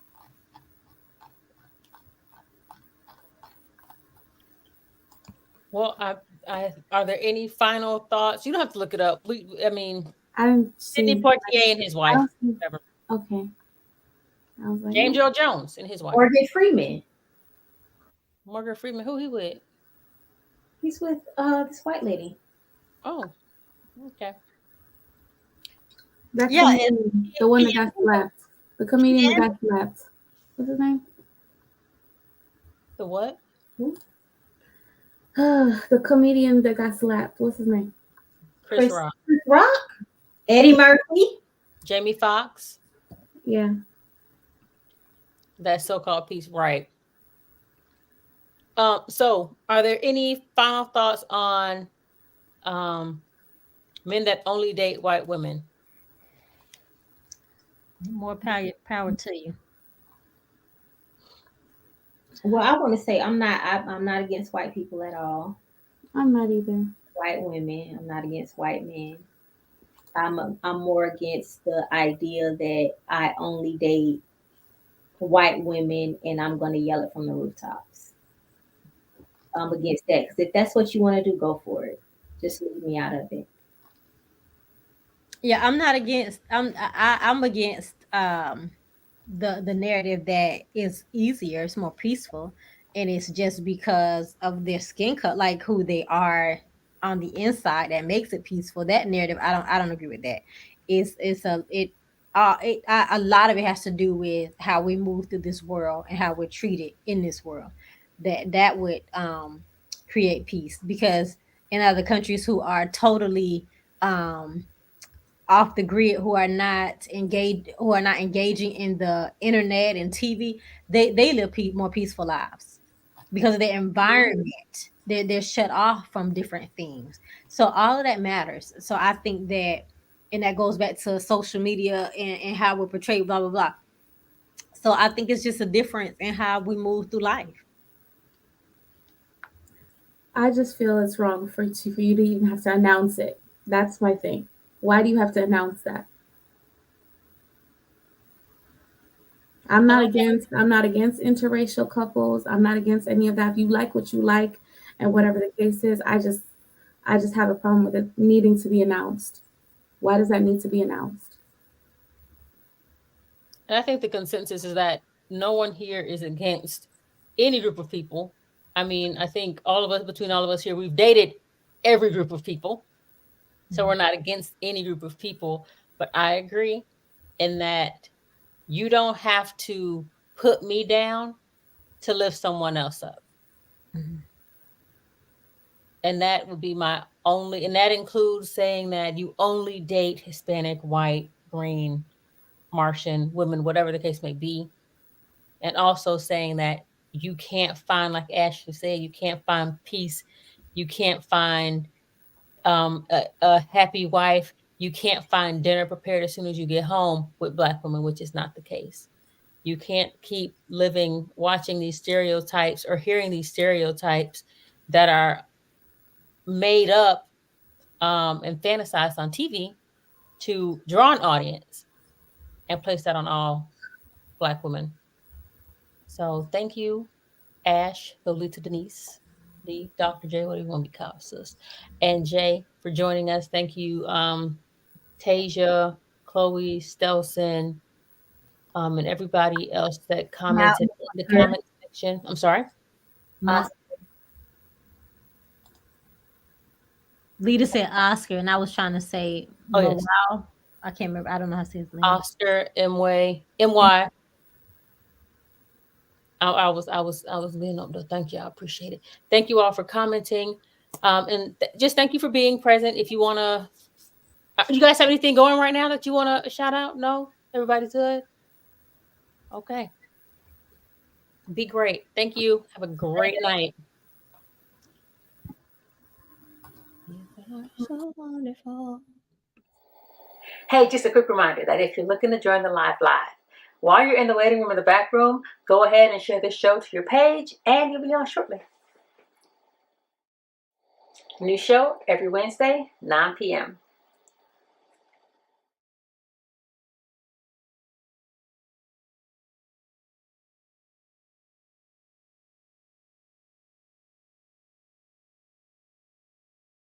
Well, are there any final thoughts? You don't have to look it up. I didn't see Sidney Poitier and his wife. Okay. I was like, James Earl Jones and his wife. Morgan Freeman. Morgan Freeman, who he with? He's with this white lady. Oh, okay. That comedian, the one that got slapped. The comedian that got slapped. What's his name? The what? The comedian that got slapped. What's his name? Chris Rock. Chris Rock. Eddie Murphy. Jamie Foxx. Yeah. That so-called piece, right? So, are there any final thoughts on men that only date white women? More power to you. Well, I want to say I'm not against white people at all. I'm not either. White women. I'm not against white men. I'm more against the idea that I only date white women and I'm going to yell it from the rooftops. I'm against that because if that's what you want to do, go for it. Just leave me out of it. Yeah, I'm not against. I'm against the narrative that is easier, it's more peaceful, and it's just because of their skin color, like who they are on the inside, that makes it peaceful. That narrative, I don't agree with that. A lot of it has to do with how we move through this world and how we're treated in this world. That would create peace, because in other countries who are totally off the grid, who are not engaging in the internet and TV, they live more peaceful lives. because of their environment. They're shut off from different things. So all of that matters. So I think that, and that goes back to social media and how we're portrayed, blah blah blah. So I think it's just a difference in how we move through life. I just feel it's wrong for you to even have to announce it. That's my thing. Why do you have to announce that? I'm not against interracial couples. I'm not against any of that. If you like what you like and whatever the case is, I just have a problem with it needing to be announced. Why does that need to be announced? And I think the consensus is that no one here is against any group of people. I mean, I think between all of us here, we've dated every group of people. So we're not against any group of people. But I agree in that you don't have to put me down to lift someone else up. Mhm. And that would be my only, and that includes saying that you only date Hispanic, white, green, Martian women, whatever the case may be. And also saying that you can't find, like Ashley said, you can't find peace. You can't find a happy wife. You can't find dinner prepared as soon as you get home with Black women, which is not the case. You can't keep watching these stereotypes or hearing these stereotypes that are made up and fantasized on TV to draw an audience and place that on all Black women. So thank you, Ash, Lolita Denise, Lee, Dr. J, what do you want to be called, sis? And Jay for joining us. Thank you, Tasia, Chloe, Stelson, and everybody else that commented in the comment section. I'm sorry. Lita said Oscar, and I was trying to say Oh, yes. Morale. I can't remember. I don't know how to say his name. Oscar, MY. I was being up there. Thank you. I appreciate it. Thank you all for commenting. And just thank you for being present. If you want to, you guys have anything going right now that you want to shout out? No? Everybody's good? Okay. Be great. Thank you. Have a great night. So wonderful. Hey, just a quick reminder that if you're looking to join the live, while you're in the waiting room or the back room, go ahead and share this show to your page, and you'll be on shortly. New show every Wednesday, 9 p.m.